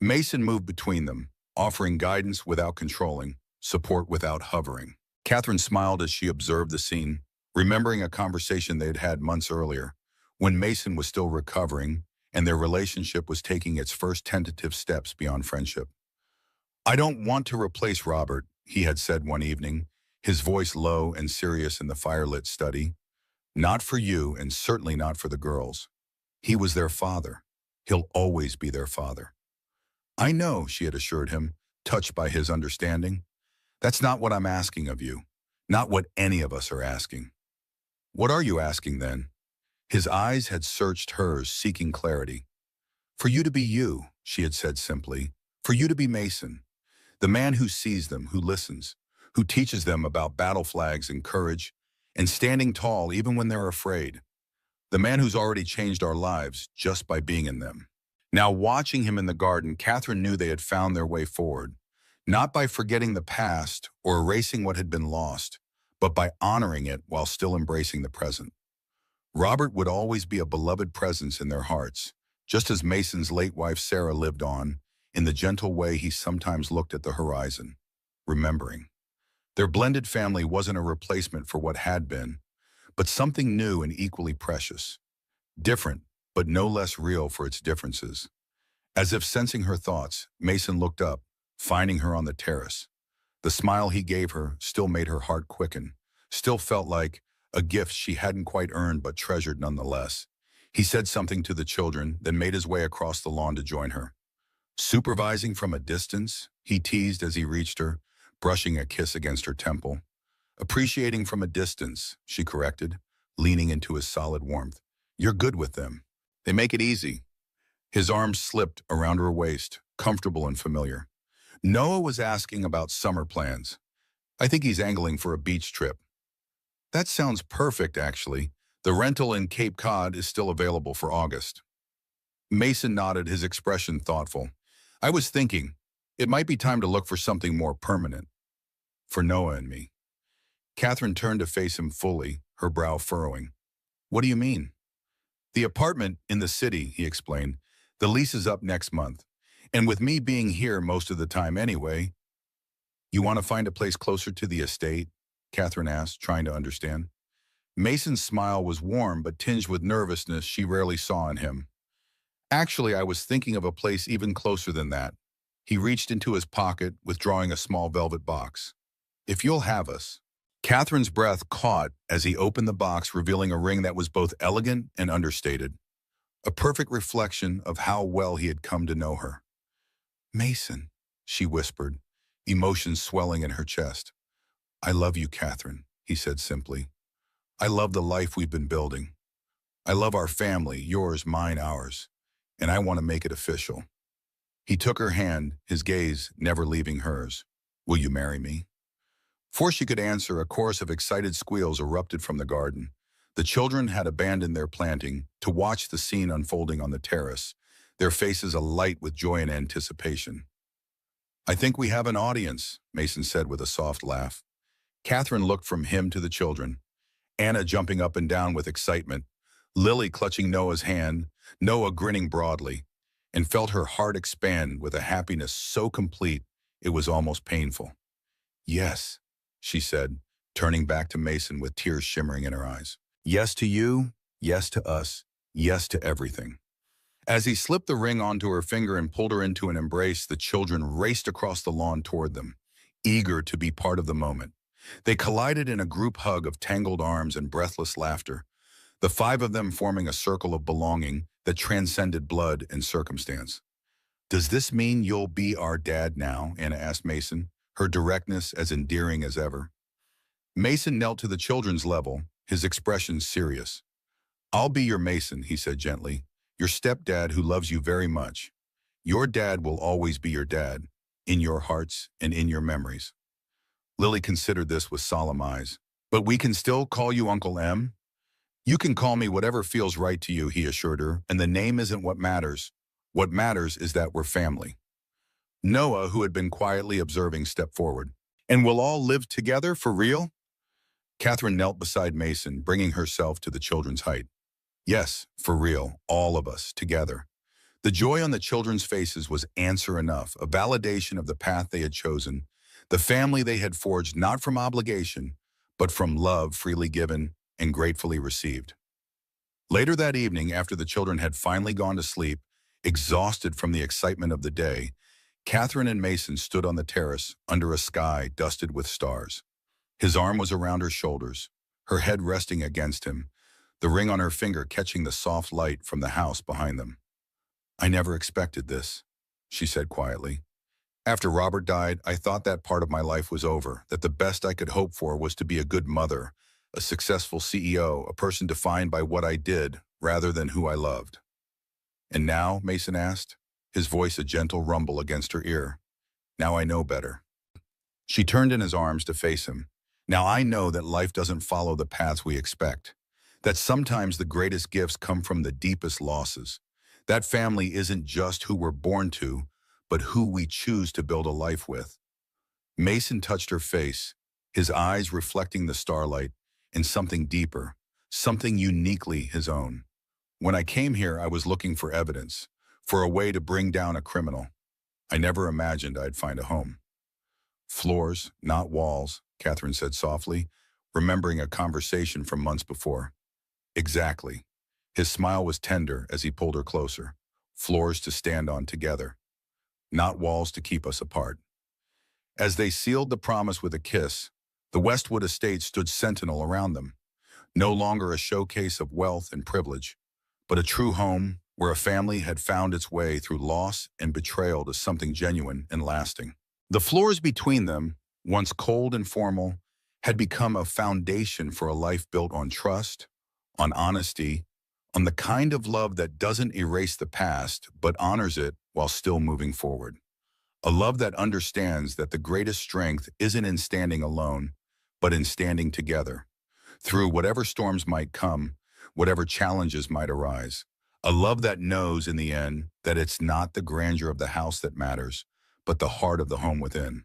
Speaker 1: Mason moved between them, offering guidance without controlling, support without hovering. Catherine smiled as she observed the scene, remembering a conversation they had had months earlier, when Mason was still recovering and their relationship was taking its first tentative steps beyond friendship. "I don't want to replace Robert," he had said one evening, his voice low and serious in the firelit study. "Not for you, and certainly not for the girls. He was their father. He'll always be their father." "I know," she had assured him, touched by his understanding. "That's not what I'm asking of you. Not what any of us are asking." "What are you asking then?" His eyes had searched hers, seeking clarity. "For you to be you," she had said simply. "For you to be Mason. The man who sees them, who listens, who teaches them about battle flags and courage, and standing tall even when they're afraid. The man who's already changed our lives just by being in them." Now, watching him in the garden, Catherine knew they had found their way forward, not by forgetting the past or erasing what had been lost, but by honoring it while still embracing the present. Robert would always be a beloved presence in their hearts, just as Mason's late wife Sarah lived on, in the gentle way he sometimes looked at the horizon, remembering. Their blended family wasn't a replacement for what had been, but something new and equally precious. Different, but no less real for its differences. As if sensing her thoughts, Mason looked up, finding her on the terrace. The smile he gave her still made her heart quicken, still felt like a gift she hadn't quite earned but treasured nonetheless. He said something to the children, then made his way across the lawn to join her. Supervising from a distance, he teased as he reached her, brushing a kiss against her temple. Appreciating from a distance, she corrected, leaning into his solid warmth. "You're good with them. They make it easy." His arms slipped around her waist, comfortable and familiar. Noah was asking about summer plans. "I think he's angling for a beach trip." "That sounds perfect, actually. The rental in Cape Cod is still available for August." Mason nodded, his expression thoughtful. "I was thinking, it might be time to look for something more permanent. For Noah and me." Catherine turned to face him fully, her brow furrowing. "What do you mean?" "The apartment in the city," he explained. "The lease is up next month. And with me being here most of the time anyway." "You want to find a place closer to the estate?" Catherine asked, trying to understand. Mason's smile was warm but tinged with nervousness she rarely saw in him. "Actually, I was thinking of a place even closer than that." He reached into his pocket, withdrawing a small velvet box. "If you'll have us." Catherine's breath caught as he opened the box, revealing a ring that was both elegant and understated, a perfect reflection of how well he had come to know her. "Mason," she whispered, emotions swelling in her chest. "I love you, Catherine," he said simply. "I love the life we've been building. I love our family, yours, mine, ours, and I want to make it official." He took her hand, his gaze never leaving hers. "Will you marry me?" Before she could answer, a chorus of excited squeals erupted from the garden. The children had abandoned their planting to watch the scene unfolding on the terrace, their faces alight with joy and anticipation. "I think we have an audience," Mason said with a soft laugh. Catherine looked from him to the children, Anna jumping up and down with excitement, Lily clutching Noah's hand, Noah grinning broadly, and felt her heart expand with a happiness so complete it was almost painful. "Yes," she said, turning back to Mason with tears shimmering in her eyes. "Yes to you, yes to us, yes to everything." As he slipped the ring onto her finger and pulled her into an embrace, the children raced across the lawn toward them, eager to be part of the moment. They collided in a group hug of tangled arms and breathless laughter, the five of them forming a circle of belonging that transcended blood and circumstance. "Does this mean you'll be our dad now?" Anna asked Mason, her directness as endearing as ever. Mason knelt to the children's level, his expression serious. "I'll be your Mason," he said gently, "your stepdad who loves you very much. Your dad will always be your dad, in your hearts and in your memories." Lily considered this with solemn eyes. "But we can still call you Uncle M?" "You can call me whatever feels right to you," he assured her, "and the name isn't what matters. What matters is that we're family." Noah, who had been quietly observing, stepped forward. "And we'll all live together for real?" Catherine knelt beside Mason, bringing herself to the children's height. "Yes, for real, all of us, together." The joy on the children's faces was answer enough, a validation of the path they had chosen, the family they had forged not from obligation, but from love freely given and gratefully received. Later that evening, after the children had finally gone to sleep, exhausted from the excitement of the day, Catherine and Mason stood on the terrace under a sky dusted with stars. His arm was around her shoulders, her head resting against him, the ring on her finger catching the soft light from the house behind them. "I never expected this," she said quietly. "After Robert died, I thought that part of my life was over, that the best I could hope for was to be a good mother, a successful CEO, a person defined by what I did rather than who I loved." "And now?" Mason asked, his voice a gentle rumble against her ear. "Now I know better." She turned in his arms to face him. "Now I know that life doesn't follow the paths we expect, that sometimes the greatest gifts come from the deepest losses. That family isn't just who we're born to, but who we choose to build a life with." Mason touched her face, his eyes reflecting the starlight in something deeper, something uniquely his own. "When I came here, I was looking for evidence, for a way to bring down a criminal. I never imagined I'd find a home." "Floors, not walls," Catherine said softly, remembering a conversation from months before. "Exactly." His smile was tender as he pulled her closer. "Floors to stand on together, not walls to keep us apart." As they sealed the promise with a kiss, the Westwood estate stood sentinel around them, no longer a showcase of wealth and privilege, but a true home where a family had found its way through loss and betrayal to something genuine and lasting. The floors between them, once cold and formal, had become a foundation for a life built on trust, on honesty, on the kind of love that doesn't erase the past but honors it while still moving forward. A love that understands that the greatest strength isn't in standing alone, but in standing together, through whatever storms might come, whatever challenges might arise. A love that knows in the end that it's not the grandeur of the house that matters, but the heart of the home within.